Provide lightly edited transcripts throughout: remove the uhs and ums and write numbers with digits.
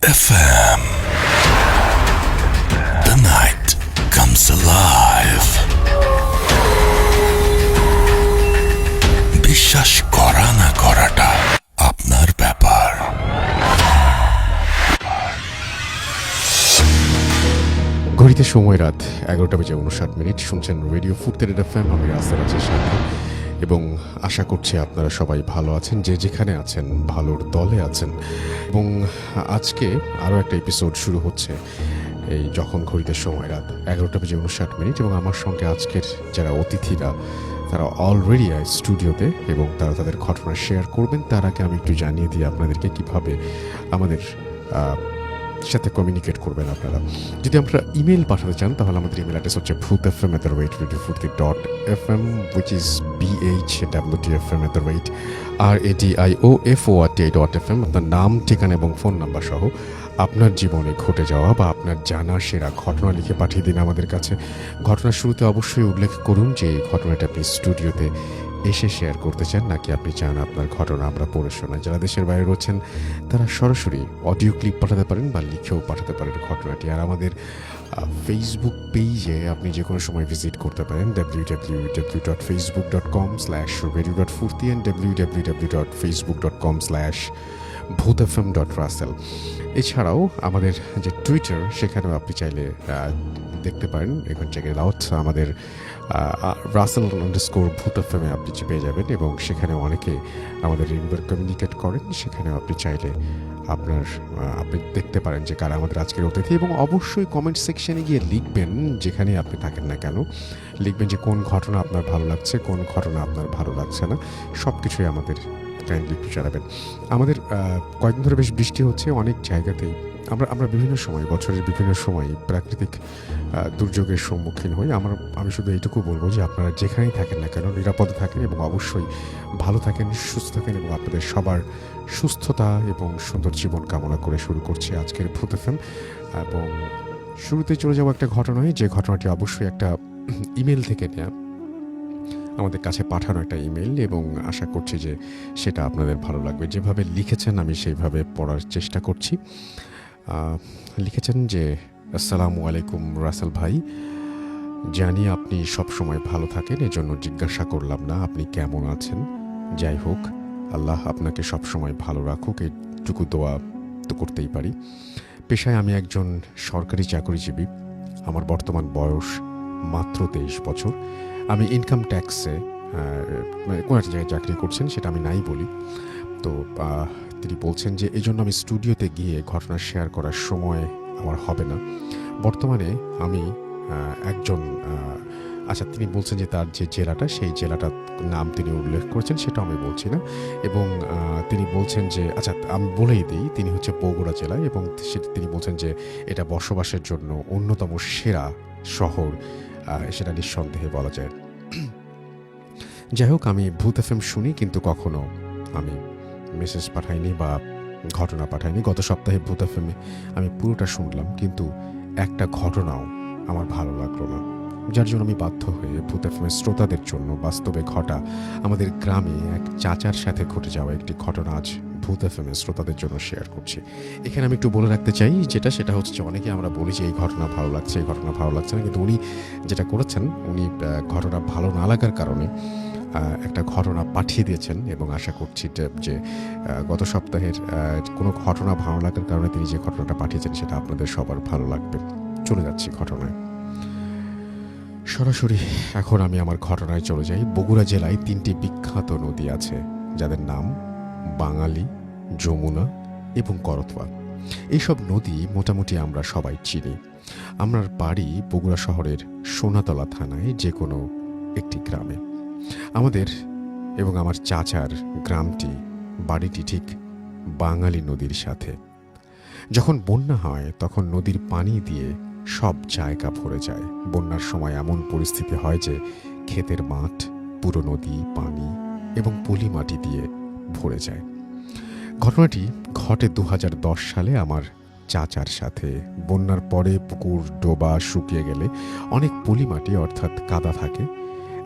FM. The night comes alive. বিশ্বাস করা না করাটা আপনার ব্যাপার। ঘড়িতে সময় রাত 11:59 শুনছেন রেডিও ফুরতের FM। আমি রাস্তার আছি সাথে এবং আশা করছি আপনারা সবাই ভালো আছেন, যে যেখানে আছেন ভালোর দলে আছেন। এবং আজকে আরও একটা এপিসোড শুরু হচ্ছে এই যখন ঘড়িতে সময় রাত 11:59 এবং আমার সঙ্গে আজকের যারা অতিথিরা তারা অলরেডি স্টুডিওতে এবং তারা তাদের ঘটনা শেয়ার করবেন। তার আগে আমি একটু জানিয়ে দিই আপনাদেরকে কিভাবে আমাদের সাথে কমিউনিকেট করবেন আপনারা। যদি আপনারা ইমেল পাঠাতে চান তাহলে আমাদের ইমেল অ্যাড্রেস হচ্ছে bhutfm@radiofurti.fm, which is BHWTFM@radiofurti.fm। আপনার নাম, ঠিকানা এবং ফোন নাম্বার সহ আপনার জীবনে ঘটে যাওয়া বা আপনার জানা সেরা ঘটনা লিখে পাঠিয়ে দিন আমাদের কাছে। ঘটনার শুরুতে অবশ্যই উল্লেখ করুন যে এই ঘটনাটা আপনি স্টুডিওতে এসে শেয়ার করতে চান নাকি আপনি চান আপনার ঘটনা আমরা পড়ে শোনাই। যারা দেশের বাইরে রয়েছেন তারা সরাসরি অডিও ক্লিপ পাঠাতে পারেন বা লিখেও পাঠাতে পারেন ঘটনাটি। আর আমাদের ফেসবুক পেজে আপনি যে কোনো সময় ভিজিট করতে পারেন www.facebook.com/radio.furti and www.facebook.com/bhutfm.russell। এছাড়াও আমাদের যে টুইটার, সেখানেও আপনি চাইলে দেখতে পারেন, এখন চেক ইট আউট, আমাদের russell_bhutfm আপনি পেয়ে যাবেন এবং সেখানে অনেকে আমাদের রেগুলার কমিউনিকেট করেন। সেখানেও আপনি চাইলে আপনি দেখতে পারেন যে কারা আমাদের আজকের অতিথি। এবং অবশ্যই কমেন্ট সেকশনে গিয়ে লিখবেন, যেখানে আপনি থাকেন না কেন, লিখবেন যে কোন ঘটনা আপনার ভালো লাগছে, কোন ঘটনা আপনার ভালো লাগছে না, সব কিছুই আমাদের কাইন্ডলি একটু জানাবেন। আমাদের কয়েকদিন ধরে বেশ বৃষ্টি হচ্ছে অনেক জায়গাতেই। আমরা বিভিন্ন সময়, বছরের বিভিন্ন সময় প্রাকৃতিক দুর্যোগের সম্মুখীন হই। আমি শুধু এইটুকু বলবো যে আপনারা যেখানেই থাকেন না কেন নিরাপদে থাকেন এবং অবশ্যই ভালো থাকেন, সুস্থ থাকেন এবং আপনাদের সবার সুস্থতা এবং সুন্দর জীবন কামনা করে শুরু করছি আজকের ভূত এফএম। এবং শুরুতে চলে যাবো একটা ঘটনায়, যে ঘটনাটি অবশ্যই একটা ইমেল থেকে নেওয়া, আমাদের কাছে পাঠানো একটা ইমেল, এবং আশা করছি যে সেটা আপনাদের ভালো লাগবে। যেভাবে লিখেছেন আমি সেইভাবে পড়ার চেষ্টা করছি। লিখেছেন যে, আসসালামু আলাইকুম রাসেল ভাই, জানি আপনি সবসময় ভালো থাকেন, এজন্য জিজ্ঞাসা করলাম না আপনি কেমন আছেন। যাই হোক, আল্লাহ আপনাকে সবসময় ভালো রাখুক, এইটুকু দোয়া তো করতেই পারি। পেশায় আমি একজন সরকারি চাকরিজীবী। আমার বর্তমান বয়স মাত্র 23 বছর। আমি ইনকাম ট্যাক্সে কোনো একটা জায়গায় চাকরি করছেন, সেটা আমি নাই বলি। তো তিনি বলছেন যে এই জন্য আমি স্টুডিওতে গিয়ে ঘটনা শেয়ার করার সময় আমার হবে না। বর্তমানে আমি একজন তিনি বলছেন যে তার যে জেলাটা, সেই জেলাটার নাম তিনি উল্লেখ করেছেন, সেটা আমি বলছি না। এবং তিনি বলছেন যে আমি বলেই দিই, তিনি হচ্ছে বগুড়া জেলায় এবং তিনি বলছেন যে এটা বসবাসের জন্য অন্যতম সেরা শহর, সেটা নিঃসন্দেহে বলা যায়। যাই হোক, আমি ভূত এফএম শুনি, কিন্তু কখনো আমি মেসেজ পাঠাইনি বা ঘটনা পাঠাইনি। গত সপ্তাহে ভূত এফএমে আমি পুরোটা শুনলাম, কিন্তু একটা ঘটনাও আমার ভালো লাগলো না, যার জন্য আমি বাধ্য হয়ে ভূত এফএমের শ্রোতাদের জন্য বাস্তবে ঘটা আমাদের গ্রামে এক চাচার সাথে ঘটে যাওয়া একটি ঘটনা আজ ভূত এফএমের শ্রোতাদের জন্য শেয়ার করছি। এখানে আমি একটু বলে রাখতে চাই, সেটা হচ্ছে যে অনেকে আমরা বলি যে এই ঘটনা ভালো লাগছে, এই ঘটনা ভালো লাগছে না, কিন্তু উনি যেটা করেছেন, উনি ঘটনা ভালো না লাগার কারণে একটা ঘটনা পাঠিয়ে দিয়েছেন এবং আশা করছি যে গত সপ্তাহের কোনো ঘটনা ভালো লাগার কারণে তিনি যে ঘটনাটা পাঠিয়েছেন সেটা আপনাদের সবার ভালো লাগবে। চলে যাচ্ছি ঘটনায় সরাসরি। এখন আমি আমার ঘটনায় চলে যাই। বগুড়া জেলায় 3টি বিখ্যাত নদী আছে, যাদের নাম বাঙালি, যমুনা এবং করতোয়া। এইসব নদী মোটামুটি আমরা সবাই চিনি। আমার বাড়ি বগুড়া শহরের সোনাতলা থানায় যে কোনো একটি গ্রামে। আমাদের এবং আমার চাচার বাড়িটি ঠিক বাঙালি নদীর সাথে। যখন বন্যা হয় তখন নদীর পানি দিয়ে সব জায়গা ভরে যায়। বন্যার সময় এমন পরিস্থিতি হয় যে ক্ষেতের মাঠ পুরো নদী, পানি এবং পলি মাটি দিয়ে ভরে যায়। ঘটনাটি ঘটে 2010 সালে আমার চাচার সাথে। বন্যার পরে পুকুর ডোবা শুকিয়ে গেলে অনেক পলি মাটি অর্থাৎ কাদা থাকে।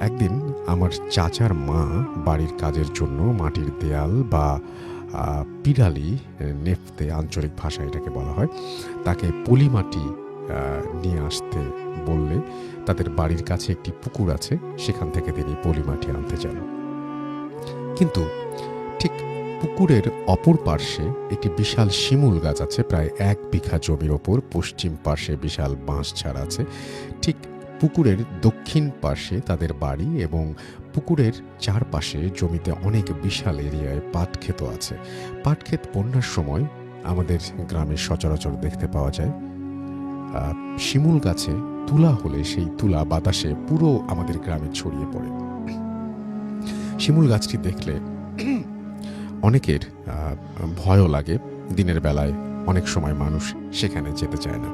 একদিন আমার চাচার মা বাড়ির কাজের জন্য মাটির দেয়াল বা পিরালি নেফতে আঞ্চলিক ভাষায় এটাকে বলা হয়, তাকে পলিমাটি নিয়ে আসতে বললে তাদের বাড়ির কাছে একটি পুকুর আছে, সেখান থেকে তিনি পলিমাটি আনতে যান। কিন্তু ঠিক পুকুরের অপর পার্শ্বে একটি বিশাল শিমুল গাছ আছে, প্রায় 1 বিঘা জমির ওপর। পশ্চিম পার্শ্বে বিশাল বাঁশঝাড় আছে। ঠিক পুকুরের দক্ষিণ পার্শ্বে তাদের বাড়ি এবং পুকুরের চারপাশে জমিতে অনেক বিশাল এরিয়ায় পাট ক্ষেত আছে। পাট ক্ষেত বন্যার সময় আমাদের গ্রামে সচরাচর দেখতে পাওয়া যায়। শিমুল গাছে তুলা হলে সেই তুলা বাতাসে পুরো আমাদের গ্রামে ছড়িয়ে পড়ে। শিমুল গাছটি দেখলে অনেকের ভয়ও লাগে। দিনের বেলায় অনেক সময় মানুষ সেখানে যেতে চায় না।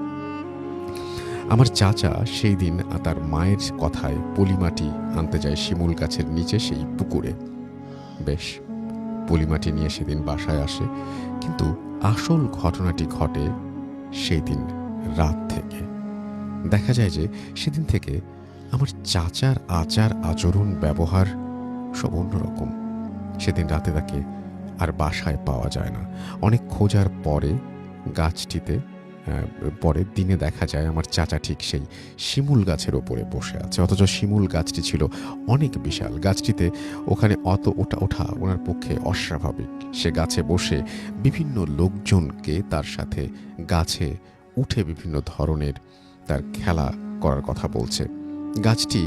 আমার চাচা সেই দিন তার মায়ের কথায় পলিমাটি আনতে যায় শিমুল গাছের নিচে সেই পুকুরে। বেশ, পলিমাটি নিয়ে সেদিন বাসায় আসে, কিন্তু আসল ঘটনাটি ঘটে সেই দিন রাত থেকে। দেখা যায় যে সেদিন থেকে আমার চাচার আচার আচরণ ব্যবহার সব অন্যরকম। সেদিন রাতে তাকে আর বাসায় পাওয়া যায় না। অনেক খোঁজার পরে গাছটিতে পরের দিনে দেখা যায় আমার চাচা ঠিক সেই শিমুল গাছের ওপরে বসে আছে, অথচ শিমুল গাছটি ছিল অনেক বিশাল। গাছটিতে ওখানে অত ওঠা ওনার পক্ষে অস্বাভাবিক। সে গাছে বসে বিভিন্ন লোকজনকে তার সাথে গাছে উঠে বিভিন্ন ধরনের তার খেলা করার কথা বলছে। গাছটি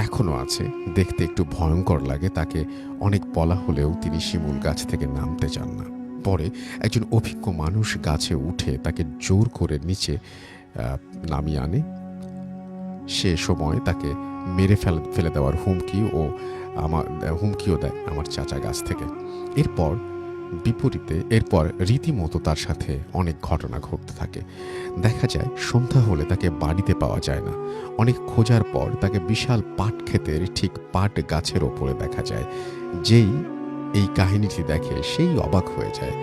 এখনো আছে, দেখতে একটু ভয়ঙ্কর লাগে। তাকে অনেক বলা হলেও তিনি শিমুল গাছ থেকে নামতে চান না। পরে একজন অভিজ্ঞ মানুষ গাছে উঠে তাকে জোর করে নিচে নামিয়ে আনে। সে সময় তাকে মেরে ফেলে দেওয়ার হুমকিও দেয় আমার চাচা গাছ থেকে। এরপর রীতিমতো তার সাথে অনেক ঘটনা ঘটতে থাকে। দেখা যায় সন্ধ্যা হলে তাকে বাড়িতে পাওয়া যায় না। অনেক খোঁজার পর তাকে বিশাল পাট ক্ষেতের ঠিক পাট গাছের ওপরে দেখা যায়। যেই এই কাহিনীটি দেখে সেই অবাক হয়ে যায়।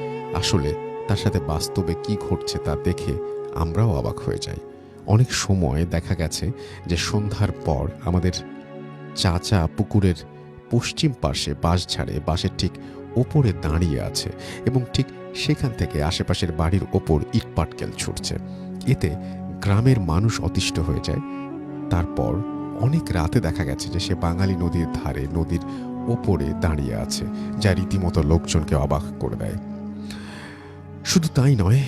আসলে তার সাথে বাস্তবে কি ঘটছে তা দেখে আমরাও অবাক হয়ে যাই। অনেক সময় দেখা গেছে যে সন্ধ্যার পর আমাদের চাচা পুকুরের পশ্চিম পাশে বাঁশের ঠিক ওপরে দাঁড়িয়ে আছে এবং ঠিক সেখান থেকে আশেপাশের বাড়ির ওপর ইটপাটকেল ছুটছে। এতে গ্রামের মানুষ অতিষ্ঠ হয়ে যায়। তারপর অনেক রাতে দেখা গেছে যে সে বাঙালি নদীর ধারে নদীর ওপরে দাঁড়িয়ে আছে, যা রীতিমতো লোকজনকে অবাক করে দেয়। শুধু তাই নয়,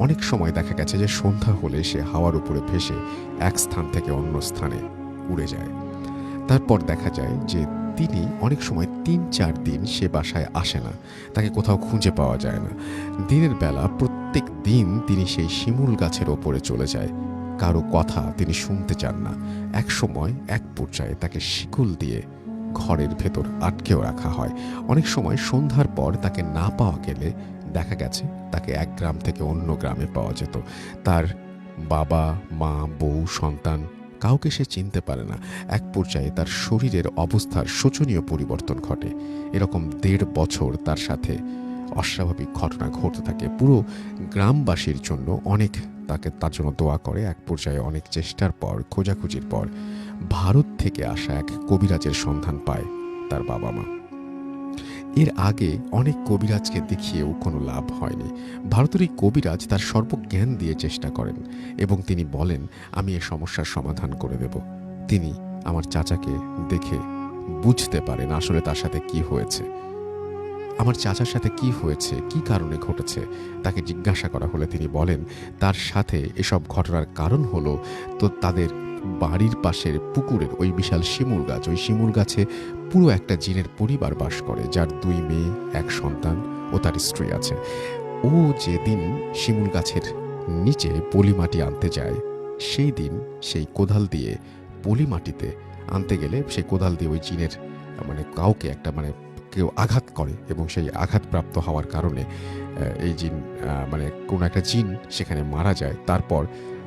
অনেক সময় দেখা গেছে যে সন্ধ্যা হলে সে হাওয়ার উপরে ভেসে এক স্থান থেকে অন্য স্থানে উড়ে যায়। তারপর দেখা যায় যে তিনি অনেক সময় 3-4 দিন সে বাসায় আসে না, তাকে কোথাও খুঁজে পাওয়া যায় না। দিনের বেলা প্রত্যেক দিন তিনি সেই শিমুল গাছের ওপরে চলে যায়। কারো কথা তিনি শুনতে চান না। এক পর্যায়ে তাকে শিকল দিয়ে ঘরের ভেতর আটকেও রাখা হয়। অনেক সময় সন্ধ্যার পর তাকে না পাওয়া গেলে দেখা গেছে তাকে এক গ্রাম থেকে অন্য গ্রামে পাওয়া যেত। তার বাবা, মা, বউ, সন্তান কাউকে সে চিনতে পারে না। এক পর্যায়ে তার শরীরের অবস্থার শোচনীয় পরিবর্তন ঘটে। এরকম 1.5 বছর তার সাথে অস্বাভাবিক ঘটনা ঘটতে থাকে। পুরো গ্রামবাসীর জন্য তার জন্য দোয়া করে। এক পর্যায়ে অনেক চেষ্টার পর, খোঁজাখুঁজির পর ভারত থেকে আসা এক কবিরাজের সন্ধান পায় তার বাবা মা। এর আগে অনেক কবিরাজকে দেখিয়েও কোনো লাভ হয়নি। ভারতের এই কবিরাজ তার সর্বজ্ঞান দিয়ে চেষ্টা করেন এবং তিনি বলেন, আমি এ সমস্যার সমাধান করে দেব। তিনি আমার চাচাকে দেখে বুঝতে পারেন আসলে তার সাথে কি হয়েছে। আমার চাচার সাথে কি হয়েছে, কি কারণে ঘটেছে তাকে জিজ্ঞাসা করা হলে তিনি বলেন তার সাথে এসব ঘটনার কারণ হলো তো তাদের বাড়ির পাশের পুকুরের ওই বিশাল শিমুল গাছ, ওই শিমুল গাছে পুরো একটা জিনের পরিবার বাস করে, যার 2 মেয়ে, 1 সন্তান ও তার স্ত্রী আছে। ও যেদিন শিমুল গাছের নিচে পলিমাটি আনতে যায়, সেই দিন সেই কোদাল দিয়ে পলিমাটিতে আনতে গেলে সেই কোদাল দিয়ে ওই জিনের কাউকে কেউ আঘাত করে এবং সেই আঘাতপ্রাপ্ত হওয়ার কারণে এই জিন কোনো একটা জিন সেখানে মারা যায়। তারপর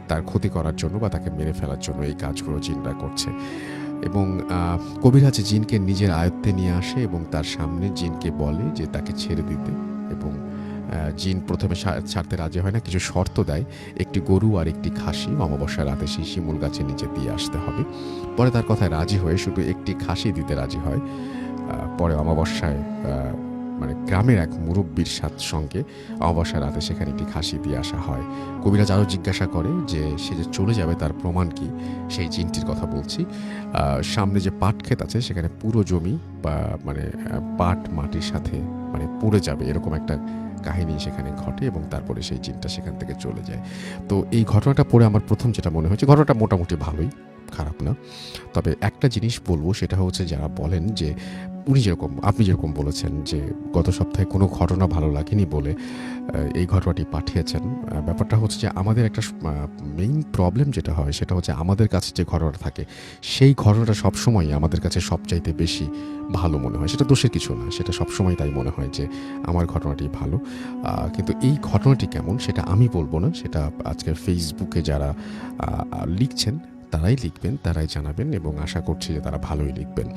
তার ক্ষতি করার জন্য বা তাকে মেরে ফেলার জন্য এই কাজগুলো জিনরা করছে। এবং কবিরাজ জিনকে নিজের আয়ত্তে নিয়ে আসে এবং তার সামনে জিনকে বলে যে তাকে ছেড়ে দিতে। এবং জিন প্রথমে ছাড়তে রাজি হয় না, কিছু শর্ত দেয়। একটি গরু আর একটি খাসি অমাবস্যা রাতে সেই শিমুল গাছের নিচে দিয়ে আসতে হবে। পরে তার কথায় রাজি হয়ে শুধু একটি খাসি দিতে রাজি হয়। পরে অমাবস্যায় মানে গ্রামের এক মুরব্বীর সঙ্গে অমাবস্যার রাতে সেখানে একটি খাসি দিয়ে আসা হয়। কবিরাজ আরও জিজ্ঞাসা করে যে সে যে চলে যাবে তার প্রমাণ কি, সেই জিনটির কথা বলছি। সামনে যে পাট ক্ষেত আছে সেখানে পুরো জমি বা মানে পাট মাটির সাথে মানে পড়ে যাবে, এরকম একটা কাহিনী সেখানে ঘটে এবং তারপরে সেই জিনটা সেখান থেকে চলে যায়। তো এই ঘটনাটা পড়ে আমার প্রথম যেটা মনে হয়েছে, ঘটনাটা মোটামুটি ভালোই, খারাপ না। তবে একটা জিনিস বলবো, সেটা হচ্ছে যারা বলেন যে আপনি যেরকম বলেছেন যে গত সপ্তাহে কোনো ঘটনা ভালো লাগেনি বলে এই ঘটনাটি পাঠিয়েছেন, ব্যাপারটা হচ্ছে যে আমাদের একটা মেইন প্রবলেম যেটা হয় সেটা হচ্ছে আমাদের কাছে যে ঘটনাটা থাকে সেই ঘটনাটা সবসময় আমাদের কাছে সবচাইতে বেশি ভালো মনে হয়। সেটা দোষের কিছু না, সেটা সবসময় তাই মনে হয় যে আমার ঘটনাটি ভালো। কিন্তু এই ঘটনাটি কেমন সেটা আমি বলবো না, সেটা আজকের ফেসবুকে যারা লিখছেন তারাই লিখবেন, তারাই জানাবেন এবং আশা করছি যে তারা ভালোই লিখবেন।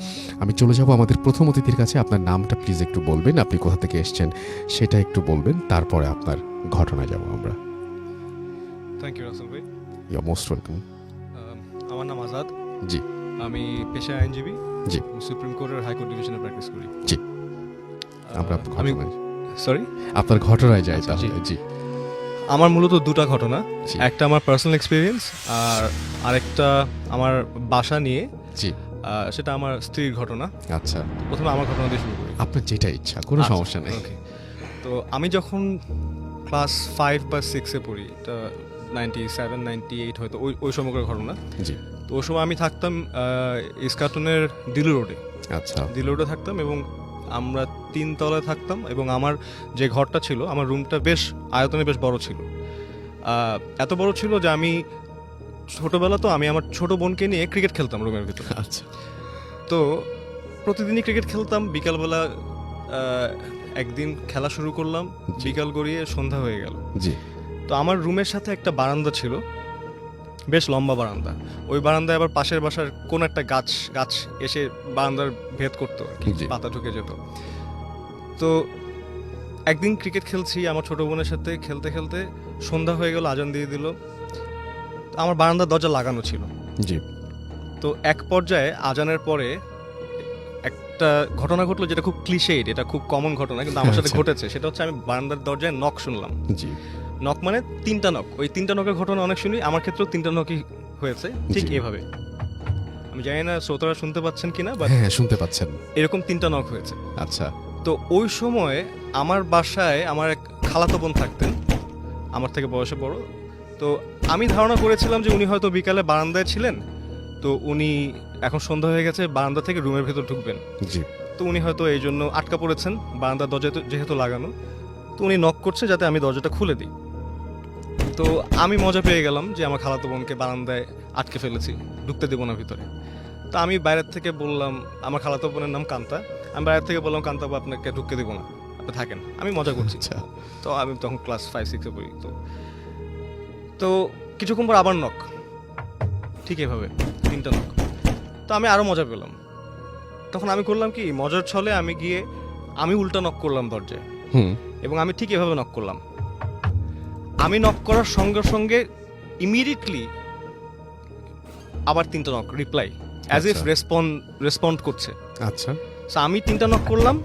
আমি চলে যাব আমাদের প্রথম অতিথির কাছে। আপনার নামটা প্লিজ একটু বলবেন, আপনি কোথা থেকে এসেছেন সেটা একটু বলবেন, তারপরে আপনার ঘটনায় যাব আমরা। থ্যাংক ইউ রাসেল ভাই। You are most welcome. আমার নাম আজাদ। জি। আমি পেশায় আইনজীবী। জি। সুপ্রিম কোর্টের হাইকোর্ট ডিভিশনে প্র্যাকটিস করি। জি। আমরা সরি আপনার ঘটনায় যাই তাহলে। জি। আমার মূলত দুটো ঘটনা, জি। একটা আমার পার্সোনাল এক্সপিরিয়েন্স আর আরেকটা আমার বাসা নিয়ে। জি। সেটা আমার স্ত্রীর ঘটনা। আচ্ছা, প্রথমে আমার ঘটনা দিয়ে শুরু করি। আপনার যেটা ইচ্ছা, কোনো সমস্যা নেই। ওকে। তো আমি যখন ক্লাস 5 বা 6-এ পড়ি, এটা 97, 98 হয়তো ওই সময়কার ঘটনা। জি। তো ওই সময় আমি থাকতাম ইস্কাটনের দিলু রোডে। আচ্ছা। দিলু রোডে থাকতাম এবং আমরা 3 তলায় থাকতাম এবং আমার যে ঘরটা ছিল, আমার রুমটা বেশ আয়তনে বেশ বড় ছিল। এত বড় ছিল যে আমি ছোটবেলা তো আমি আমার ছোট বোনকে নিয়ে ক্রিকেট খেলতাম রুমের ভিতরে। আচ্ছা। তো প্রতিদিনই ক্রিকেট খেলতাম। বিকালবেলা একদিন খেলা শুরু করলাম, বিকাল গড়িয়ে সন্ধ্যা হয়ে গেল। জি। তো আমার রুমের সাথে একটা বারান্দা ছিল, বেশ লম্বা বারান্দা। ওই বারান্দায় আবার পাশের বাসার কোন একটা গাছ এসে বারান্দার ভেদ করতো, পাতা ঢুকে যেত। তো একদিন ক্রিকেট খেলছি আমার ছোট বোনের সাথে, খেলতে খেলতে সন্ধ্যা হয়ে গেল, আজান দিয়ে দিল। আমার বারান্দার দরজা লাগানো ছিল। জি। তো এক পর্যায়ে আজানের পরে একটা ঘটনা ঘটলো যেটা খুব ক্লিশেড, এটা খুব কমন ঘটনা কিন্তু আমার সাথে ঘটেছে। সেটা হচ্ছে আমি বারান্দার দরজায় নক শুনলাম। জি। নক মানে 3টা নক। ওই 3টা নকের ঘটনা অনেক শুনি, আমার ক্ষেত্রেও 3টা নকই হয়েছে ঠিক এভাবে। আমি জানি না শ্রোতারা শুনতে পাচ্ছেন কিনা, বাট হ্যাঁ, শুনতে পাচ্ছেন। এরকম 3টা নক হয়েছে। আচ্ছা। তো ওই সময় আমার বাসায় আমার এক খালাতো বোন থাকতেন, আমার থেকে বয়সে বড়। তো আমি ধারণা করেছিলাম যে উনি হয়তো বিকালে বারান্দায় ছিলেন, তো উনি এখন সন্ধ্যা হয়ে গেছে, বারান্দা থেকে রুমের ভেতর ঢুকবেন। জি। তো উনি হয়তো এই জন্য আটকা পড়েছেন, বারান্দার দরজা যেহেতু লাগানো। তো উনি নক করছে যাতে আমি দরজাটা খুলে দিই। তো আমি মজা পেয়ে গেলাম যে আমার খালাতো বোনকে বারান্দায় আটকে ফেলেছি, ঢুকতে দেবো না ভিতরে। তো আমি বাইরের থেকে বললাম, আমার খালাতো বোনের নাম কান্তা, আমি বাইরের থেকে বললাম কান্তা বাবু আপনাকে ঢুকতে দেবো না, আপনি থাকেন, আমি মজা করছি। তো আমি তখন ক্লাস 5-6-এ পড়ি। তো কিছুক্ষণ পর আবার নক, ঠিক এভাবে 3টা নক। তো আমি আরও মজা পেলাম। তখন আমি করলাম কি, মজার ছলে আমি গিয়ে আমি উল্টা নক করলাম দরজায়, এবং আমি ঠিক এভাবে নক করলাম। আমি নক করার সঙ্গে সঙ্গে ইমিডিয়েটলি আবার 3টা knock reply, as if respond করছে। আচ্ছা। সো আমি 3টা নক করলাম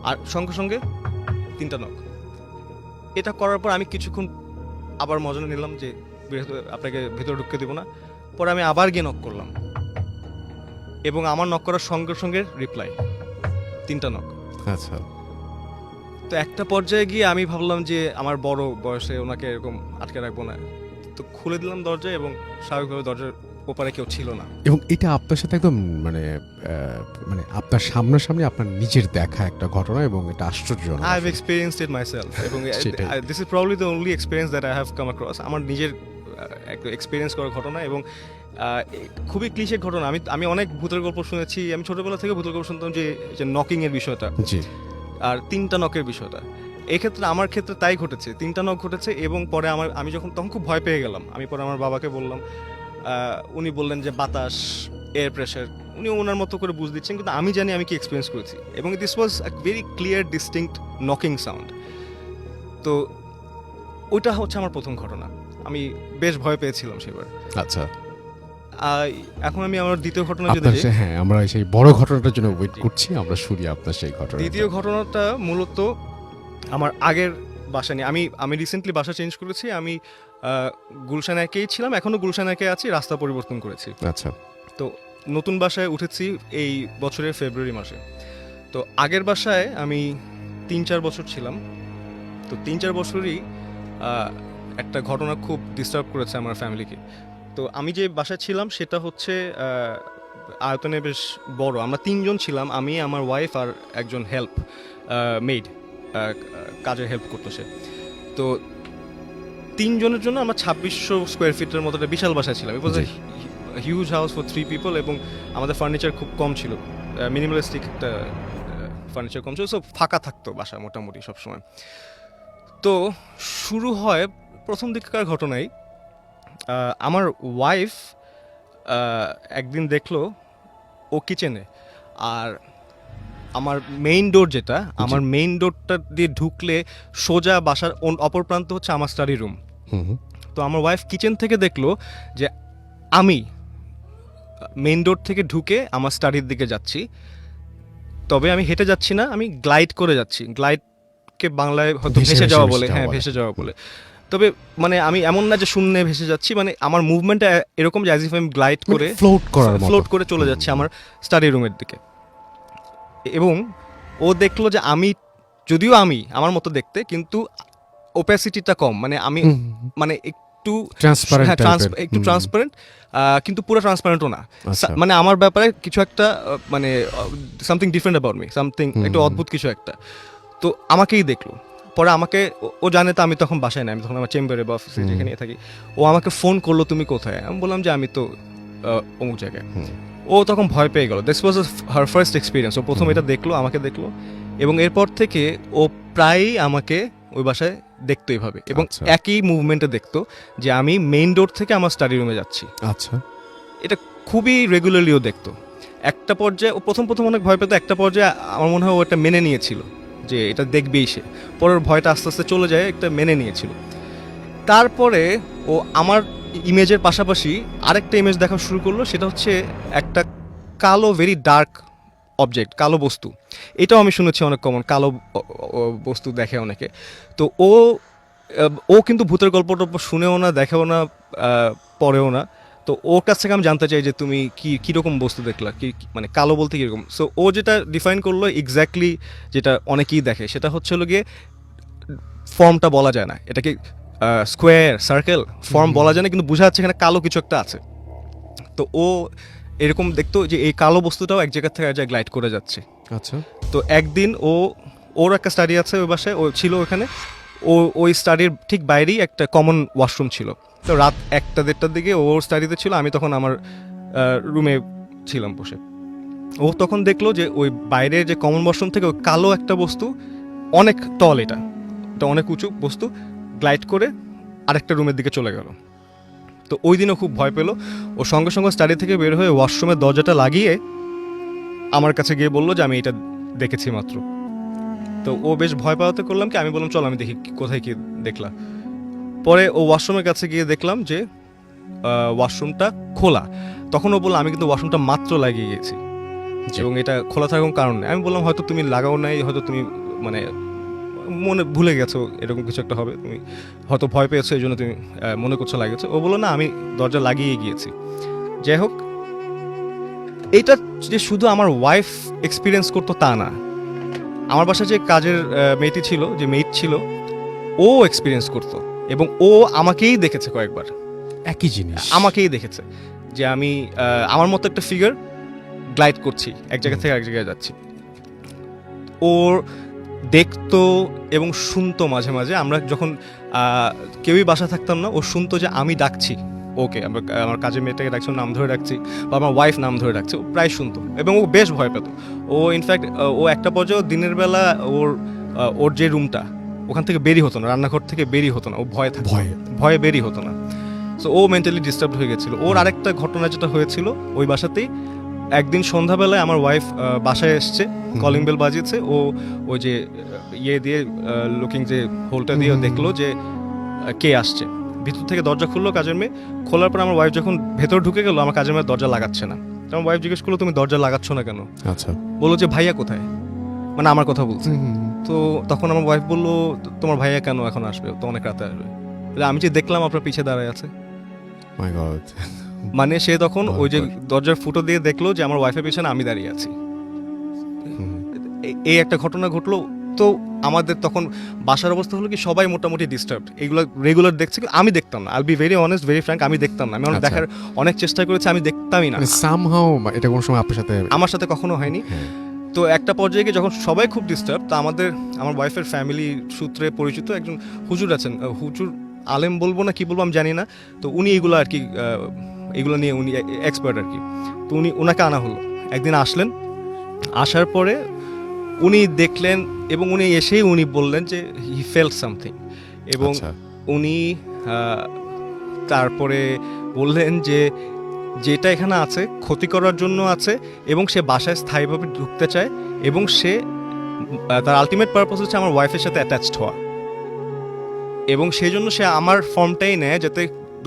আর সঙ্গে সঙ্গে 3টা নক। এটা করার পর আমি কিছুক্ষণ আবার মজা নিলাম যে আপনাকে ভেতরে ঢুকতে দেবো না। পরে আমি আবার গিয়ে নক করলাম এবং আমার নক করার সঙ্গে সঙ্গে রিপ্লাই, 3টা নক। আচ্ছা। তো একটা পর্যায়ে গিয়ে আমি ভাবলাম যে আমার বড় বয়সে ওনাকে এরকম আটকে রাখবো না, তো খুলে দিলাম দরজা এবং স্বাভাবিকভাবে দরজার ওপারে কেউ ছিল না। এবং এটা আপনার সাথে একদম মানে আপনার সামনাসামনি আপনার নিজের দেখা একটা ঘটনা এবং এটা আশ্চর্যজনক। I have experienced it myself এবং this is probably the only experience that I have come across, আমার নিজের একটা এক্সপিরিয়েন্স করার ঘটনা এবং খুবই ক্লিশে ঘটনা। আমি অনেক ভূতের গল্প শুনেছি, আমি ছোটবেলা থেকে ভূতের গল্প শুনতাম যে নকিং এর বিষয়টা, জি, আর 3টা নকের বিষয়টা। এই ক্ষেত্রে আমার ক্ষেত্রে তাই ঘটেছে, 3টা নক ঘটেছে এবং পরে আমি তখন খুব ভয় পেয়ে গেলাম। আমি পরে আমার বাবাকে বললাম, উনি বললেন যে বাতাস, এয়ার প্রেশার, উনি ওনার মতো করে বুঝ দিচ্ছেন, কিন্তু আমি জানি আমি কি এক্সপিরিয়েন্স করেছি এবং this was a very clear distinct knocking sound. তো ওইটা হচ্ছে আমার প্রথম ঘটনা, আমি বেশ ভয় পেয়েছিলাম সেবার। আচ্ছা। এখন আমি আমার দ্বিতীয় ঘটনা যদি আপনার যাই, হ্যাঁ, আমরা সেই বড় ঘটনাটার জন্য ওয়েট করছি, আমরা শুনি আপনার সেই ঘটনা। দ্বিতীয় ঘটনাটা মূলত আমার আগের বাসা নিয়ে। আমি রিসেন্টলি বাসা চেঞ্জ করেছি। আমি গুলশান একেই ছিলাম, এখনও গুলশান একে আছি, রাস্তা পরিবর্তন করেছি। আচ্ছা, তো নতুন বাসায় উঠেছি এই বছরের ফেব্রুয়ারি মাসে। তো আগের বাসায় আমি 3-4 বছর ছিলাম। তো 3-4 বছরই একটা ঘটনা খুব ডিস্টার্ব করেছে আমার ফ্যামিলিকে। তো আমি যে বাসায় ছিলাম সেটা হচ্ছে আয়তনে বেশ বড়। আমরা 3 জন ছিলাম, আমি, আমার ওয়াইফ আর একজন মেড, কাজের হেল্প করতো সে। তো 3 জনের জন্য আমরা 2600 স্কোয়ার ফিটের মতো একটা বিশাল বাসায় ছিলাম। It was a huge house for 3 people, এবং আমাদের ফার্নিচার খুব কম ছিল, মিনিমালিস্টিক একটা ফার্নিচার কম ছিল, সো ফাঁকা থাকতো বাসা মোটামুটি সবসময়। তো শুরু হয় প্রথম দিককার ঘটনায়। আমার ওয়াইফ একদিন দেখলো ও কিচেনে, আর আমার মেইন ডোর যেটা, আমার মেইন ডোরটা দিয়ে ঢুকলে সোজা বাসার অপর প্রান্ত হচ্ছে আমার স্টাডি রুম। তো আমার ওয়াইফ কিচেন থেকে দেখলো যে আমি মেইন ডোর থেকে ঢুকে আমার স্টাডির দিকে যাচ্ছি। তবে আমি হেঁটে যাচ্ছি না, আমি গ্লাইড করে যাচ্ছি। গ্লাইডকে বাংলায় হয়তো ভেসে যাওয়া বলে, হ্যাঁ ভেসে যাওয়া বলে। তবে মানে আমি এমন না যে শূন্যে ভেসে যাচ্ছি, মানে আমার মুভমেন্টটা এরকম যে অ্যাজ ইফ আমি গ্লাইড করে ফ্লোট করে চলে যাচ্ছি আমার স্টাডি রুমের দিকে। এবং ও দেখলো যে আমি, যদিও আমি আমার মতো দেখতে, কিন্তু ওপ্যাসিটিটা কম, মানে আমি মানে একটু ট্রান্সপারেন্ট, কিন্তু পুরো ট্রান্সপারেন্টও না। মানে আমার ব্যাপারে কিছু একটা মানে something different about me, something একটু অদ্ভুত কিছু একটা। তো আমাকেই দেখলো। পরে আমাকে, ও জানে তো আমি তখন বাসায় না, আমি তখন আমার চেম্বারে বা অফিসে যেখানে থাকি। ও আমাকে ফোন করলো, তুমি কোথায়? আমি বললাম যে আমি তো অমুক জায়গায়। ও তখন ভয় পেয়ে গেল। This was her first experience. ও প্রথম এটা দেখলো, আমাকে দেখলো, এবং এরপর থেকে ও প্রায়ই আমাকে ওই বাসায় দেখতো এইভাবে, এবং একই মুভমেন্টে দেখতো যে আমি মেইন ডোর থেকে আমার স্টাডি রুমে যাচ্ছি। আচ্ছা, এটা খুবই রেগুলারলিও দেখতো। একটা পর্যায়ে ও প্রথম অনেক ভয় পেতো, একটা পর্যায়ে আমার মনে হয় ও এটা মেনে নিয়েছিল যে এটা দেখবেই সে। পরের ভয়টা আস্তে আস্তে চলে যায়, একটা মেনে নিয়েছিল। তারপরে ও আমার ইমেজের পাশাপাশি আরেকটা ইমেজ দেখা শুরু করলো, সেটা হচ্ছে একটা কালো, ভেরি ডার্ক অবজেক্ট, কালো বস্তু। এটাও আমি শুনেছি অনেক কমন, কালো বস্তু দেখে অনেকে। তো ও কিন্তু ভূতের গল্প টল্প শুনেও না, দেখেও না, পড়েও না। তো ওর কাছ থেকে আমি জানতে চাই যে তুমি কীরকম বস্তু দেখলা, মানে কালো বলতে কীরকম। সো ও যেটা ডিফাইন করলো এক্স্যাক্টলি যেটা অনেকেই দেখে, সেটা হচ্ছে হলো গিয়ে ফর্মটা বলা যায় না, এটাকে স্কোয়ার, সার্কেল, ফর্ম বলা যায় না, কিন্তু বোঝা যাচ্ছে এখানে কালো কিছু একটা আছে। তো ও এরকম দেখতো যে এই কালো বস্তুটাও এক জায়গা থেকে এক জায়গায় গ্লাইড করে যাচ্ছে। আচ্ছা। তো একদিন ওর একটা স্টাডি আছে ওই বাসায়, ও ছিল ওখানে। ওই স্টাডির ঠিক বাইরেই একটা কমন ওয়াশরুম ছিল। তো রাত 1টা-1:30টার দিকে ওর স্টাডিতে ছিল, আমি তখন আমার রুমে ছিলাম বসে। ও তখন দেখলো যে ওই বাইরের যে কমন ওয়াশরুম থেকে ওই কালো একটা বস্তু, অনেক টল, এটা অনেক উঁচু বস্তু, গ্লাইড করে আরেকটা রুমের দিকে চলে গেল। তো ওই দিনও খুব ভয় পেলো। ও সঙ্গে সঙ্গে স্টাডি থেকে বের হয়ে ওয়াশরুমের দরজাটা লাগিয়ে আমার কাছে গিয়ে বললো যে আমি এটা দেখেছি মাত্র। তো ও বেশ ভয় পাওয়াতে করলাম কি, আমি বললাম চল আমি দেখি কোথায় কি দেখলাম। পরে ও ওয়াশরুমের কাছে গিয়ে দেখলাম যে ওয়াশরুমটা খোলা। তখন ও বললো আমি কিন্তু ওয়াশরুমটা মাত্র লাগিয়ে গেছি, এবং এটা খোলা থাকার কোনো কারণ নেই। আমি বললাম হয়তো তুমি লাগাও নাই, হয়তো তুমি মানে মনে ভুলে গেছো, এরকম কিছু একটা হবে, তুমি হয়তো ভয় পেয়েছো এই জন্য তুমি মনে করছো লাগিয়েছো। ও বললো না, আমি দরজা লাগিয়ে গিয়েছি। যাই হোক, এটা যে শুধু আমার ওয়াইফ এক্সপিরিয়েন্স করতো তা না, আমার বাসায় যে কাজের মেয়েটি ছিল, যে মেট ছিল, ও এক্সপিরিয়েন্স করতো, এবং ও আমাকেই দেখেছে কয়েকবার। একই জিনিস আমাকেই দেখেছে যে আমি আমার মতো একটা ফিগার গ্লাইড করছি, এক জায়গা থেকে এক জায়গায় যাচ্ছি। ওর দেখতো এবং শুনতো মাঝে মাঝে। আমরা যখন কেউই বাসা থাকতাম না, ও শুনতো যে আমি ডাকছি ওকে, আমার কাজের মেয়েটাকে ডাকছি, নাম ধরে ডাকছি, বা আমার ওয়াইফ নাম ধরে ডাকছে, ও প্রায় শুনতো, এবং ও বেশ ভয় পেত। ও ইনফ্যাক্ট ও একটা পর্যায়ে দিনের বেলা ওর যে রুমটা, ওখান থেকে বেরি হতো না, রান্নাঘর থেকে বেরি হতো না, ও ভয়ে বেরি হতো না। সো ও মেন্টালি ডিস্টার্ব হয়ে গেছিলো। ওর আরেকটা ঘটনা যেটা হয়েছিল ওই বাসাতেই, একদিন সন্ধ্যাবেলায় আমার ওয়াইফ বাসায় এসছে, কলিং বেল বাজিয়েছে। ওই যে ইয়ে দিয়ে লুকিং যে হোলটা দিয়ে দেখলো যে কে আসছে। ভিতর থেকে দরজা খুললো কাজের মেয়ে, খোলার পর আমার ওয়াইফ যখন ভেতর ঢুকে গেল আমার কাজের মেয়ে দরজা লাগাচ্ছে না। তো আমার ওয়াইফ জিজ্ঞেস করলো তুমি দরজা লাগাচ্ছ না কেন? আচ্ছা। বললো যে ভাইয়া কোথায়, মানে আমার কথা বলছে। তো তখন আমার ওয়াইফ বললো তোমার ভাইয়া কেন এখন আসবে, তো অনেক রাতে আসবে। আমি যে দেখলাম আপনার পিছে দাঁড়ায় আছে। মাই গড। মানে সে তখন ওই যে দরজার ফুটো দিয়ে দেখলো যে আমার ওয়াইফের পিছনে আমি দাঁড়িয়ে আছি। এই একটা ঘটনা ঘটলো। তো আমাদের তখন বাসার অবস্থা হলো কি সবাই মোটামুটি ডিস্টার্ব, এগুলো রেগুলার দেখছে, আমি দেখতাম না। I be very honest, very frank, আমি দেখতাম না। আমি অনেক দেখার অনেক চেষ্টা করেছি, আমি দেখতামই না। সামহাউ এটা কোনো সময় আপনার সাথে? আমার সাথে কখনো হয়নি। তো একটা পর্যায়ে গিয়ে যখন সবাই খুব ডিস্টার্ব, তো আমার ওয়াইফের ফ্যামিলি সূত্রে পরিচিত একজন হুজুর আছেন, হুজুর আলেম বলবো না কি বলবো আমি জানি না। তো উনি এগুলো আর কি এগুলো নিয়ে উনি এক্সপার্ট আর কি। তো ওনাকে আনা হলো, একদিন আসলেন। আসার পরে উনি দেখলেন এবং উনি এসেই উনি বললেন যে হি ফেল্ট সামথিং, এবং উনি তারপরে বললেন যে যেটা এখানে আছে ক্ষতি করার জন্য আছে, এবং সে বাসায় স্থায়ীভাবে ঢুকতে চায়, এবং সে তার আলটিমেট পারপাস হচ্ছে আমার ওয়াইফের সাথে অ্যাটাচড হওয়া, এবং সেই জন্য সে আমার ফর্মটাই নেয় যাতে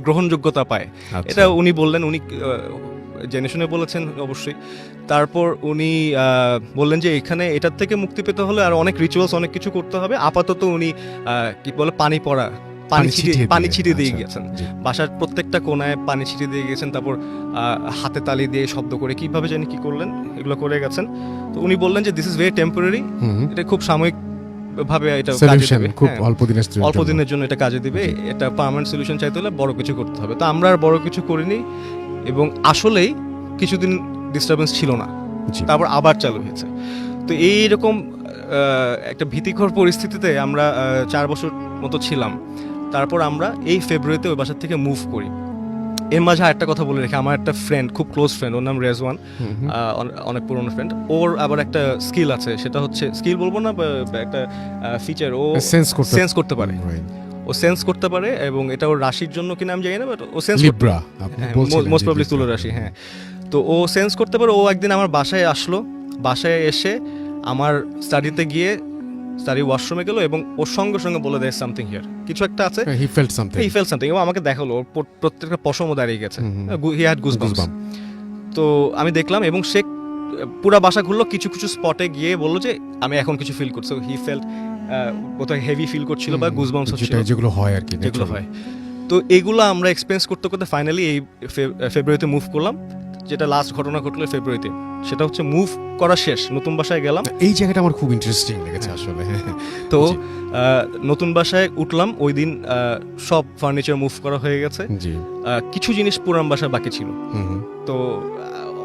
গ্রহণযোগ্যতা পায়। এটা উনি বললেন, উনি জেনে শুনে বলেছেন অবশ্যই। তারপর উনি বললেন যে এখানে এটার থেকে মুক্তি পেতে হলে আর অনেক রিচুয়ালস অনেক কিছু করতে হবে। আপাতত উনি কি বলে পানি ছিটিয়ে দিয়ে গেছেন, বাসার প্রত্যেকটা কোনায় পানি ছিটিয়ে দিয়ে গেছেন। তারপর হাতে তালি দিয়ে শব্দ করে কিভাবে জানি কি করলেন, এগুলো করে গেছেন। তো উনি বললেন যে দিস ইজ ভেরি টেম্পোরারি, এটা খুব সাময়িক ভাবে এটা কাজে দিবে, খুব অল্প দিনের জন্য এটা কাজে দিবে। এটা পার্মানেন্ট সলিউশন চাইতে হলে বড় কিছু করতে হবে। তো আমরা আর বড় কিছু করিনি, এবং আসলেই কিছুদিন ডিস্টারবেন্স ছিল না, তারপর আবার চালু হয়েছে। তো এইরকম একটা ভীতিকর পরিস্থিতিতে আমরা 4 বছর মতো ছিলাম। তারপর আমরা এই ফেব্রুয়ারিতে ওই বাসার থেকে মুভ করি। এর মাঝে একটা কথা বলে রেখে, আমার একটা ফ্রেন্ড, খুব ক্লোজ ফ্রেন্ড, ওর নাম রেজওয়ান, অনেক পুরনো ফ্রেন্ড। ওর আবার একটা স্কিল আছে, সেটা হচ্ছে স্কিল বলবো না, একটা ফিচার, ও সেন্স করতে পারে। ও সেন্স করতে পারে, এবং এটা ওর রাশির জন্য কিনা আমি জানি না, বাট ও সেন্স করতে পারে, মোস্ট প্রবাবলি তুলা রাশি। হ্যাঁ, তো ও সেন্স করতে পারে। ও একদিন আমার বাসায় আসলো, বাসায় এসে আমার স্টাডিতে গিয়ে স্টাডি ওয়াশরুমে গেল, এবং ওর সঙ্গে সঙ্গে বলে দেয় সামথিং হিয়ার, কিছু একটা আছে। হি ফেল্ট সামথিং, এবং আমাকে দেখালো ওর প্রত্যেকটা পশমও দাঁড়িয়ে গেছে, হি হ্যাড গুজবাম্পস। তো আমি দেখলাম, এবং সে পুরা বাসা ঘুরলো, কিছু কিছু স্পটে গিয়ে বললো যে আমি এখন কিছু ফিল করছি। হি ফেল্ট কোথায় হেভি ফিল করছিল বা গুজবাম্পস হচ্ছিল, যেগুলো হয় আর কি, যেগুলো হয়। তো এগুলো আমরা এক্সপেরিয়েন্স করতে করতে ফাইনালি এই ফেব্রুয়ারিতে মুভ করলাম। যেটা লাস্ট ঘটনা ঘটলো ফেব্রুয়ারিতে, সেটা হচ্ছে মুভ করা শেষ, নতুন বাসায় গেলাম। এই জায়গাটা আমার খুব ইন্টারেস্টিং লেগেছে আসলে। তো নতুন বাসায় উঠলাম, ওই দিন সব ফার্নিচার মুভ করা হয়ে গেছে, কিছু জিনিস পুরান বাসায় বাকি ছিল। তো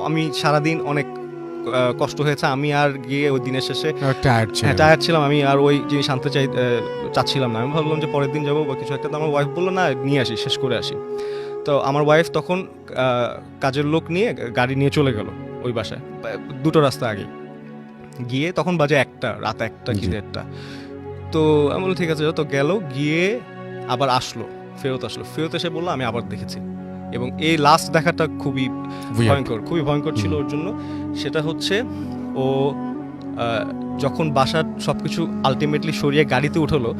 আমি সারাদিন অনেক কষ্ট হয়েছে, আমি আর গিয়ে ওই দিনের শেষে টায়ার্ড ছিলাম, আমি আর ওই জিনিস আনতে চাচ্ছিলাম না। আমি ভাবলাম যে পরের দিন যাবো বা কিছু একটা। তো আমার ওয়াইফ বললো না, নিয়ে আসি, শেষ করে আসি। তো আমার ওয়াইফ তখন কাজের লোক নিয়ে গাড়ি নিয়ে চলে গেল ওই বাসায়, 2টো রাস্তা আগে গিয়ে। তখন বাজে রাত 1টা কি 1:30। তো আমি বললাম ঠিক আছে, তো গেল, গিয়ে আবার ফেরত এসে বললো আমি আবার দেখেছি। এবং এই লাস্ট দেখাটা খুবই ভয়ঙ্কর ছিল ওর জন্য। সেটা হচ্ছে ও যখন বাসার সবকিছু আলটিমেটলি সরিয়ে গাড়িতে উঠলো,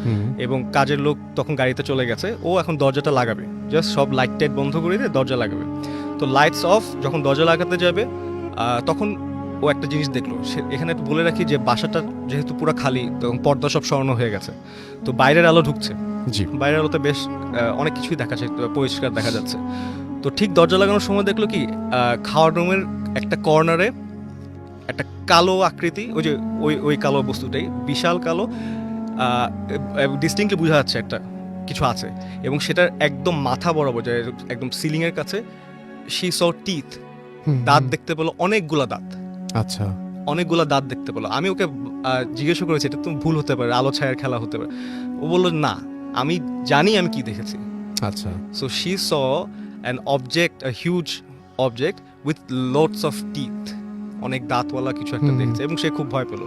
এবং কাজের লোক তখন গাড়িতে চলে গেছে, ও এখন দরজাটা লাগাবে, জাস্ট সব লাইট টাইট বন্ধ করে দিয়ে দরজা লাগাবে। তো লাইটস অফ, যখন দরজা লাগাতে যাবে তখন ও একটা জিনিস দেখলো। এখানে একটু বলে রাখি যে বাসাটা যেহেতু পুরো খালি, তখন পর্দা সব সরানো হয়ে গেছে, তো বাইরের আলো ঢুকছে, বাইরের আলোতে বেশ অনেক কিছুই দেখাচ্ছে, পরিষ্কার দেখা যাচ্ছে। তো ঠিক দরজা লাগানোর সময় দেখলো কি খাওয়ার রুমের একটা কর্নারে একটা কালো আকৃতি, ওই যে ওই কালো বস্তুটাই, বিশাল কালো, ডিস্টিংক্টলি বোঝা যাচ্ছে একটা কিছু আছে, এবং সেটার একদম মাথা বরাবর, যে একদম সিলিং এর কাছে, শি স টিথ, দাঁত দেখতে পেলো, অনেকগুলা দাঁত। আচ্ছা, অনেকগুলা দাঁত দেখতে পেলো। আমি ওকে জিজ্ঞাসা করেছি এটা তো ভুল হতে পারে, আলো ছায়ার খেলা হতে পারে। ও বললো না, আমি জানি আমি কি দেখেছি। আচ্ছা, so she saw an object, a huge object with loads of teeth, অনেক দাঁতওয়ালা কিছু একটা দেখছে, এবং সে খুব ভয় পেলো।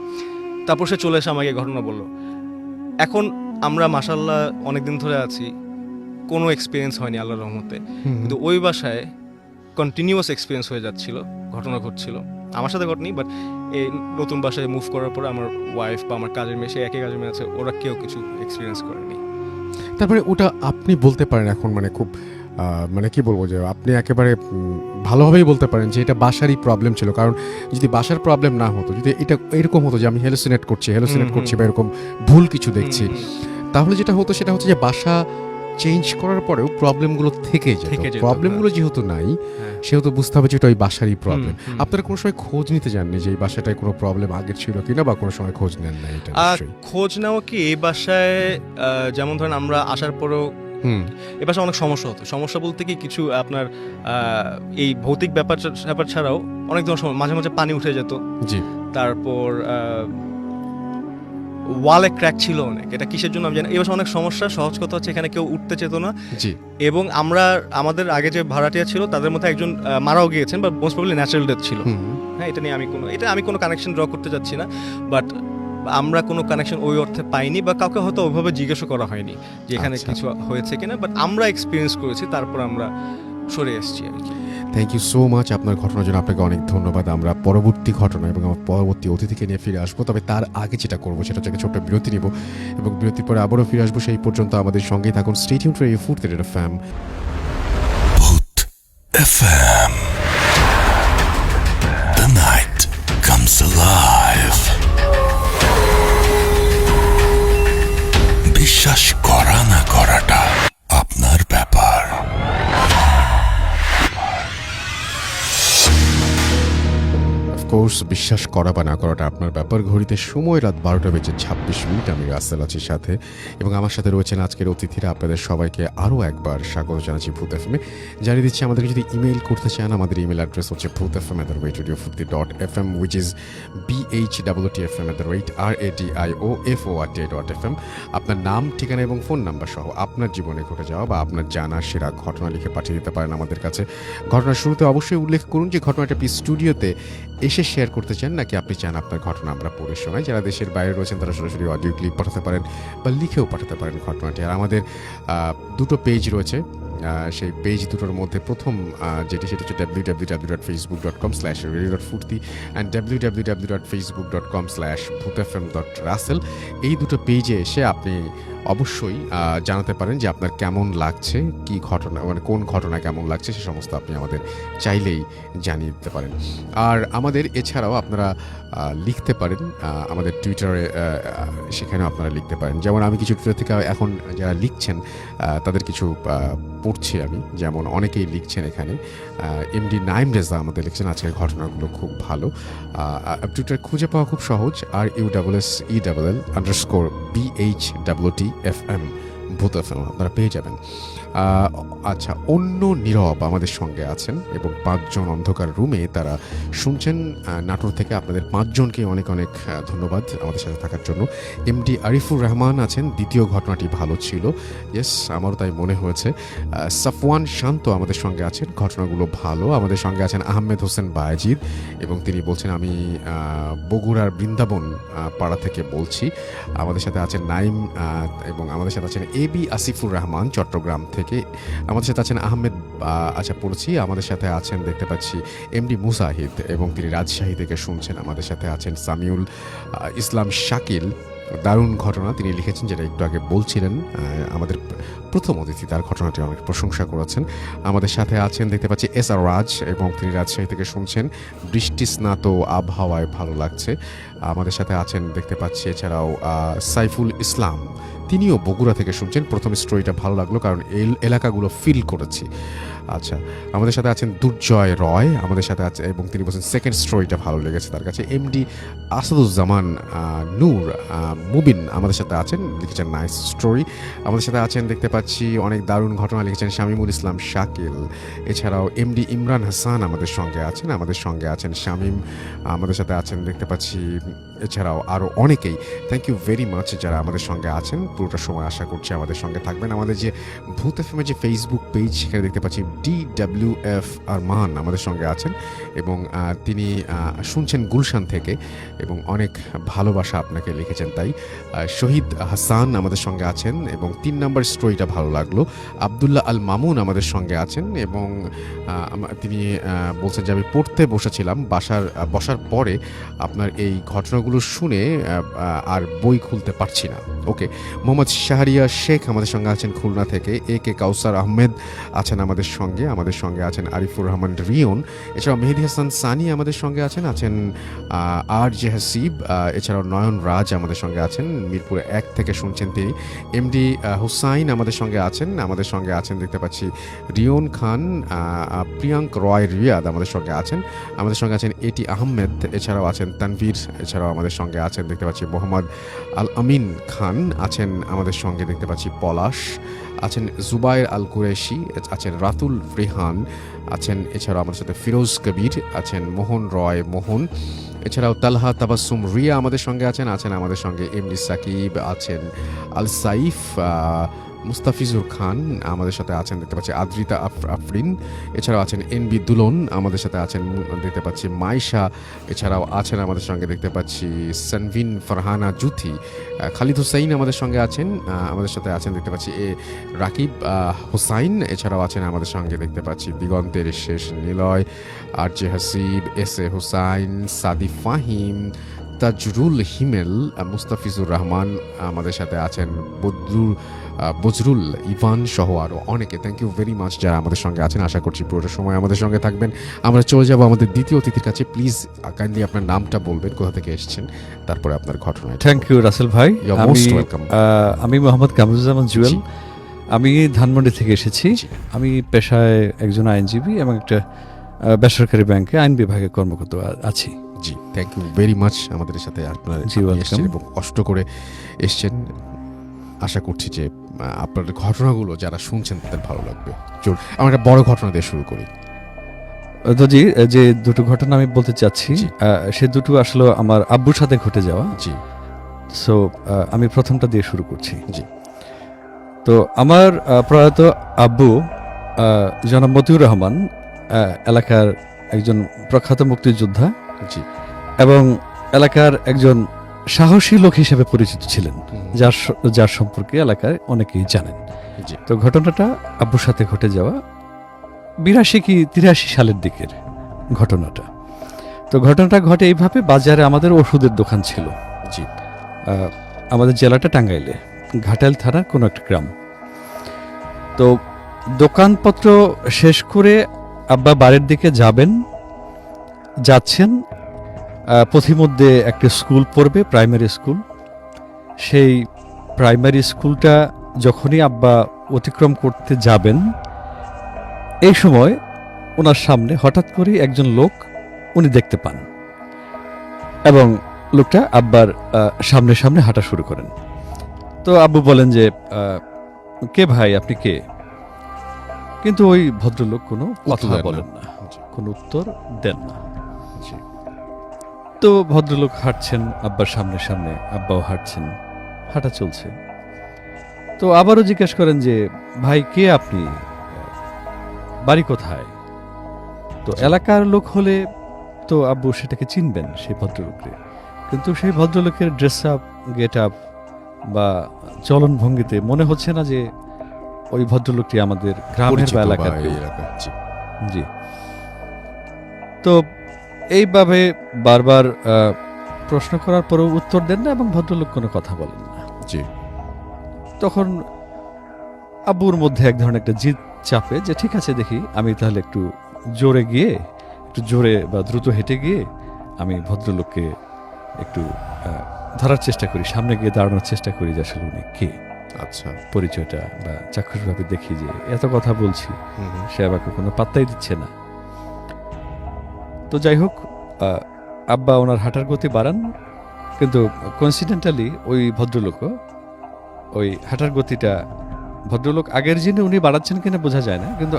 তারপর সে চলে এসে আমাকে ঘটনা বললো। এখন আমরা মাশাআল্লাহ অনেকদিন ধরে আছি, কোনো এক্সপিরিয়েন্স হয়নি আল্লাহর রহমতে, কিন্তু ওই বাসায় কন্টিনিউয়াস এক্সপিরিয়েন্স হয়ে যাচ্ছিল, ঘটনা ঘটছিল। আমার সাথে ঘটেনি, বাট এই নতুন বাসায় মুভ করার পরে আমার ওয়াইফ বা আমার কাজের মেয়ে, সে একই কাজের মেয়ে আছে, ওরা কেউ কিছু এক্সপিরিয়েন্স করেনি। তারপরে ওটা আপনি বলতে পারেন এখন মানে খুব মানে কি বলবো যে আপনি একেবারে ভালোভাবেই বলতে পারেন যে এটা বাসারই প্রবলেম ছিল, কারণ যদি বাসার প্রবলেম না হতো, যদি এটা এরকম হতো যে আমি হ্যালুসিনেট করছি বা এরকম ভুল কিছু দেখছি, তাহলে যেটা হতো সেটা হচ্ছে যে বাসা চেঞ্জ করার পরেও প্রবলেমগুলো থেকে যেত। প্রবলেমগুলো যেহেতু নাই সেহেতু বুঝতে হবে যে এটা ওই বাসারই প্রবলেম। আপনারা কোনো সময় খোঁজ নিতে যাননি যে এই বাসাটায় কোনো প্রবলেম আগে ছিল কিনা, বা কোনো সময় খোঁজ নেন না? এটা খোঁজ নেওয়া কি, এই বাসায় যেমন ধরেন আমরা আসার পরেও এই বাসায় অনেক সমস্যা হতো। সমস্যা বলতে কি কিছু আপনার এই ভৌতিক ব্যাপার ছাড়াও অনেক ধরনের মাঝে মাঝে পানি উঠে যেত। জি। তারপর ওয়ালে ক্র্যাক ছিল অনেক, এটা কিসের জন্য আমি জানি। এই বাসায় অনেক সমস্যা, সহজ কথা হচ্ছে এখানে কেউ উঠতে চেত না। জি। এবং আমাদের আগে যে ভাড়াটিয়া ছিল তাদের মধ্যে একজন মারাও গিয়েছেন, বা মোস্ট প্রবাবলি ন্যাচারাল ডেথ ছিল। হ্যাঁ, এটা নিয়ে আমি কোনো কানেকশন ড্র করতে যাচ্ছি না, বাট আমরা কোনো কানেকশন ওই অর্থে পাইনি, বা কাউকে হয়তো ওইভাবে জিজ্ঞাসা করা হয়নি যে এখানে কিছু হয়েছে কিনা, বাট আমরা এক্সপিরিয়েন্স করেছি, তারপর আমরা সরে এসেছি আর কি। থ্যাংক ইউ সো মাচ আপনার ঘটনার জন্য, আপনাকে অনেক ধন্যবাদ। আমরা পরবর্তী ঘটনা এবং আমার পরবর্তী অতিথিকে নিয়ে ফিরে আসবো, তবে তার আগে যেটা করবো সেটা হচ্ছে ছোট্ট বিরতি নিব, এবং বিরতির পরে আবারও ফিরে আসবো। সেই পর্যন্ত আমাদের সঙ্গেই থাকুন। Stay tuned for food FM. Booth FM. The night comes alive. বিশ্বাস করা না করাটা আপনার ব্যাপার। অফকোর্স বিশ্বাস করা বা না করাটা আপনার ব্যাপার। ঘড়িতে সময় রাত 12:26। আমি রাসেল আছি সাথে, এবং আমার সাথে রয়েছেন আজকের অতিথিরা। আপনাদের সবাইকে আরও একবার স্বাগত জানাচ্ছি ভূত এফএমে। জানিয়ে দিচ্ছি আমাদেরকে যদি ইমেল করতে চান, আমাদের ইমেল অ্যাড্রেস হচ্ছে bhutfm@radiofurti.fm, which is bhwtfm@radiofort.fm। আপনার নাম, ঠিকানা এবং ফোন নাম্বার সহ আপনার জীবনে ঘটে যাওয়া বা আপনার জানা সেরা ঘটনা লিখে পাঠিয়ে দিতে পারেন আমাদের কাছে। ঘটনার শুরুতে অবশ্যই উল্লেখ করুন যে ঘটনাটা আপনি স্টুডিওতে এসে শেয়ার করতে চান, নাকি আপনি চান আপনার ঘটনা আমরা পড়ে শোনাই। যারা দেশের বাইরে রয়েছেন তারা সরাসরি অডিও ক্লিপ পাঠাতে পারেন বা লিখেও পাঠাতে পারেন ঘটনাটি। আর আমাদের দুটো পেজ রয়েছে, সেই পেজ দুটোর মধ্যে প্রথম যেটি সেটা হচ্ছে www.facebook.com/radio.furti and www.facebook.com/bhutfm.russell। এই দুটো পেজে এসে আপনি অবশ্যই জানাতে পারেন যে আপনার কেমন লাগছে, কি ঘটনা, মানে কোন ঘটনা কেমন লাগছে, সে সমস্ত আপনি আমাদের চাইলেই জানিয়ে দিতে পারেন। আর আমাদের এছাড়াও আপনারা লিখতে পারেন আমাদের টুইটারে, সেখানেও আপনারা লিখতে পারেন। যেমন আমি কিছু টুইটার থেকে এখন যারা লিখছেন তাদের কিছু পড়ছি আমি, যেমন অনেকেই লিখছেন এখানে। এমডি নাইম রেজা আমাদের লিখছেন আজকের ঘটনাগুলো খুব ভালো। টুইটার খুঁজে পাওয়া খুব সহজ, RUSSELL_BHWTFM ভূত এফএম আপনারা পেয়ে যাবেন। আচ্ছা, অন্য নীরব আমাদের সঙ্গে আছেন, এবং 5 জন অন্ধকার রুমে তারা শুনছেন নাটোর থেকে। আপনাদের 5 জনকে অনেক অনেক ধন্যবাদ আমাদের সাথে থাকার জন্য। এমডি আরিফুর রহমান আছেন, দ্বিতীয় ঘটনাটি ভালো ছিল। ইয়েস, আমারও তাই মনে হয়েছে। সাফওয়ান শান্ত আমাদের সঙ্গে আছেন, ঘটনাগুলো ভালো। আমাদের সঙ্গে আছেন আহমেদ হোসেন বায়েজিদ, এবং তিনি বলছেন আমি বগুড়ার বৃন্দাবন পাড়া থেকে বলছি। আমাদের সাথে আছেন নাইম, এবং আমাদের সাথে আছেন এবি আসিফুর রহমান চট্টগ্রাম থেকে। আমাদের সাথে আছেন আহমেদ, আচ্ছা পড়ছি। আমাদের সাথে আছেন দেখতে পাচ্ছি এমডি মুজাহিদ, এবং তিনি রাজশাহী থেকে শুনছেন। আমাদের সাথে আছেন সামিউল ইসলাম শাকিল, দারুণ ঘটনা তিনি লিখেছেন, যেটা একটু আগে বলছিলেন আমাদের প্রথম অতিথি, তার ঘটনাটি অনেক প্রশংসা করেছেন। আমাদের সাথে আছেন দেখতে পাচ্ছি এস আর রাজ, এবং তিনি রাজশাহী থেকে শুনছেন বৃষ্টি স্নাত আবহাওয়ায় ভালো লাগছে। আমাদের সাথে আছেন দেখতে পাচ্ছি এছাড়াও সাইফুল ইসলাম, তিনিও বগুড়া থেকে শুনছেন। প্রথম স্টোরিটা ভালো লাগলো কারণ এই এলাকাগুলো ফিল করেছি। আচ্ছা, আমাদের সাথে আছেন দুর্জয় রয়, আমাদের সাথে আছে, এবং তিনি বলছেন সেকেন্ড স্টোরিটা ভালো লেগেছে তার কাছে। এমডি আসাদুজ্জামান নূর মুবিন আমাদের সাথে আছেন, লিখেছেন নাইস স্টোরি। আমাদের সাথে আছেন দেখতে পাচ্ছি অনেক দারুণ ঘটনা লিখেছেন শামীমুল ইসলাম শাকিল। এছাড়াও এমডি ইমরান হাসান আমাদের সঙ্গে আছেন, আমাদের সঙ্গে আছেন শামীম, আমাদের সাথে আছেন দেখতে পাচ্ছি এছাড়াও আরও অনেকেই। থ্যাংক ইউ ভেরি মাচ যারা আমাদের সঙ্গে আছেন পুরোটা সময়। আশা করছি আমাদের সঙ্গে থাকবেন। আমাদের যে ভূত এফএমের যে ফেসবুক পেজ, সেখানে দেখতে পাচ্ছি DWF আরমান আমাদের সঙ্গে আছেন, এবং তিনি শুনছেন গুলশান থেকে, এবং অনেক ভালোবাসা আপনাকে লিখেছেন তাই। শহীদ হাসান আমাদের সঙ্গে আছেন, এবং 3 নম্বর স্টোরিটা ভালো লাগলো। আবদুল্লাহ আল মামুন আমাদের সঙ্গে আছেন, এবং তিনি বলছেন যে আমি পড়তে বসেছিলাম, বসার পরে আপনার এই ঘটনাগুলো শুনে আর বই খুলতে পারছি না। ওকে, মোহাম্মদ শাহরিয়া শেখ আমাদের সঙ্গে আছেন খুলনা থেকে, এ কে কাউসার আহমেদ আছেন আমাদের সঙ্গে আছেন আরিফুর রহমান রিয়ন, এছাড়াও মেহেদি হাসান সানি আমাদের সঙ্গে আছেন আর জে হাসিব, এছাড়াও নয়ন রাজ আমাদের সঙ্গে আছেন, মিরপুর 1 থেকে শুনছেন তিনি। এমডি হুসাইন আমাদের সঙ্গে আছেন দেখতে পাচ্ছি রিয়ন খান, প্রিয়াঙ্ক রয় রিয়াদ আমাদের সঙ্গে আছেন এটি আহমেদ, এছাড়াও আছেন তানভীর, এছাড়াও আমাদের সঙ্গে আছেন দেখতে পাচ্ছি মোহাম্মদ আল আমিন খান আছেন আমাদের সঙ্গে দেখতে পাচ্ছি পলাশ আছেন, জুবায়ের আল কুরেশি আছেন, রাতুল রেহান আছেন, এছাড়াও আমাদের সাথে ফিরোজ কবির আছেন, মোহন রয় মোহন, এছাড়াও তালহা তাবাসসুম রিয়া আমাদের সঙ্গে আছেন আমাদের সঙ্গে এমডি সাকিব আছেন, আল সাইফ, মুস্তাফিজুর খান আমাদের সাথে আছেন দেখতে পাচ্ছি, আদ্রিতা আফরিন, এছাড়াও আছেন এনবি দুলন আমাদের সাথে আছেন দেখতে পাচ্ছি, মাইশা, এছাড়াও আছেন আমাদের সঙ্গে দেখতে পাচ্ছি সানভিন ফারহানা জুথি, খালিদ হুসাইন আমাদের সঙ্গে আমাদের সাথে আছেন দেখতে পাচ্ছি রাকিব হুসাইন, এছাড়াও আছেন আমাদের সঙ্গে দেখতে পাচ্ছি দিগন্তের শেষ Niloy, R J Hasib, S A Hussain, Sadi Fahim, Tajrul হিমেল, মুস্তাফিজুর রহমান আমাদের সাথে আছেন, বজরুল ইভান সহ আরও অনেকে। থ্যাংক ইউ ভেরি মাচ যারা আমাদের সঙ্গে আছেন, আশা করছি পুরোটা সময় আমাদের সঙ্গে থাকবেন। আমরা চলে যাব আমাদের দ্বিতীয় অতিথির কাছে। প্লিজ কাইন্ডলি আপনার নামটা বলবেন, কোথা থেকে এসেছেন, তারপরে আপনার ঘটনা। থ্যাংক ইউ রাসেল ভাই। আমি মোহাম্মদ কামরুজ্জামান জুয়েল, আমি ধানমন্ডি থেকে এসেছি। আমি পেশায় একজন আইনজীবী এবং একটা বেসরকারি ব্যাংকে আইন বিভাগে কর্মরত আছি। জি, থ্যাংক ইউ ভেরি মাচ আমাদের সাথে আপনার এসেছেন এবং কষ্ট করে এসছেন। আশা করছি যে আপনার ঘটনাগুলো যারা শুনছেন তাদের ভালো লাগবে। আমরা একটা বড় ঘটনা দিয়ে শুরু করি। তো জি, যে দুটো ঘটনা আমি বলতে চাচ্ছি সে দুটো আসলে আমার আব্বুর সাথে ঘটে যাওয়া। জি, সো আমি প্রথমটা দিয়ে শুরু করছি। জি। তো আমার প্রয়াত আব্বু জনাব মতিউর রহমান এলাকার একজন প্রখ্যাত মুক্তিযোদ্ধা, জি, এবং এলাকার একজন সাহসী লোক হিসেবে পরিচিত ছিলেন, যার সম্পর্কে এলাকায় অনেকেই জানেন। তো ঘটনাটা আব্বুর সাথে ঘটে যাওয়া 82 কি 83 সালের দিকের ঘটনাটা। তো ঘটনাটা ঘটে এইভাবে, বাজারে আমাদের ওষুধের দোকান ছিল। জি, আমাদের জেলাটা টাঙ্গাইলে, ঘাটাইল থানার কোনো একটা গ্রাম। তো দোকানপত্র শেষ করে আব্বা বাড়ির দিকে যাচ্ছেন, পথিমধ্যে একটা স্কুল পড়বে, প্রাইমারি স্কুল। সেই প্রাইমারি স্কুলটা যখনই আব্বা অতিক্রম করতে যাবেন, এই সময় ওনার সামনে হঠাৎ করে একজন লোক উনি দেখতে পান এবং লোকটা আব্বার সামনে সামনে হাঁটা শুরু করেন। তো আব্বু বলেন যে, কে ভাই, আপনি কে? কিন্তু ওই ভদ্রলোক কোনো কথা বলেন না, কোনো উত্তর দেন না। তো ভদ্রলোক হাঁটছেন আব্বার সামনে সামনে, আব্বাও হাঁটছেন, হাঁটা চলছে। তো আবারও জিজ্ঞেস করেন যে, ভাই কে আপনি, বাড়ি কোথায়? তো এলাকার লোক হলে তো আব্বু সেটাকে চিনবেন, সেই ভদ্রলোককে। কিন্তু সেই ভদ্রলোকের ড্রেস আপ, গেট আপ বা চলন ভঙ্গিতে মনে হচ্ছে না যে ওই ভদ্রলোকটি আমাদের গ্রামের বা এলাকার। জি। তো এইভাবে বারবার প্রশ্ন করার পরেও উত্তর দেন না এবং ভদ্রলোক কোনো কথা বলেন না। জি। তখন আব্বুর মধ্যে এক ধরনের একটা জিদ চাপে যে, ঠিক আছে, দেখি আমি তাহলে একটু জোরে বা দ্রুত হেঁটে গিয়ে আমি ভদ্রলোককে একটু ধরার চেষ্টা করি, সামনে গিয়ে দাঁড়ানোর চেষ্টা করি যে আসলে উনি কে। আচ্ছা, পরিচয়টা বা চাক্ষুষভাবে দেখি যে এত কথা বলছি, সে আমাকে কোনো পাত্তাই দিচ্ছে না। তো যাই হোক, আব্বা ওনার হাঁটার গতি বাড়ান, কিন্তু কোইন্সিডেন্টালি ওই ভদ্রলোকও ওই হাঁটার গতিটা, ভদ্রলোক আগের দিনে উনি বাড়াচ্ছেন কিনা বোঝা যায় না, কিন্তু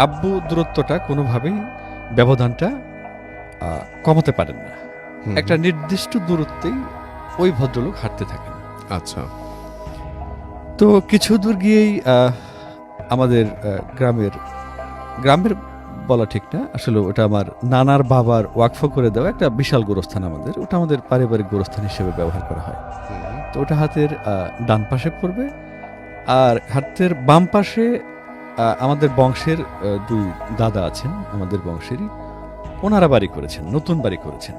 আব্বু দূরত্বটা কোনোভাবেই, ব্যবধানটা কমাতে পারেন না। একটা নির্দিষ্ট দূরত্বেই ওই ভদ্রলোক হাঁটতে থাকেন। আচ্ছা। তো কিছু দূর গিয়েই আমাদের গ্রামের বলা ঠিক না, আসলে ওটা আমার নানার বাবার ওয়াকফ করে দেওয়া একটা বিশাল গোরস্থান আমাদের, ওটা আমাদের পারিবারিক গোরস্থান হিসেবে ব্যবহার করা হয়। তো ওটা হাতের ডান পাশে পড়বে, আর হাতের বাম পাশে আমাদের বংশের দুই দাদা আছেন, আমাদের বংশেরই, ওনারা বাড়ি করেছেন, নতুন বাড়ি করেছেন।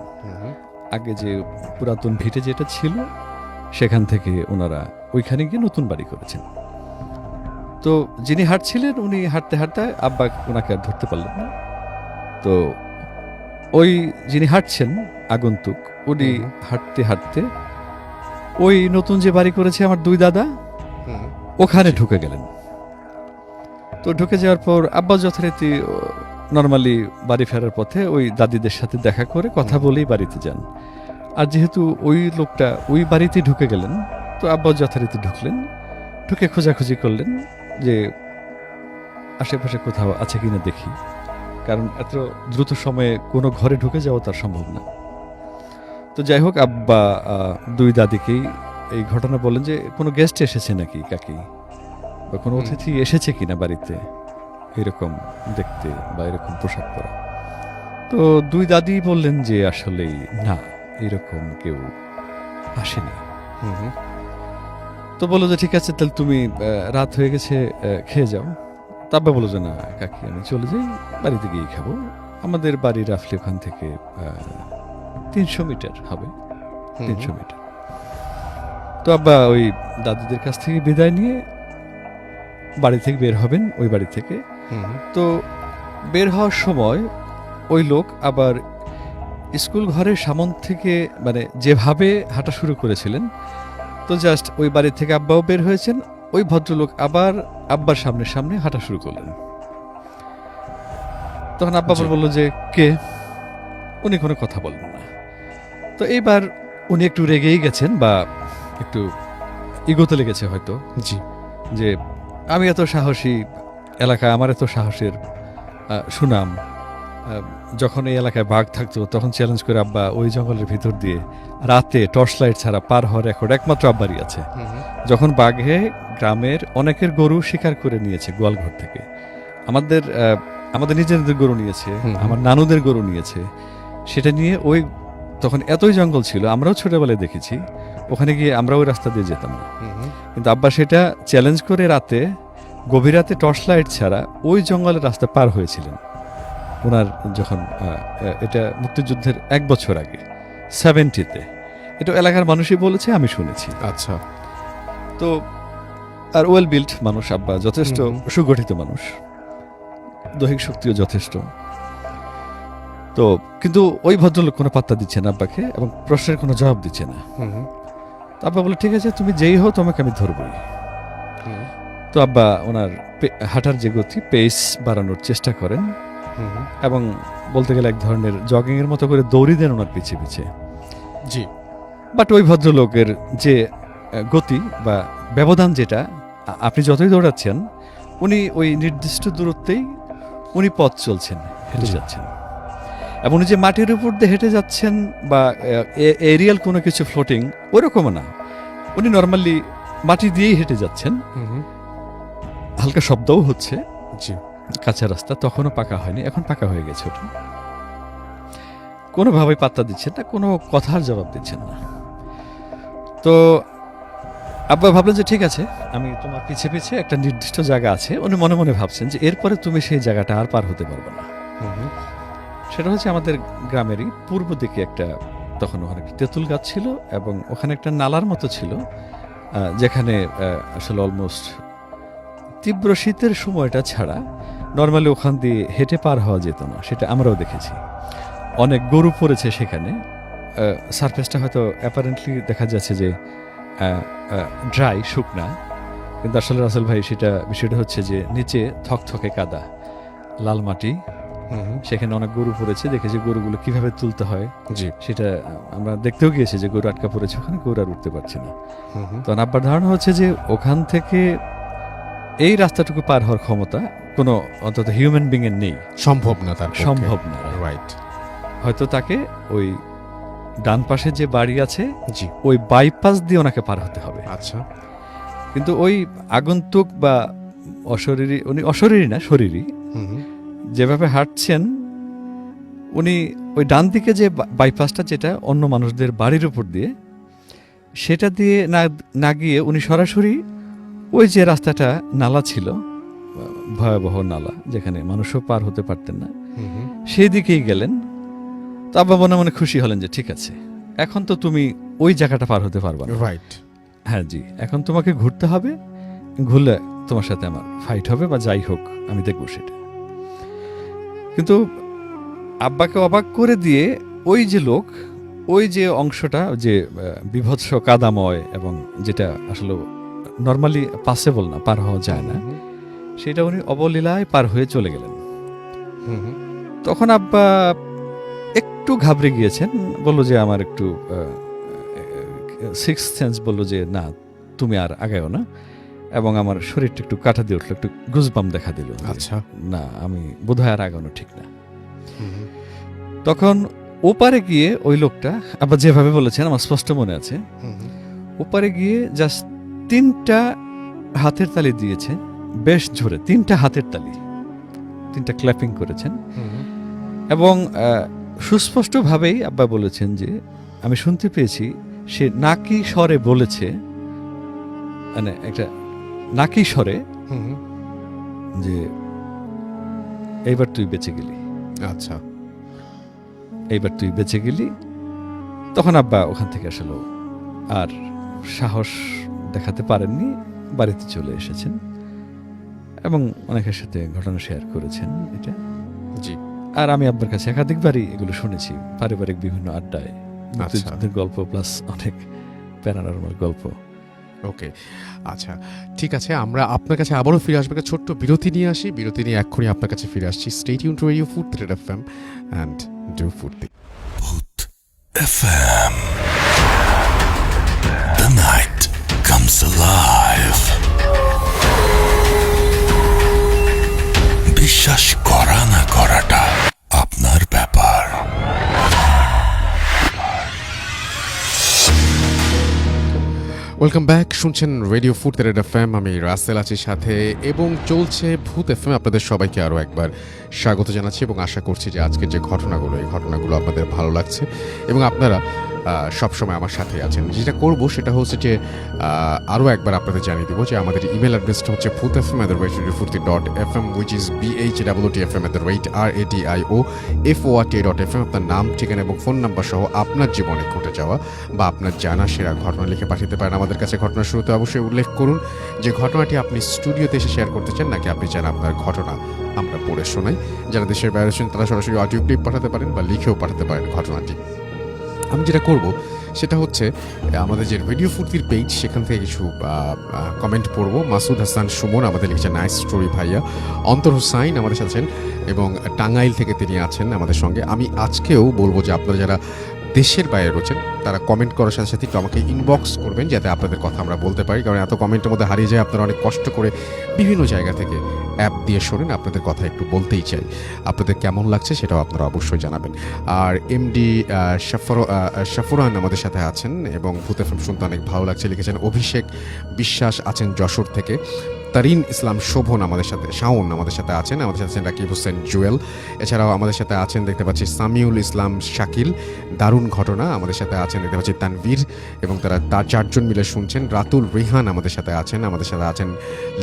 আগে যে পুরাতন ভিটে যেটা ছিল সেখান থেকে ওনারা ওইখানে গিয়ে নতুন বাড়ি করেছেন। তো যিনি হাঁটছিলেন উনি হাঁটতে হাঁটতে আব্বা ওনাকে আর ধরতে পারলেন না। তো ওই যিনি হাঁটছেন আগন্তুক উনি হাঁটতে হাঁটতে ওই নতুন যে বাড়ি করেছে আমার দুই দাদা ওখানে ঢুকে গেলেন। তো ঢুকে যাওয়ার পর আব্বা যথারীতি নর্মালি বাড়ি ফেরার পথে ওই দাদিদের সাথে দেখা করে কথা বলেই বাড়িতে যান। আর যেহেতু ওই লোকটা ওই বাড়িতে ঢুকে গেলেন, তো আব্বা যথারীতি ঢুকলেন, ঢুকে খোঁজাখুঁজি করলেন যে আশেপাশে কোথাও আছে কিনা দেখি, কারণ এত দ্রুত সময়ে কোনো ঘরে ঢুকে যাওয়া তার সম্ভব না। তো যাই হোক, আব্বা দুই দাদিকেই এই ঘটনা বলেন যে কোনো গেস্ট এসেছে নাকি কাকি, বা কোনো অতিথি এসেছে কিনা বাড়িতে এরকম দেখতে বা এরকম পোশাক পরা। তো দুই দাদি বললেন যে আসলেই না, এরকম কেউ আসেনি। তো বললো যে ঠিক আছে, তাহলে তুমি রাত হয়ে গেছে, খেয়ে যাও। তাব্বা বললো যে না কাকি, আমি চলে যাই, বাড়িতে গিয়ে খাবো। আমাদের বাড়ি রাফলি ওখান থেকে 300 মিটার হবে, 300 মিটার। তো আব্বা ওই দাদিদের কাছ থেকে বিদায় নিয়ে বাড়ি থেকে বের হবেন, ওই বাড়ি থেকে। তো বের হওয়ার সময় ওই লোক আবার স্কুল ঘরের সামন থেকে, মানে যেভাবে হাঁটা শুরু করেছিলেন, তো জাস্ট ওই বাড়ি থেকে আব্বাও বের হয়েছেন, ওই ভদ্রলোক আবার আব্বার সামনে সামনে হাঁটা শুরু করলেন। তখন আব্বা বলল যে কে? উনি কোনো কথা বললেন না। তো এইবার উনি একটু রেগেই গেছেন বা একটু ইগোতে লেগেছে হয়তো, জি, যে আমি এত সাহসী এলাকায়, আমার এত সাহসের সুনাম, যখন এই এলাকায় বাঘ থাকতো তখন চ্যালেঞ্জ করে আব্বা ওই জঙ্গলের ভিতর দিয়ে রাতে টর্চ লাইট ছাড়া পার হওয়ার রেকর্ড একমাত্র আব্বারই আছে। যখন বাঘে গ্রামের অনেকের গরু শিকার করে নিয়েছে গোয়ালঘর থেকে, আমাদের নিজেদের গরু নিয়েছে, আমার নানুদের গরু নিয়েছে, সেটা নিয়ে ওই তখন এতই জঙ্গল ছিল, আমরাও ছোটবেলায় দেখেছি, ওখানে গিয়ে আমরা ওই রাস্তা দিয়ে যেতাম না। কিন্তু আব্বা সেটা চ্যালেঞ্জ করে রাতে, গভীর রাতে টর্চ লাইট ছাড়া ওই জঙ্গলের রাস্তা পার হয়েছিলেন ওনার যখন এটা মুক্তিযুদ্ধের 1 বছর আগে 70-তে। এটা এলাকার মানুষই বলেছে, আমি শুনেছি। আচ্ছা। তো আর ওয়েল বিল্ড মানুষ আব্বা, যথেষ্ট সুগঠিত মানুষ, দৈহিক শক্তিও যথেষ্ট। তো কিন্তু ওই ভদ্রলোক কোনো পাত্তা দিচ্ছে না আব্বাকে, এবং প্রশ্নের কোনো জবাব দিচ্ছে না। তো আব্বা বলে ঠিক আছে, তুমি যেই হও, তোমাকে আমি ধরবই। তো আব্বা ওনার হাঁটার যে গতি, পেস বাড়ানোর চেষ্টা করেন, এবং বলতে গেলে এক ধরনের জগিং এর মতো করে দৌড়ি দেন ওনার পিছে পিছে। জি। বাট ওই ভদ্রলোকের যে গতি বা ব্যবধান, যেটা আপনি যতই দৌড়াচ্ছেন, উনি ওই নির্দিষ্ট দূরত্বেই উনি পথ চলছেন, হেঁটে যাচ্ছেন। এবং উনি যে মাটির উপর দিয়ে হেঁটে যাচ্ছেন বা এরিয়াল কোনো কিছু ফ্লোটিং, ওরকমও না, উনি নর্মালি মাটি দিয়েই হেঁটে যাচ্ছেন। হালকা শব্দও হচ্ছে। জি। কাঁচা রাস্তা, তখনও পাকা হয়নি, এখন পাকা হয়ে গেছে। ওটা কোনোভাবেই পাত্তা দিচ্ছেন না, কোনো কথার জবাব দিচ্ছেন না। তো আব্বা ভাবলেন যে ঠিক আছে, আমি তোমার পিছে পিছে একটা নির্দিষ্ট জায়গা আছে, উনি মনে মনে ভাবছেন যে এরপরে তুমি সেই জায়গাটা আর পার হতে পারবে না। সেটা হচ্ছে আমাদের গ্রামেরই পূর্ব দিকে একটা, তখন ওখানে একটা তেঁতুল গাছ ছিল, এবং ওখানে একটা নালার মতো ছিল, যেখানে আসলে অলমোস্ট তীব্র শীতের সময়টা ছাড়া নর্মালি ওখান দিয়ে হেঁটে পার হওয়া যেত না। সেটা আমরাও দেখেছি। অনেক গরু পড়েছে সেখানে। সারফেসটা হয়তো অ্যাপারেন্টলি দেখা যাচ্ছে যে ড্রাই, শুকনা, কিন্তু আসলে রাসেল ভাই বিষয়টা হচ্ছে যে নিচে থকথকে কাদা, লাল মাটি, সেখানে অনেক গরু পড়েছে। দেখেছি গরুগুলো কিভাবে তুলতে হয়, সেটা আমরা দেখতেও গিয়েছি যে গরু আটকা পড়েছে ওখানে, গরু আর উঠতে পারছে না। তখন আব্বার ধারণা হচ্ছে যে ওখান থেকে এই রাস্তাটুকু পার হওয়ার ক্ষমতা কোনো অন্তত হিউম্যান বিং এর নেই, সম্ভব না, তার সম্ভব না। রাইট। হয়তো তাকে ওই ডান পাশে যে বাড়ি আছে, জি, ওই বাইপাস দিয়ে ওনাকে পার হতে হবে। আচ্ছা। কিন্তু ওই আগন্তুক বা অশরীরী, উনি অশরীরী না, শরীরী, যেভাবে হাঁটছেন, উনি ওই ডান দিকে যে বাইপাসটা, যেটা অন্য মানুষদের বাড়ির উপর দিয়ে, সেটা দিয়ে না গিয়ে উনি সরাসরি ওই যে রাস্তাটা নালা ছিল, ভয়াবহ নালা, যেখানে মানুষও পার হতে পারতেন না, সেই দিকেই গেলেন। তো আব্বা মনে মনে খুশি হলেন যে ঠিক আছে, এখন তো তুমি ওই জায়গাটা পার হতে পারবা না। রাইট। হ্যাঁ জি, এখন তোমাকে ঘুরতে হবে, ঘুরলে তোমার সাথে আমার ফাইট হবে বা যাই হোক আমি দেখবো সেটা। কিন্তু আব্বাকে অবাক করে দিয়ে ওই যে লোক, ওই যে অংশটা যে বিভৎস কাদাময় এবং যেটা আসলে নর্মালি পাসেবল না, পার হওয়া যায় না, সেটা উনি অবলীলায় পার হয়ে চলে গেলেন। তখন আব্বা একটু ঘাবড়ে গিয়েছেন, বলল যে আমার একটু সিক্স সেন্স বলল যে না তুমি আর আগায়ও না, এবং আমার শরীরটা একটু কাটা দিয়ে উঠলো, একটু গুজবাম দেখা দিল। আচ্ছা, না আমি বোধহয় আর আগানো ঠিক না। তখন ওপারে গিয়ে ওই লোকটা আবার যেভাবে বলেছেন আমার স্পষ্ট মনে আছে, ওপারে গিয়ে জাস্ট 3টা হাতের তালি দিয়েছে, বেশ জোরে 3টা হাতের তালি, 3টা ক্ল্যাপিং করেছেন। এবং সুস্পষ্টভাবেই আব্বা বলেছেন যে আমি শুনতে পেয়েছি সে নাকি স্বরে বলেছে, মানে একটা নাকি স্বরে যে এইবার তুই বেঁচে গেলি। আচ্ছা, এইবার তুই বেঁচে গেলি। তখন আব্বা ওখান থেকে আসলে আর সাহস দেখাতে পারেননি, বাড়িতে চলে এসেছেন এবং অনেকের সাথে ঘটনা শেয়ার করেছেন এটা। জি। আর আমি আব্বার কাছে একাধিকবারই এগুলো শুনেছি, পারিবারিক বিভিন্ন আড্ডায়, মুক্তিযুদ্ধের গল্প প্লাস অনেক প্যারানরমাল গল্প। ওকে, আচ্ছা ঠিক আছে, আমরা আপনার কাছে আবারও ফিরে আসবো। ছোট্ট বিরতি নিয়ে আসি, বিরতি নিয়ে এক্ষুনি আপনার কাছে ফিরে আসছি। Stay tune two radio food thread FM and do food FM. The night comes alive. বিশ্বাস করা না করাটা আপনার ব্যাপার। ওয়েলকাম ব্যাক, শুনছেন রেডিও ফুড থ্রেড এফএম। আমি রাসেল আছি সাথে এবং চলছে ভূত এফএম। আপনাদের সবাইকে আরও একবার স্বাগত জানাচ্ছি এবং আশা করছি যে আজকের যে ঘটনাগুলো, এই ঘটনাগুলো আপনাদের ভালো লাগছে এবং আপনারা সবসময় আমার সাথে আছেন। যেটা করবো সেটা হচ্ছে যে আরও একবার আপনাদের জানিয়ে দেবো যে আমাদের ইমেল অ্যাড্রেসটা হচ্ছে bhutfm@radiofurti.fm, which is bhwtfm@radio.fm। আপনার নাম, ঠিকানা এবং ফোন নাম্বার সহ আপনার জীবনে ঘটে যাওয়া বা আপনার জানা সেরা ঘটনা লিখে পাঠাতে পারেন আমাদের কাছে। ঘটনার শুরুতে অবশ্যই উল্লেখ করুন যে ঘটনাটি আপনি স্টুডিওতে এসে শেয়ার করতে চান, নাকি আপনি চান আপনার ঘটনা আমরা পড়ে শোনাই। যারা দেশের বাইরে আছেন তারা সরাসরি অডিও ক্লিপ পাঠাতে পারেন বা লিখেও পাঠাতে পারেন ঘটনাটি। আমি যেটা করব সেটা হচ্ছে আমাদের যে রেডিও ফুর্তির পেজ, সেখান থেকে কিছু কমেন্ট পড়ব। মাসুদ হাসান সুমন আমাদের লিখেছেন নাইস স্টোরি ভাইয়া। অন্তর হুসাইন আমাদের সাথে আছেন এবং টাঙ্গাইল থেকে তিনি আছেন আমাদের সঙ্গে। আমি আজকেও বলবো যে আপনারা যারা দেশের বাইরে রয়েছেন তারা কমেন্ট করার সাথে সাথে একটু আমাকে ইনবক্স করবেন, যাতে আপনাদের কথা আমরা বলতে পারি, কারণ এত কমেন্টের মধ্যে হারিয়ে যায়। আপনারা অনেক কষ্ট করে বিভিন্ন জায়গা থেকে অ্যাপ দিয়ে শোনেন, আপনাদের কথা একটু বলতেই চাই। আপনাদের কেমন লাগছে সেটাও আপনারা অবশ্যই জানাবেন। আর এমডি শাফরান আমাদের সাথে আছেন এবং ভূত এফএম শুনতে অনেক ভালো লাগছে লিখেছেন। অভিষেক বিশ্বাস আছেন যশোর থেকে। তারিন ইসলাম শোভন আমাদের সাথে, শাওন আমাদের সাথে আছেন, আমাদের সাথে আছেন রাকিব হোসেন জুয়েল। এছাড়াও আমাদের সাথে আছেন দেখতে পাচ্ছি সামিউল ইসলাম শাকিল, দারুণ ঘটনা আমাদের সাথে আছেন দেখতে পাচ্ছি তানভীর, এবং তারা 4জন মিলে শুনছেন। রাতুল রিহান আমাদের সাথে আছেন, আমাদের সাথে আছেন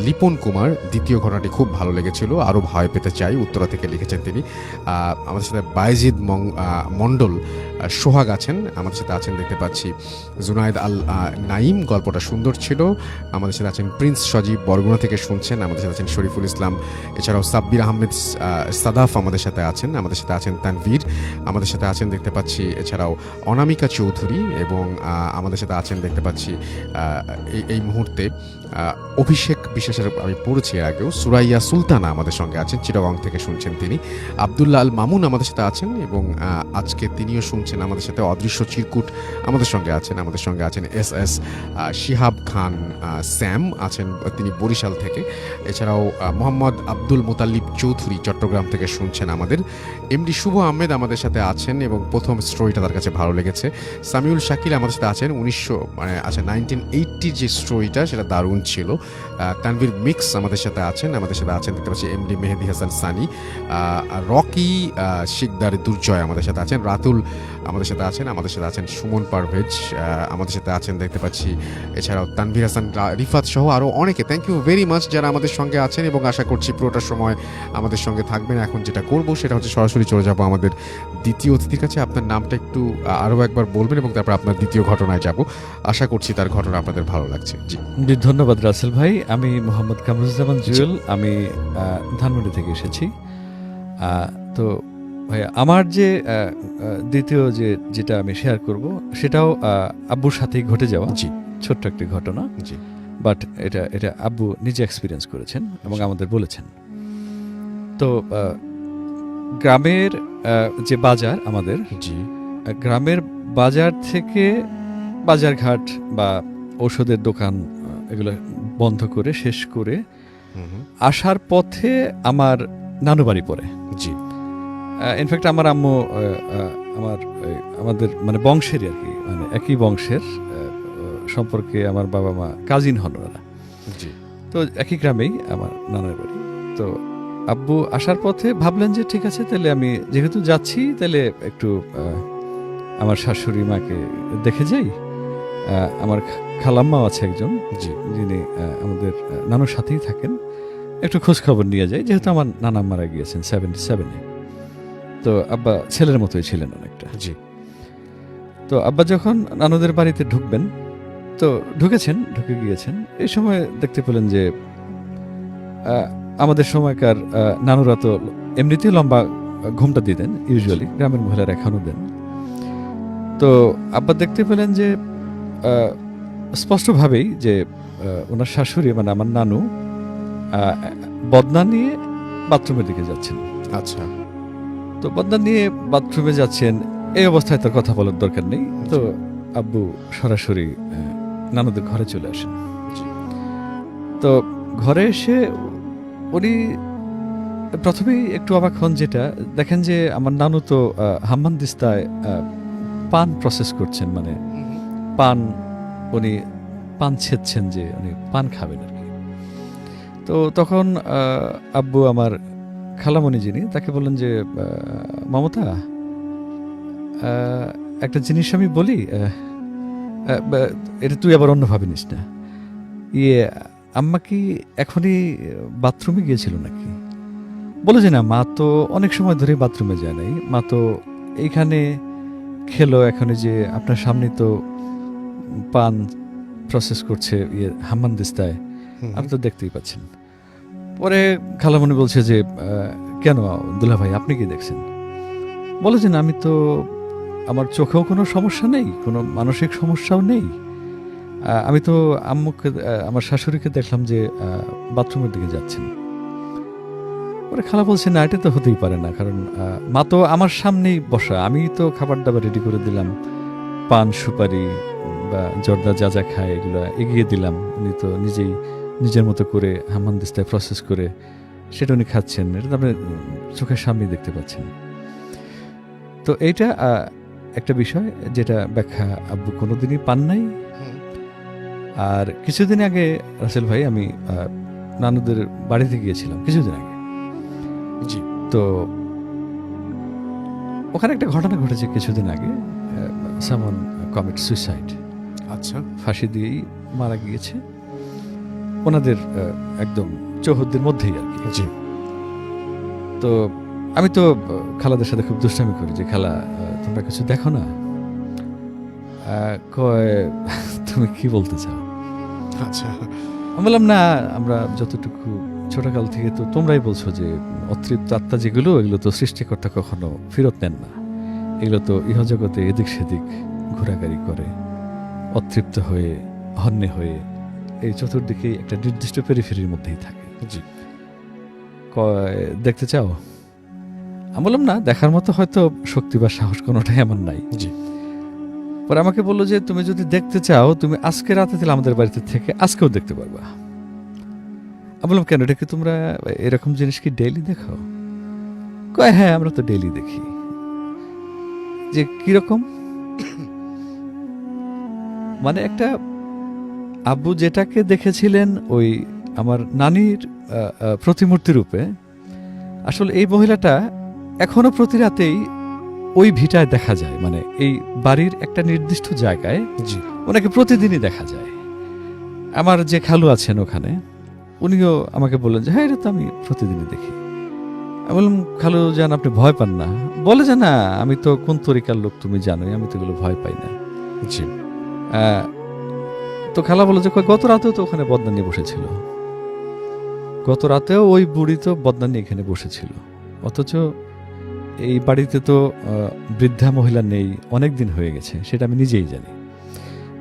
লিপন কুমার। দ্বিতীয় ঘটনাটি খুব ভালো লেগেছিল, আরও ভয় পেতে চাই, উত্তরা থেকে লিখেছেন তিনি। আমাদের সাথে বাইজিদ মণ্ডল সোহাগ আছেন, আমাদের সাথে আছেন দেখতে পাচ্ছি জুনায়েদ আল নাইম, গল্পটা সুন্দর ছিল। আমাদের সাথে আছেন প্রিন্স সজীব বরগুনা থেকে শুনছেন, আমাদের সাথে আছেন শরীফুল ইসলাম। এছাড়াও সাব্বির আহমেদ সাদাফ আমাদের সাথে আছেন, আমাদের সাথে আছেন তানভীর, আমাদের সাথে আছেন দেখতে পাচ্ছি এছাড়াও অনামিকা চৌধুরী, এবং আমাদের সাথে আছেন দেখতে পাচ্ছি এই মুহূর্তে অভিষেক বিশ্বাসের আমি পড়েছি এর আগেও। সুরাইয়া সুলতানা আমাদের সঙ্গে আছেন, চিটাগং থেকে শুনছেন তিনি। আবদুল্লাহ আল মামুন আমাদের সাথে আছেন এবং আজকে তিনিও শুনছেন আমাদের সাথে। অদৃশ্য চিরকুট আমাদের সঙ্গে আছেন, আমাদের সঙ্গে আছেন এস শিহাব খান স্যাম আছেন, তিনি বরিশাল থেকে। এছাড়াও মোহাম্মদ আব্দুল মোতাল্লিব চৌধুরী চট্টগ্রাম থেকে শুনছেন আমাদের। এমডি শুভ আহমেদ আমাদের সাথে আছেন এবং প্রথম স্টোরিটা তার কাছে ভালো লেগেছে। সামিউল শাকিল আমাদের সাথে আছেন, 1980 যে স্টোরিটা সেটা দারুণ ছিল। তানভীর মিক্স আমাদের সাথে আছেন, আমাদের সাথে আছেন দেখতে পাচ্ছি এমডি মেহেদি হাসান সানি। রকি শিকদার দুর্জয় আমাদের সাথে আছেন। রাতুল আমাদের সাথে আছেন সুমন পারভেজ, আমাদের সাথে আছেন দেখতে পাচ্ছি, এছাড়াও তানভীর হাসান, রিফাত সহ আরও অনেকে। থ্যাংক ইউ ভেরি মাচ যারা আমাদের সঙ্গে আছেন, এবং আশা করছি পুরোটা সময় আমাদের সঙ্গে থাকবেন। এখন যেটা করব সেটা হচ্ছে সরাসরি চলে যাব আমাদের দ্বিতীয় অতিথির কাছে। আপনার নামটা একটু আরও একবার বলবেন এবং তারপর আপনার দ্বিতীয় ঘটনায় যাব। আশা করছি তার ঘটনা আপনাদের ভালো লাগছে। জি জি, ধন্যবাদ রাসেল ভাই। আমি মোহাম্মদ কামরুজ্জামান জুয়েল, আমি ধানমন্ডি থেকে এসেছি। তো ভাই, আমার যে দ্বিতীয় যেটা আমি শেয়ার করব সেটাও আব্বুর সাথেই ঘটে যাওয়া জি ছোট্ট একটি ঘটনা, জি বাট এটা আব্বু নিজে এক্সপিরিয়েন্স করেছেন এবং আমাদের বলেছেন। তো গ্রামের যে বাজার আমাদের, জি গ্রামের বাজার থেকে বাজারঘাট বা ঔষধের দোকান এগুলো বন্ধ করে শেষ করে আসার পথে আমার নানু বাড়ি পড়ে। জি ইনফ্যাক্ট আমার আম্মু আমাদের মানে বংশেরই আর কি, মানে একই বংশের সম্পর্কে আমার বাবা মা কাজিন হন ওরা। জি তো একই গ্রামেই আমার নানার বাড়ি। তো আব্বু আসার পথে ভাবলেন যে ঠিক আছে, তাহলে আমি যেহেতু যাচ্ছি তাহলে একটু আমার শাশুড়ি মাকে দেখে যাই। আমার খালাম্মাও আছে একজন, যিনি আমাদের নানুর সাথেই থাকেন, একটু খোঁজ খবর নিয়ে যাই, যেহেতু আমার নানা মারা গিয়েছেন 77-এ। তো আব্বা ছেলের মতোই ছিলেন অনেকটা। জি তো আব্বা যখন নানুদের বাড়িতে ঢুকবেন, তো ঢুকে গিয়েছেন, এই সময় দেখতে পেলেন যে আমাদের সময়কার নানুরা তো এমনিতেই লম্বা ঘুমটা দিতেন, ইউজুয়ালি গ্রামের মহিলারা এখনো দেন। তো আব্বা দেখতে পেলেন যে স্পষ্টভাবেই যে ওনার শাশুড়ি মানে আমার নানু বদনা নিয়ে বাথরুমের দিকে যাচ্ছেন। আচ্ছা। তো বদনা নিয়ে বাথরুমে যাচ্ছেন, এই অবস্থায় তার কথা বলার দরকার নেই। তো আব্বু সরাসরি নানুদের ঘরে চলে আসেন। তো ঘরে এসে উনি প্রথমেই একটু অবাক হন, যেটা দেখেন যে আমার নানু তো হাম্মানদিস্তায় পান প্রসেস করছেন, মানে উনি পান ছেদছেন, যে উনি পান খাবেন আর কি। তো তখন আব্বু আমার খালামণি যিনি, তাকে বললেন যে মমতা, একটা জিনিস আমি বলি, এটা তুই আবার অন্যভাবে নিস না। আম্মা কি এখনই বাথরুমে গিয়েছিল নাকি? বলে যে না, মা তো অনেক সময় ধরে বাথরুমে যায় নাই, মা তো এইখানে খেলো, এখন যে আপনার সামনে তো পান প্রসেস করছে হাম্মানদিস্তায়, আপনি তো দেখতেই পাচ্ছেন। পরে খালামণি বলছে যে কেন দুলা ভাই, আপনি কি দেখছেন? বলে যে না, আমি তো, আমার চোখেও কোনো সমস্যা নেই, কোনো মানসিক সমস্যাও নেই, আমি তো আম্মুকে, আমার শাশুড়িকে দেখলাম যে বাথরুমের দিকে যাচ্ছেন। পরে খালা বলছে না, এটা তো হতেই পারে না, কারণ মা তো আমার সামনেই বসা, আমি তো খাবার দাবার রেডি করে দিলাম, পান সুপারি বা জর্দা যা যা খায় এগুলো এগিয়ে দিলাম, উনি তো নিজেই নিজের মতো করে হাম্মানদিস্তায় প্রসেস করে সেটা উনি খাচ্ছেন, এটা তো আপনি চোখের সামনেই দেখতে পাচ্ছেন। তো এইটা একটা বিষয় যেটা ব্যাখ্যা আব্বু কোনোদিনই পান নাই। আর কিছুদিন আগে রাসেল ভাই, আমি নানুদের বাড়িতে গিয়েছিলাম কিছুদিন আগে। জি। তো ওখানে একটা ঘটনা ঘটেছে কিছুদিন আগে, সামওয়ান কমিট সুইসাইড। আচ্ছা। ফাঁসি দিয়েই মারা গিয়েছে, ওনাদের একদম চৌহদ্দির মধ্যেই আর কি। জি। তো আমি তো খালাদের সাথে খুব দুষ্টামি করি যে, খালা তোমরা কিছু দেখো না? কয় তুমি কি বলতে চাও? আচ্ছা। আমি বললাম না, আমরা যতটুকু ছোটকাল থেকে তো তোমরাই বলছো যে অতৃপ্ত আত্মা যেগুলো, এগুলো তো সৃষ্টিকর্তা কখনো ফেরত নেন না, এগুলো তো ইহজগতে এদিক সেদিক ঘোরাঘুরি করে, অতৃপ্ত হয়ে হন্যে হয়ে এই চতুর্দিকে একটা নির্দিষ্ট পেরিফেরির মধ্যেই থাকে। জি। কয় দেখতে চাও? আমি বললাম না, দেখার মতো হয়তো শক্তি বা সাহস কোনোটাই আমার নাই। জি। পরে আমাকে বললো যে তুমি যদি দেখতে চাও, তুমি আজকে রাতে তাহলে আমাদের বাড়িতে থেকে আজকেও দেখতে পারবা। আমি বললাম কেন, এটা কি তোমরা এরকম জিনিস কি ডেইলি দেখো? কয় হ্যাঁ, আমরা তো ডেইলি দেখি। যে কিরকম? মানে একটা আব্বু যেটাকে দেখেছিলেন ওই আমার নানির প্রতিমূর্তি রূপে, আসলে এই মহিলাটা এখনো প্রতি রাতেই ওই ভিটায় দেখা যায়, মানে এই বাড়ির একটা নির্দিষ্ট জায়গায় জি ওনাকে প্রতিদিনই দেখা যায়। আমার যে খালু আছেন ওখানে, উনিও আমাকে বললেন যে হ্যাঁ, এটা তো আমি প্রতিদিনই দেখি। আমি বললাম, খালু যান, আপনি ভয় পান না? বলে যে না, আমি তো কোন তরিকার লোক তুমি জানোই, আমি তো এগুলো ভয় পাই না। জি তো খালা বলে যে গত রাতেও তো ওখানে বদনা নিয়ে বসেছিল, গত রাতেও ওই বুড়ি তো বদনা নিয়ে এখানে বসেছিল, অথচ এই বাড়িতে তো বৃদ্ধা মহিলা নেই, অনেক দিন হয়ে গেছে, সেটা আমি নিজেই জানি।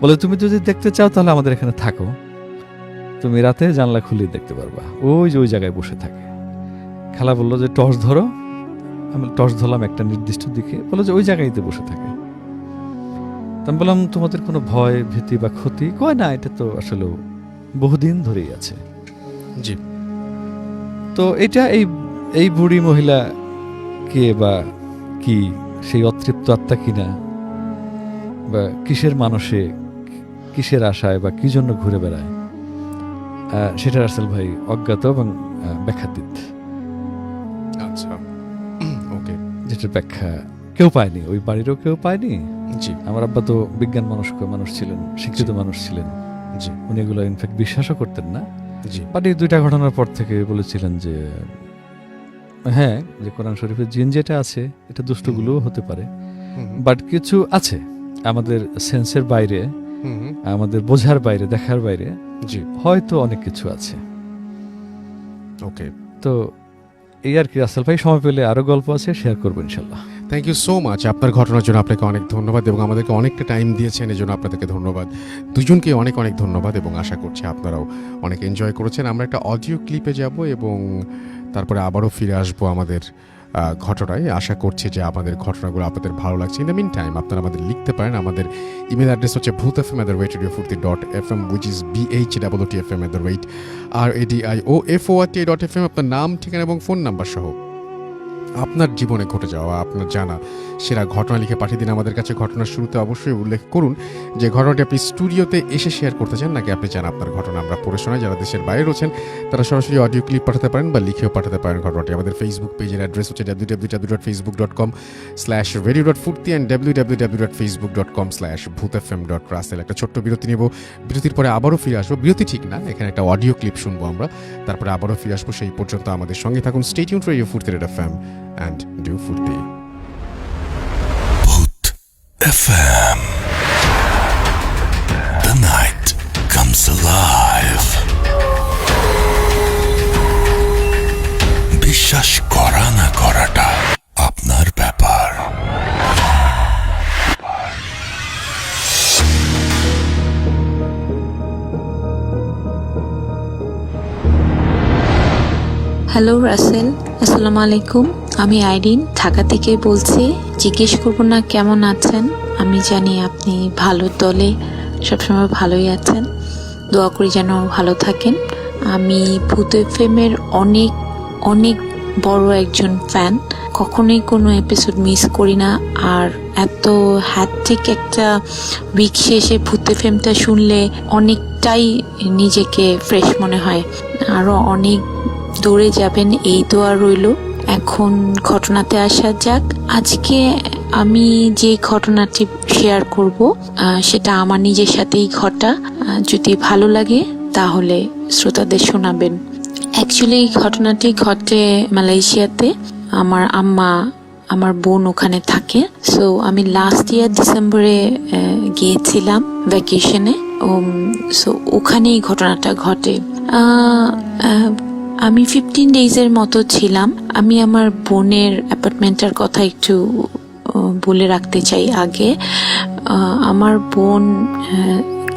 বলে তুমি যদি দেখতে চাও তাহলে আমাদের এখানে থাকো, তুমি রাতে জানলা খুলে দেখতে পারবা, ওই যে ওই জায়গায় বসে থাকে। খালা বললো যে টর্চ ধরো, আমি টর্চ ধরলাম একটা নির্দিষ্ট দিকে, বললো যে ওই জায়গায়তে বসে থাকে। আমি বললাম, তোমাদের কোনো ভয় ভীতি বা ক্ষতি? কয় না, এটা তো আসলে বহুদিন ধরেই আছে। জি তো এটা এই বুড়ি মহিলা কে বা কি, সেই অতৃপ্ত আত্মা কিনা, বা কিসের মানুষে, কিসের আশায় বা কি জন্য ঘুরে বেড়ায়, সেটা রাসেল ভাই অজ্ঞাত এবং ব্যাখ্যাতীত। আচ্ছা ওকে। যেটার ব্যাখ্যা কেউ পায়নি, ওই বাড়িরও কেউ পায়নি। জি আমার আব্বা তো বিজ্ঞান মানুষ ছিলেন, শিক্ষিত মানুষ ছিলেন, জি উনি এগুলো ইনফ্যাক্ট বিশ্বাসও করতেন না। জি বাট এই দুইটা ঘটনার পর থেকে বলেছিলেন যে হ্যাঁ, যে কোরআন শরীফের জিন যেটা আছে এটা দুষ্টগুলোও হতে পারে, বাট কিছু আছে আমাদের সেন্সের বাইরে, আমাদের বোঝার বাইরে, দেখার বাইরে, জি হয়তো অনেক কিছু আছে। ওকে। তো এই আর কি, রাসেল ভাই সময় পেলে আরো গল্প আছে, শেয়ার করবো ইনশাল্লাহ। Thank you so much. আপনার ঘটনার জন্য আপনাকে অনেক ধন্যবাদ এবং আমাদেরকে অনেকটা টাইম দিয়েছেন, এই জন্য আপনাদেরকে ধন্যবাদ। দুজনকে অনেক অনেক ধন্যবাদ এবং আশা করছি আপনারাও অনেক এনজয় করেছেন। আমরা একটা অডিও ক্লিপে যাব এবং তারপরে আবারও ফিরে আসবো আমাদের ঘটনায়। আশা করছি যে আমাদের ঘটনাগুলো আপনাদের ভালো লাগছে। ইন দ্য মিন টাইম আপনারা আমাদের লিখতে পারেন। আমাদের ইমেল অ্যাড্রেস হচ্ছে bhutfm@radiofurti.fm, which is BHWTFM@radioFORTA.fm। আপনার নাম, ঠিকানা এবং ফোন নাম্বার সহ আপনার জীবনে ঘটে যাওয়া, আপনার জানা সেরা ঘটনা লিখে পাঠিয়ে দিন আমাদের কাছে। ঘটনার শুরুতে অবশ্যই উল্লেখ করুন যে ঘটনাটি আপনি স্টুডিওতে এসে শেয়ার করতে চান, নাকি আপনি চান আপনার ঘটনা আমরা পড়ে শোনাই। যারা দেশের বাইরে রয়েছেন তারা সরাসরি অডিও ক্লিপ পাঠাতে পারেন বা লিখেও পাঠাতে পারেন ঘটনাটি। আমাদের ফেসবুক পেজের অ্যাড্রেস হচ্ছে www.facebook.com/radio.furti and www.facebook.com/bhutfm.russell। একটা ছোট্ট বিরতি নেব, বিরতির পরে আবারও ফিরে আসবো। বিরতি ঠিক না, এখানে একটা অডিও ক্লিপ শুনবো আমরা, তারপরে আবারও ফিরে আসবো। সেই পর্যন্ত আমাদের সঙ্গে থাকুন। স্টে টিউনড টু রেডিও ফুর্তি FM and do Furti. Bhoot FM. The night comes alive. বিশ্বাস করা না করাটা আপনার ব্যাপার। হ্যালো রাসেল, আসসালামু আলাইকুম। আমি আইরিন ঢাকা থেকে বলছি। জিজ্ঞেস করবো না কেমন আছেন, আমি জানি আপনি ভালো দলে সবসময় ভালোই আছেন, দোয়া করি যেন ভালো থাকেন। আমি ভূত এফএমের অনেক অনেক বড় একজন ফ্যান, কখনোই কোনো এপিসোড মিস করি না। আর এত হ্যাট্রিক একটা উইক শেষে ভূত এফএমটা শুনলে অনেকটাই নিজেকে ফ্রেশ মনে হয়। আরও অনেক দৌড়ে যাবেন, এই দোয়া রইল। এখন ঘটনাতে আসা যাক। আজকে আমি যে ঘটনাটি শেয়ার করব সেটা আমার নিজের সাথেই ঘটা। যদি ভালো লাগে তাহলে শ্রোতাদের শোনাবেন। অ্যাকচুয়ালি ঘটনাটি ঘটে মালয়েশিয়াতে। আমার আম্মা, আমার বোন ওখানে থাকে। সো আমি লাস্ট ইয়ার ডিসেম্বরে গিয়েছিলাম ভ্যাকেশনে। সো ওখানেই ঘটনাটা ঘটে। আমি 15 ডেজের মতো ছিলাম। আমি আমার বোনের অ্যাপার্টমেন্টের কথা একটু বলে রাখতে চাই আগে। আমার বোন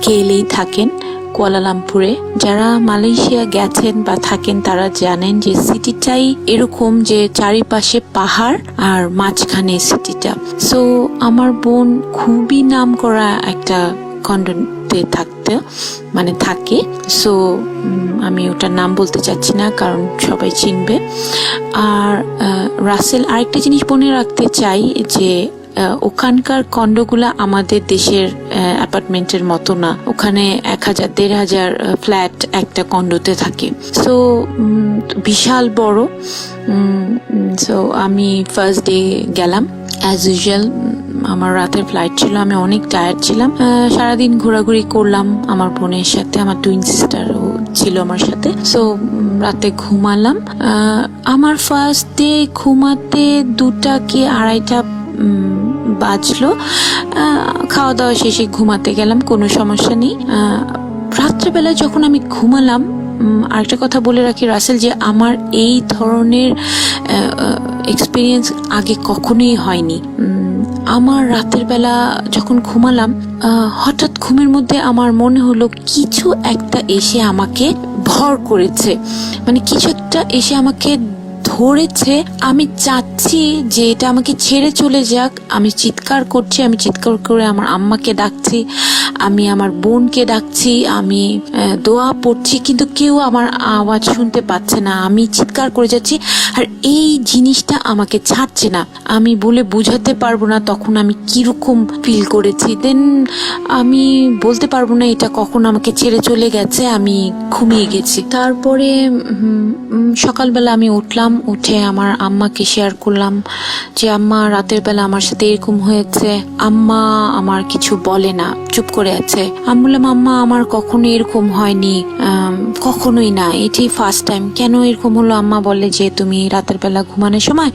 কেলেই থাকেন, কুয়ালালামপুরে। যারা মালয়েশিয়া গেছেন বা থাকেন তারা জানেন যে সিটিটাই এরকম যে চারিপাশে পাহাড় আর মাঝখানে সিটিটা। সো আমার বোন খুবই নাম করা একটা কন্ডোতে থাকে। সো আমি ওটার নাম বলতে চাচ্ছি না কারণ সবাই চিনবে। আর রাসেল, আরেকটা জিনিস মনে রাখতে চাই যে ওখানকার কন্ডোগুলা আমাদের দেশের অ্যাপার্টমেন্টের মতো না। ওখানে 1000-1500 ফ্ল্যাট একটা কন্ডোতে থাকে। সো বিশাল বড়। সো আমি ফার্স্ট ডে গেলাম, অ্যাজ ইউজুয়াল আমার রাতের ফ্লাইট ছিল, আমি অনেক টায়ার্ড ছিলাম। সারাদিন ঘোরাঘুরি করলাম আমার বোনের সাথে, আমার টুইন সিস্টারও ছিল আমার সাথে। সো রাতে ঘুমালাম। আমার ফার্স্ট ডে ঘুমাতে 2টা কি 2:30 বাজলো। খাওয়া দাওয়া শেষে ঘুমাতে গেলাম, কোনো সমস্যা নেই। রাত্রেবেলা যখন আমি ঘুমালাম, আরেকটা কথা বলে রাখি রাসেল, যে আমার এই ধরনের এক্সপিরিয়েন্স আগে কখনোই হয়নি। আমার রাতের বেলা যখন ঘুমালাম, হঠাৎ ঘুমের মধ্যে আমার মনে হলো কিছু একটা এসে আমাকে ভর করেছে, মানে কিছু একটা এসে আমাকে ধরেছে। আমি চাচ্ছি যে এটা আমাকে ছেড়ে চলে যাক। আমি চিৎকার করছি, আমি চিৎকার করে আমার আম্মাকে ডাকছি, আমি আমার বোনকে ডাকছি, আমি দোয়া পড়ছি, কিন্তু কেউ আমার আওয়াজ শুনতে পাচ্ছে না। আমি চিৎকার করে যাচ্ছি আর এই জিনিসটা আমাকে ছাড়ছে না। আমি বলে বোঝাতে পারবো না তখন আমি কিরকম ফিল করেছি। দেন আমি বলতে পারবো না এটা কখন আমাকে ছেড়ে চলে গেছে। আমি ঘুমিয়ে গেছি। তারপরে সকালবেলা আমি উঠলাম, উঠে আমার আম্মাকে শেয়ার করলাম যে আম্মা রাতের বেলা আমার সাথে এরকম হয়েছে। আম্মা আমার কিছু বলে না, চুপ করে আছে। আমি বললাম আম্মা আমার কখনো এরকম হয়নি, কখনোই না, এটাই ফার্স্ট টাইম। কেন এরকম হলো? আম্মা বলে যে তুমি রাতের বেলা ঘুমানোর সময়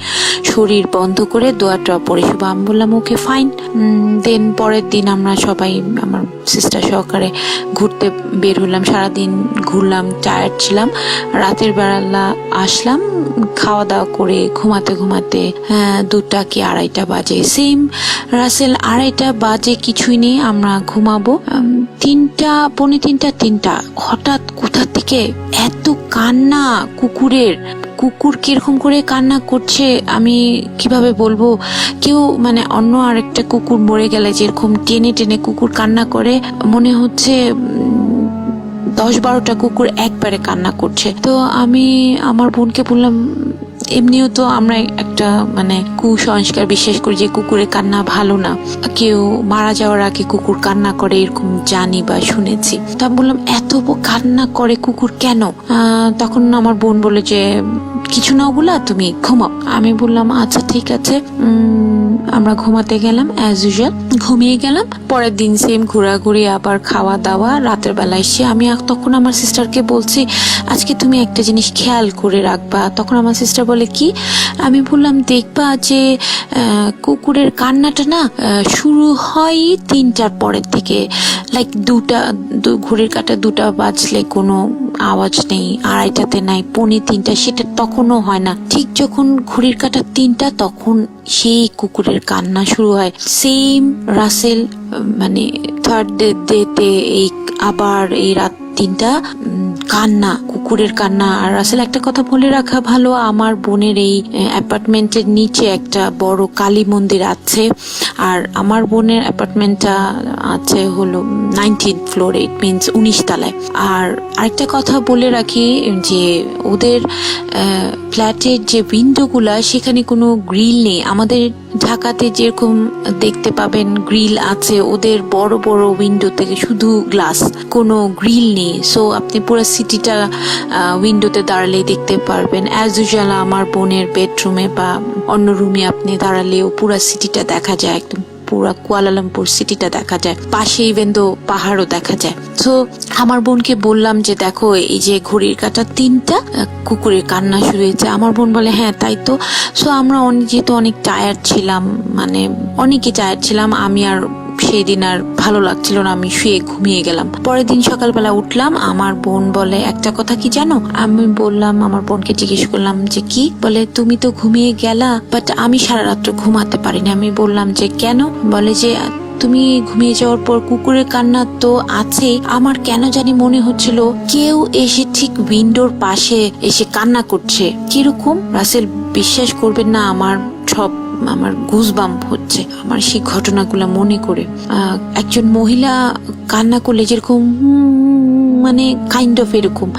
শরীর বন্ধ করে দোয়াটা পড়ে শুভ। আমি বললাম ওকে ফাইন। দেন পরের দিন আমরা সবাই আমার সিস্টার সহকারে ঘুরতে বের হলাম। সারাদিন ঘুরলাম, টায়ার্ড ছিলাম। রাতের বেলা আসলাম, খাওয়া দাওয়া করে ঘুমাতে ঘুমাতে 2টা কি 2:30 বাজে। সেম রাসেল 2:30 বাজে, কিছুই নেই, আমরা ঘুমাবো। 3টা পৌনে 3টা হঠাৎ কোথা থেকে এত কান্না কুকুরের। কুকুর কিরকম করে কান্না করছে আমি কিভাবে বলবো। কেউ মানে অন্য আরেকটা কুকুর মরে গেলে যেরকম টেনে টেনে কুকুর কান্না করে, মনে হচ্ছে 10-12টা কুকুর একবারে কান্না করছে। তো আমি আমার বোনকে বললাম, এমনিও তো আমরা একটা মানে কুসংস্কার বিশ্বাস করি যে কুকুরের কান্না ভালো না, কেউ মারা যাওয়ার আগে কুকুর কান্না করে এরকম জানি বা শুনেছি। তো আমি বললাম এত কান্না করে কুকুর কেন? তখন আমার বোন বলে যে কিছু না ওগুলা, তুমি ঘুমাও। আমি বললাম আচ্ছা ঠিক আছে। আমরা ঘুমাতে গেলাম, অ্যাজ ইউজুয়াল ঘুমিয়ে গেলাম। পরের দিন সেম ঘোরাঘুরি, আবার খাওয়া দাওয়া। রাতের বেলা এসে আমি তখন আমার সিস্টারকে বলছি আজকে তুমি একটা জিনিস খেয়াল করে রাখবা। তখন আমার সিস্টার বলে কি? আমি বললাম দেখবা যে কুকুরের কান্নাটা না শুরু হয় 3টার পরের থেকে, লাইক ঘড়ির কাঁটা 2টা বাজলে কোনো আওয়াজ নেই, 2:30-তে নাই, পৌনে 3টা সেটা তখনও হয় না। ঠিক যখন ঘড়ির কাঁটা 3টা তখন সেই কুকুরের কান্না শুরু হয়। সেম রাসেল মানে থার্ড ডেতে এই আবার এই রাত 3টা কান্না, কুকুরের কান্না। আর রাসেল একটা কথা বলে রাখা ভালো, আমার বোনের এই অ্যাপার্টমেন্টের নিচে একটা বড় কালী মন্দির আছে। আর আমার বোনের অ্যাপার্টমেন্টটা আছে হলো 19th ফ্লোরে, ইট মিনস 19 তলায়। আর আরেকটা কথা বলে রাখি যে ওদের ফ্ল্যাটের যে উইন্ডোগুলা সেখানে কোনো গ্রিল নেই। আমাদের ঢাকাতে যেরকম দেখতে পাবেন গ্রিল আছে, ওদের বড় বড় উইন্ডো থেকে শুধু গ্লাস, কোনো গ্রিল নেই। সো আপনি পুরো সিটিটা উইন্ডোতে দাঁড়ালেই দেখতে পারবেন। অ্যাজ ইউজুয়াল আমার বোনের বেডরুমে বা অন্য রুমে আপনি দাঁড়ালেও পুরো সিটিটা দেখা যায়, একদম পুরা কুয়ালালামপুর সিটিটা দেখা যায়, পাশে ইভেন তো পাহাড়ও দেখা যায়। তো আমার বোনকে বললাম যে দেখো এই যে ঘড়ির কাঁটা 3টা, কুকুরের কান্না শুরু হয়েছে। আমার বোন বলে হ্যাঁ তাই তো। সো আমরা যেহেতু অনেক টায়ার্ড ছিলাম, মানে অনেকই টায়ার্ড ছিলাম, আমি আর সেই দিন আর ভালো লাগছিল না, আমি শুয়ে ঘুমিয়ে গেলাম। পরের দিন সকালবেলা উঠলাম, আমার বোন বলে একটা কথা কি জানো? আমি বললাম, আমার বোনকে জিজ্ঞেস করলাম যে কি? বলে তুমি তো ঘুমিয়ে গেলা, বাট আমি সারা রাত্র ঘুমাতে পারিনি। আমি বললাম যে কেন? বলে যে তুমি ঘুমিয়ে যাওয়ার পর কুকুরের কান্না তো আছে, আমার কেন জানি মনে হচ্ছিল কেউ এসে ঠিক উইন্ডোর পাশে এসে কান্না করছে। কিরকম? রাসেল বিশ্বাস করবেন না, আমার গুজবাম্প হচ্ছে আমার সেই ঘটনাগুলো মনে করে। একজন মহিলা কান্না করলে যেরকম মানে কাইন্ড অফ এরকম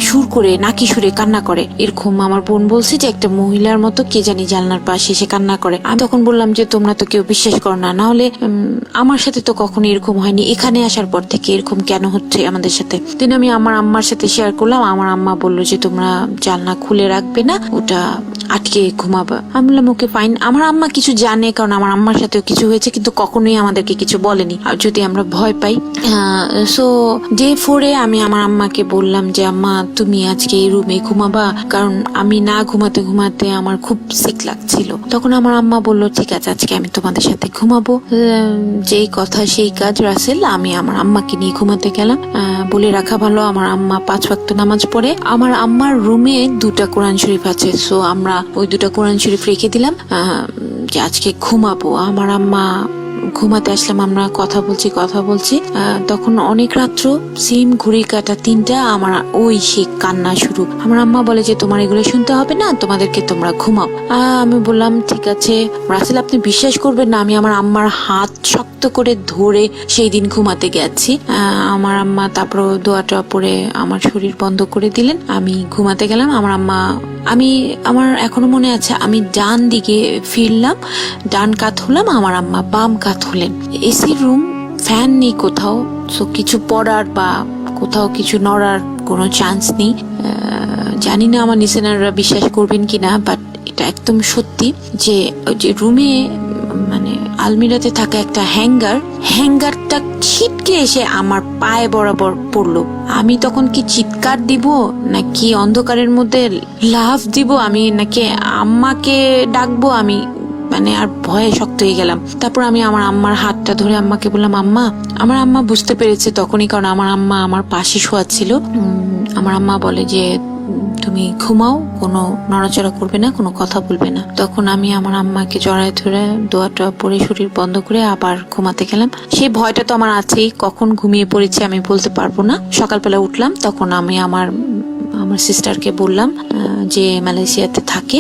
সুর করে নাকি সুরে কান্না করে। এরকম আমার বোন বলছে যে একটা মহিলার মতো কে জানি জানলার পাশে এসে কান্না করে। আমি তখন বললাম যে তোমরা তো কেউ বিশ্বাস করো না, না হলে আমার সাথে তো কখনো এরকম হয়নি, এখানে আসার পর থেকে এরকম কেন হচ্ছে আমাদের সাথে। দিন আমি আমার আম্মার সাথে শেয়ার করলাম, আমার আম্মা বললো যে তোমরা জানলা খুলে রাখবে না, ওটা আটকে ঘুমাবা। আমি বললাম ওকে ফাইন। আমার আম্মা কিছু জানে, কারণ আমার আম্মার সাথেও কিছু হয়েছে, কিন্তু কখনোই আমাদেরকে কিছু বলেনি আর যদি আমরা ভয় পাই। সো ডে 4 আমি আমার আম্মাকে বললাম যে আম্মা তুমি আজকে এই রুমে ঘুমাবা, কারণ আমি না ঘুমাতে ঘুমাতে আমার খুব সিক লাগছিল। তখন আমার আম্মা বললো ঠিক আছে আজকে আমি তোমাদের সাথে ঘুমাবো। যেই কথা সেই কাজ রাসেল, আমি আমার আম্মাকে নিয়ে ঘুমাতে গেলাম। বলে রাখা ভালো আমার আম্মা 5 ওয়াক্ত নামাজ পড়ে। আমার আম্মার রুমে 2টা কোরআন শরীফ আছে, সো আমরা ওই 2টা কোরআন শরীফ রেখে দিলাম যে আজকে ঘুমাবো। আমার আম্মা ঘুমাতে আসলাম, আমরা কথা বলছি তখন অনেক রাত্র, সেম ঘড়ির কাঁটা 3টা, আমার ওই সে কান্না শুরু। আমার আম্মা বলে যে তোমার এগুলো শুনতে হবে না, তোমাদেরকে তোমরা ঘুমাও। আমি বললাম ঠিক আছে। রাসেল আপনি বিশ্বাস করবেন না, আমি আমার আম্মার হাত শক্ত করে ধরে সেই দিন ঘুমাতে গেছি। আমার আম্মা তারপর দোয়াটা পড়ে আমার শরীর বন্ধ করে দিলেন, আমি ঘুমাতে গেলাম। আমার এখনো মনে আছে, আমি ডান দিকে ফিরলাম, ডান কাত হলাম, আমার আম্মা বাম কাত হলেন। এসি রুম, ফ্যান নেই কোথাও, সো কিছু পড়ার বা কোথাও কিছু নড়ার কোনো চান্স নেই। জানি না আমার লিসেনাররা বিশ্বাস করবেন কিনা, বাট এটা একদম সত্যি যে রুমে মানে আলমিরাতে থাকা একটা হ্যাঙ্গারটা ছিটকে এসে আমার পায়ে বরাবর পড়লো। আমি তখন কি চিৎকার দিব নাকি অন্ধকারের মধ্যে লাফ দিব, আমি নাকি আম্মাকে ডাকবো, আমি মানে আর ভয়ে শক্ত হয়ে গেলাম। তারপর আমি আমার আম্মার হাতটা ধরে আম্মাকে বললাম আম্মা। আমার আম্মা বুঝতে পেরেছে তখনই, কারণ আমার আম্মা আমার পাশে শোয়া ছিল। আমার আম্মা বলে যে তুমি ঘুমাও, কোনো নড়াচড়া করবে না, কোনো কথা বলবে না। তখন আমি আমার আম্মাকে জড়ায় ধরে দোয়াটা পরে শরীর বন্ধ করে আবার ঘুমাতে গেলাম। সেই ভয়টা তো আমার আছেই, কখন ঘুমিয়ে পড়েছি আমি বলতে পারবো না। সকালবেলা উঠলাম, তখন আমি আমার সিস্টারকে বললাম যে মালয়েশিয়াতে থাকে।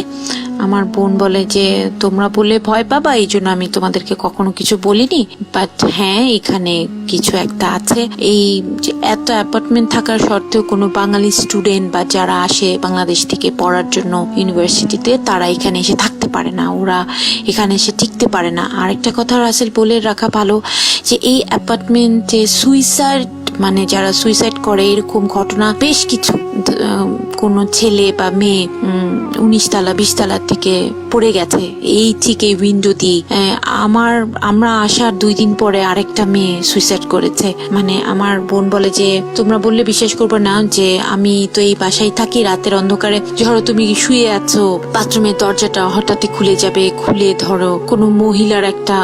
আমার বোন বলে যে তোমরা বলে ভয় পাবা, এই জন্য আমি তোমাদেরকে কখনো কিছু বলিনি, বাট হ্যাঁ এখানে কিছু একটা আছে। এই যে এত অ্যাপার্টমেন্ট থাকার সত্ত্বেও কোনো বাঙালি স্টুডেন্ট বা যারা আসে বাংলাদেশ থেকে পড়ার জন্য ইউনিভার্সিটিতে, তারা এখানে এসে থাকতে পারে না, ওরা এখানে এসে টিকতে পারে না। আরেকটা কথা রাসেল বলে রাখা ভালো যে এই অ্যাপার্টমেন্টে সুইসাইড, মানে যারা সুইসাইড করে এরকম ঘটনা বেশ কিছু। কোনো ছেলে বা মেয়ে 19 তলা 20 তলা থেকে পড়ে গেছে এই ঠিক এই উইন্ডো দিয়ে। আমরা আসার 2 দিন পরে আরেকটা মেয়ে সুইসাইড করেছে। মানে আমার বোন বলে যে তোমরা বললে বিশ্বাস করবে না যে আমি তো এই বাসায় থাকি, রাতের অন্ধকারে ধরো তুমি শুয়ে আছো, বাথরুমের দরজাটা হঠাৎই খুলে যাবে, খুলে ধরো কোনো মহিলার একটা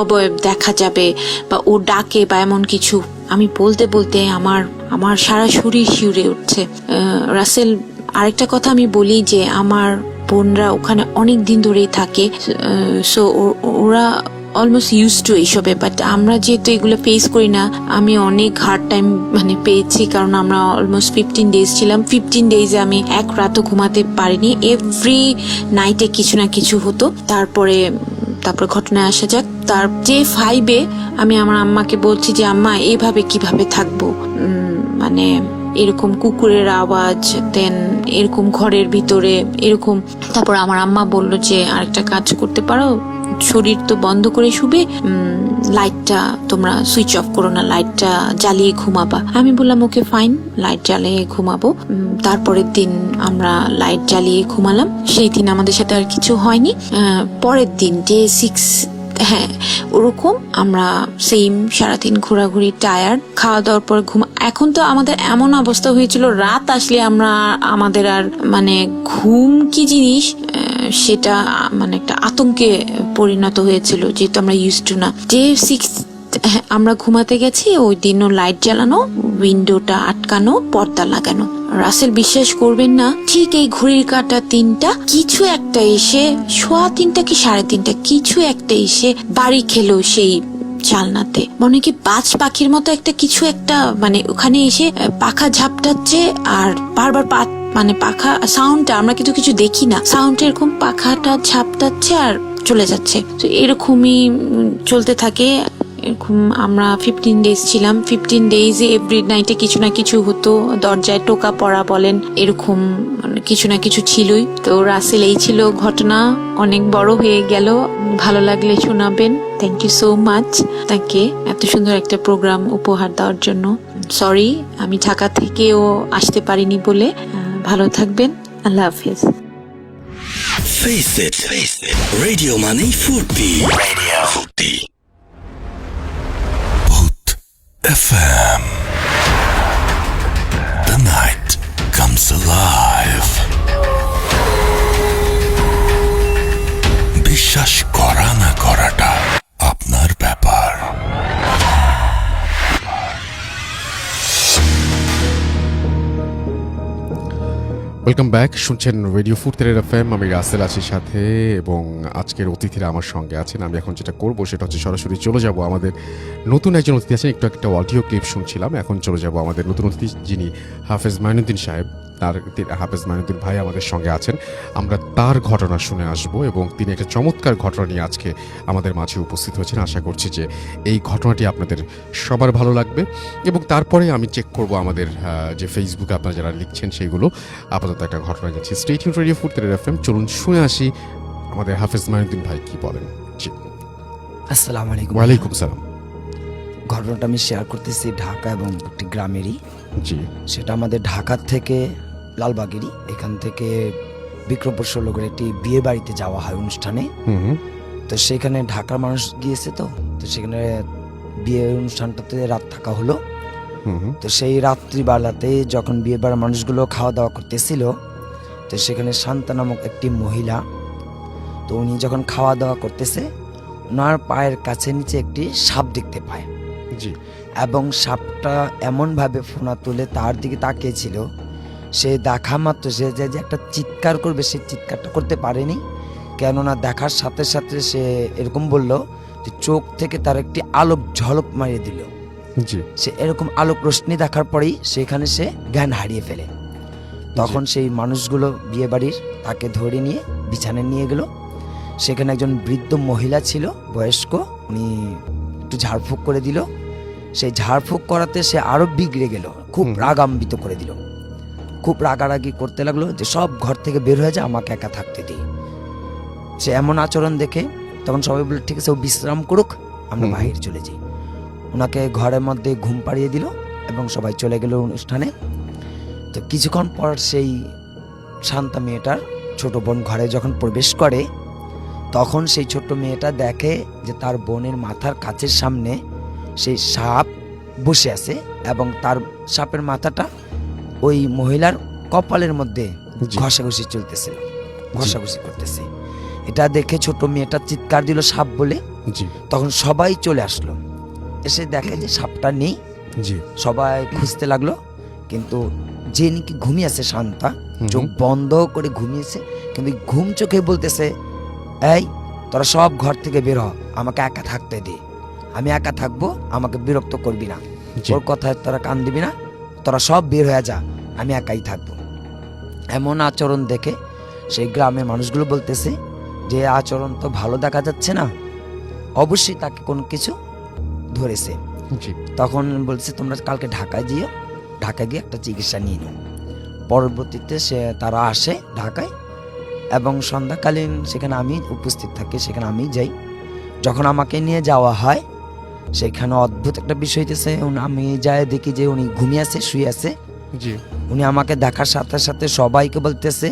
অবয়ব দেখা যাবে বা ও ডাকে বা এমন কিছু। আমি বলতে বলতে আমার সারা শরীর শিউরে উঠছে। রাসেল আরেকটা কথা আমি বলি যে আমার বোনরা ওখানে অনেক দিন ধরেই থাকে, সো ওরা অলমোস্ট ইউজ টু এইসবে। বাট আমরা যেহেতু এগুলো ফেস করি না, আমি অনেক হার্ড টাইম মানে পেয়েছি, কারণ আমরা অলমোস্ট 15 ডেজ ছিলাম। 15 ডেজে আমি এক রাতও ঘুমাতে পারিনি, এভরি নাইটে কিছু না কিছু হতো। তারপরে ঘটনায় আসা যাক। তার ডে 5 আমি আমার আম্মাকে বলছি যে আম্মা এইভাবে কিভাবে থাকবো, মানে এরকম কুকুরের আওয়াজ, দেন এরকম ঘরের ভিতরে এরকম। তারপর আমার আম্মা বলল যে আরেকটা কাজ করতে পারো, শরীর তো বন্ধ করে শুবে, লাইটটা তোমরা সুইচ অফ করো না, লাইটটা জ্বালিয়ে ঘুমাবা। আমি বললাম ওকে ফাইন, লাইট জ্বালিয়ে ঘুমাবো। তারপরের দিন আমরা লাইট জ্বালিয়ে ঘুমালাম। সেই দিন আমাদের সাথে আর কিছু হয়নি। পরের দিন ডে 6, হ্যাঁ ওরকম আমরা সেম সারাদিন ঘোরাঘুরি, টায়ার্ড, খাওয়া দাওয়ার পর ঘুম। এখন তো আমাদের এমন অবস্থা হয়েছিল, রাত আসলে আমাদের আর মানে ঘুম কি জিনিস সেটা মানে একটা আতঙ্কে পরিণত হয়েছিল, যেহেতু আমরা ইউজ টু না। ডে 6 আমরা ঘুমাতে গেছি, ওই দিনও লাইট জ্বালানো, উইন্ডোটা আটকানো, পর্দা লাগানো। রাসেল বিশ্বাস করবেন না, ঠিক এই ঘড়ির কাঁটা 3টা কিছু একটা এসে, 3:15 কি 3:30 কিছু একটা এসে বাড়ি খেলো সেই জানলাতে। মনে কি বাজ পাখির মতো একটা কিছু একটা, মানে ওখানে এসে পাখা ঝাপটাচ্ছে আর বারবার মানে পাখা সাউন্ডটা, আমরা কিন্তু কিছু দেখি না, সাউন্ড এরকম পাখাটা ঝাপটাচ্ছে আর চলে যাচ্ছে। তো এরকমই চলতে থাকে। এরকম আমরা 15 ডেজ ছিলাম। 15 ডেজে এভরি নাইটে কিছু না কিছু হতো, দরজায় টোকা পড়া বলেন, এরকম কিছু না কিছু ছিলই। তো রাসেল এই ছিল ঘটনা, অনেক বড় হয়ে গেল। ভালো লাগলে শোনাবেন। থ্যাংক ইউ সো মাচ তাকে এত সুন্দর একটা প্রোগ্রাম উপহার দেওয়ার জন্য। সরি আমি ঢাকা থেকেও আসতে পারিনি বলে। ভালো থাকবেন, আল্লাহ হাফেজ। Face it. Radio Money Furti. Radio Furti. Boot FM. The night comes alive. বিশ্বাস করা না করাটা আপনার ব্যাপার। ওয়েলকাম ব্যাক, শুনছেন রেডিও ফুর্তি এফএম। আমি রাসেল আছি সাথে, এবং আজকের অতিথিরা আমার সঙ্গে আছেন। আমি এখন যেটা করব সেটা হচ্ছে সরাসরি চলে যাব আমাদের নতুন একজন অতিথি আছেন। একটু একটা অডিও ক্লিপ শুনছিলাম, এখন চলে যাব আমাদের নতুন অতিথি যিনি হাফেজ মাইনুদ্দিন সাহেব। হাফেজ মাইনুদ্দিন ভাই আমাদের সঙ্গে আছেন। আমরা তার ঘটনা শুনে আসব, এবং তিনি একটা চমৎকার ঘটনা নিয়ে আজকে আমাদের মাঝে উপস্থিত হয়েছেন। আশা করছি যে এই ঘটনাটি আপনাদের সবার ভালো লাগবে। এবং তারপরে আমি চেক করব আমাদের যে ফেসবুকে আপনারা যারা লিখছেন সেইগুলো। আপাতত একটা ঘটনা যাচ্ছে। স্টে টিউনড রেডিও ফুর্তি এফএম। চলুন শুনে আসি আমাদের হাফেজ মাইনুদ্দিন ভাই কি বলেন। জি, আসসালামু আলাইকুম। ওয়ালাইকুম সালাম। ঘটনাটা আমি শেয়ার করতেছি ঢাকা এবং একটি গ্রামেরই। জি, সেটা আমাদের ঢাকা থেকে লালবাগেরই। এখান থেকে বিক্রমপুর ষোলগড়ে একটি বিয়ে বাড়িতে যাওয়া হয় অনুষ্ঠানে। তো সেখানে ঢাকার মানুষ গিয়েছে, তো সেখানে বিয়ে অনুষ্ঠানটাতে রাত থাকা হলো। তো সেই রাত্রিবেলাতে যখন বিয়ে বাড়ির মানুষগুলো খাওয়া দাওয়া করতেছিল, তো সেখানে শান্তা নামক একটি মহিলা, তো উনি যখন খাওয়া দাওয়া করতেছে, ওনার পায়ের কাছে নিচে একটি সাপ দেখতে পায়। জি, এবং সাপটা এমনভাবে ফোনা তুলে তার দিকে তাকিয়েছিল, সে দেখা মাত্র সে যে একটা চিৎকার করবে, সে চিৎকারটা করতে পারেনি। কেননা দেখার সাথে সাথে সে এরকম বলল যে চোখ থেকে তার একটি আলোক ঝলক মারিয়ে দিল। জি, সে এরকম আলোক রশ্মি দেখার পরেই সেখানে সে জ্ঞান হারিয়ে ফেলে। তখন সেই মানুষগুলো বিয়ে বাড়ির তাকে ধরে নিয়ে বিছানায় নিয়ে গেল। সেখানে একজন বৃদ্ধ মহিলা ছিল, বয়স্ক, উনি একটু ঝাড়ফুঁক করে দিল। সেই ঝাড়ফুঁক করাতে সে আরো বিগড়ে গেল, খুব রাগান্বিত করে দিল, খুব রাগারাগি করতে লাগলো যে সব ঘর থেকে বের হয়ে যায়, আমাকে একা থাকতে দিই। সে এমন আচরণ দেখে তখন সবাই বলল ঠিক আছে, ও বিশ্রাম করুক, আমরা বাইরে চলে যাই। ওনাকে ঘরের মধ্যে ঘুম পাড়িয়ে দিল এবং সবাই চলে গেল অনুষ্ঠানে। তো কিছুক্ষণ পর সেই শান্তা মেয়েটার ছোট বোন ঘরে যখন প্রবেশ করে, তখন সেই ছোট্ট মেয়েটা দেখে যে তার বোনের মাথার কাছের সামনে সেই সাপ বসে আছে, এবং তার সাপের মাথাটা ওই মহিলার কপালের মধ্যে ঘষাঘষি চলতেছিল, ঘষাঘষি করতেছে। এটা দেখে ছোট মেয়েটা চিৎকার দিল সাপ বলে। জি, তখন সবাই চলে আসলো, এসে দেখে যে সাপটা নেই। জি, সবাই খুঁজতে লাগলো, কিন্তু যে নাকি ঘুমিয়ে আছে শান্তা, চোখ বন্ধ করে ঘুমিয়েছে, কিন্তু ঘুম চোখে বলতেছে, এই তোরা সব ঘর থেকে বের হ, আমাকে একা থাকতে দে, আমি একা থাকবো, আমাকে বিরক্ত করবি না, ওর কথায় তোরা কান দিবি না, তোরা সব বের হয়ে যা, আমি একাই থাকবো। এমন আচরণ দেখে সেই গ্রামের মানুষগুলো বলতেছে যে আচরণ তো ভালো দেখা যাচ্ছে না, অবশ্যই তাকে কোনো কিছু ধরেছে। তখন বলছে তোমরা কালকে ঢাকায় যেও, ঢাকায় গিয়ে একটা চিকিৎসা নিয়ে নাও। পরবর্তীতে তারা আসে ঢাকায়, এবং সন্ধ্যাকালীন সেখানে আমি উপস্থিত থাকি, সেখানে আমি যাই। যখন আমাকে নিয়ে যাওয়া হয়, সেখানে অদ্ভুত একটা বিষয় হইতেছে, আমি যাই দেখি যে উনি ঘুমিয়ে আছে, শুয়ে আছে। উনি আমাকে দেখার সাথে সাথে সবাইকে বলতেছে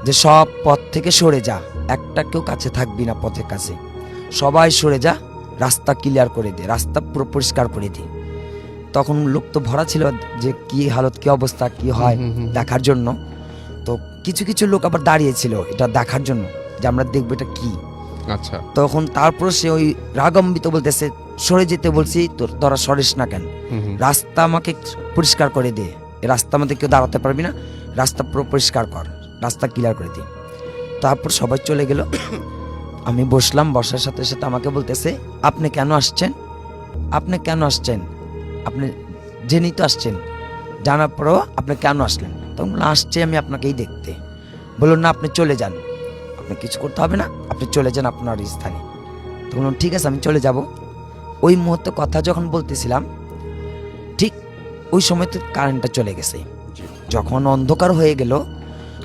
যে সব পথ থেকে সরে যা, একটা কেউ কাছে থাকবি না পথের কাছে, সবাই সরে যা, রাস্তা ক্লিয়ার করে দে, রাস্তা পুরো পরিষ্কার করে দে। তখন লোক তো ভরা ছিল যে কি হালত, কি অবস্থা, কি হয় দেখার জন্য। তো কিছু কিছু লোক আবার দাঁড়িয়েছিল এটা দেখার জন্য যে আমরা দেখবো এটা কি। আচ্ছা, তখন তারপর সে ওই রাগম্বিত বলতেছে সরে যেতে বলছি, তোরা সরিস না কেন, রাস্তা আমাকে পরিষ্কার করে দে, রাস্তা আমাদের কেউ দাঁড়াতে পারবি না, রাস্তা পুরো পরিষ্কার কর, রাস্তা ক্লিয়ার করে দে। তারপর সবাই চলে গেল, আমি বসলাম, বসার সাথে সাথে আমাকে বলতেছে আপনি কেন আসছেন, আপনি কেন আসছেন, আপনি জেনেই তো আসছেন, জানার পরেও আপনি কেন আসলেন? তখন আসছে আমি আপনাকেই দেখতে। বলুন না আপনি চলে যান, আপনি কিছু করতে হবে না, আপনি চলে যান আপনার স্থানে। তখন ঠিক আছে আমি চলে যাব। ওই মুহূর্তে কথা যখন বলতেছিলাম ঠিক ওই সময় তো কারেন্টটা চলে গেছে। যখন অন্ধকার হয়ে গেল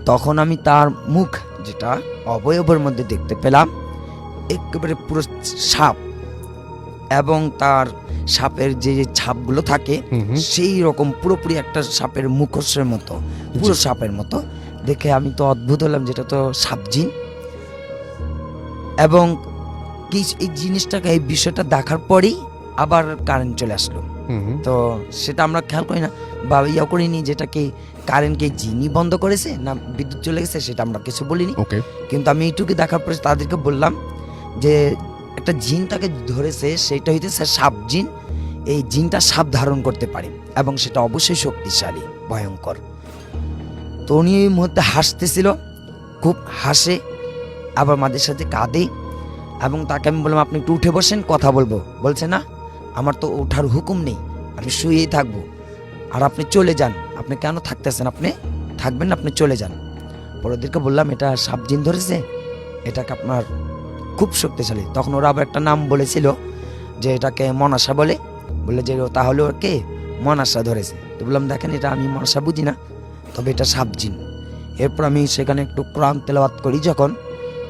তখন আমি তার মুখ যেটা অবয়বের মধ্যে দেখতে পেলাম একেবারে পুরো সাপ, এবং তার সাপের যে ছাপগুলো থাকে সেই রকম পুরোপুরি একটা সাপের মুখোশের মতো, পুরো সাপের মতো। দেখে আমি তো অদ্ভুত হলাম, যেটা তো সাপ জিন। এবং কি এই জিনিসটাকে, এই বিষয়টা দেখার পরেই আবার কারেন্ট চলে আসলো। তো সেটা আমরা খেয়াল করি না বা ইয়া করিনি, যেটা কি কারেন্টকে জিনই বন্ধ করেছে না বিদ্যুৎ চলে গেছে সেটা আমরা কিছু বলিনি। কিন্তু আমি এইটুকু দেখার পরে তাদেরকে বললাম যে একটা জিন তাকে ধরেছে, সেটা হইতেছে সাপ জিন। এই জিনটা সাপ ধারণ করতে পারে এবং সেটা অবশ্যই শক্তিশালী, ভয়ঙ্কর। তো উনি এই মুহূর্তে হাসতেছিল, খুব হাসে, আবার আমাদের সাথে কাঁদে। এবং তাকে আমি বললাম আপনি একটু উঠে বসেন, কথা বলবো। বলছে না, আমার তো ওঠার হুকুম নেই, আমি শুয়েই থাকবো। আর আপনি চলে যান, আপনি কেন থাকতেছেন, আপনি থাকবেন না, আপনি চলে যান। বড়দেরকে বললাম এটা সাপ জিন ধরেছে, এটাকে আপনার খুব শক্তিশালী। তখন ওরা আবার একটা নাম বলেছিল যে এটাকে মনাসা বলে যে তাহলে ওর কে মনাসা ধরেছে। তো বললাম দেখেন এটা আমি মনাসা বুঝি না, তবে এটা সাপ জিন। এরপর আমি সেখানে একটু কোরআন তেলাওয়াত করি যখন,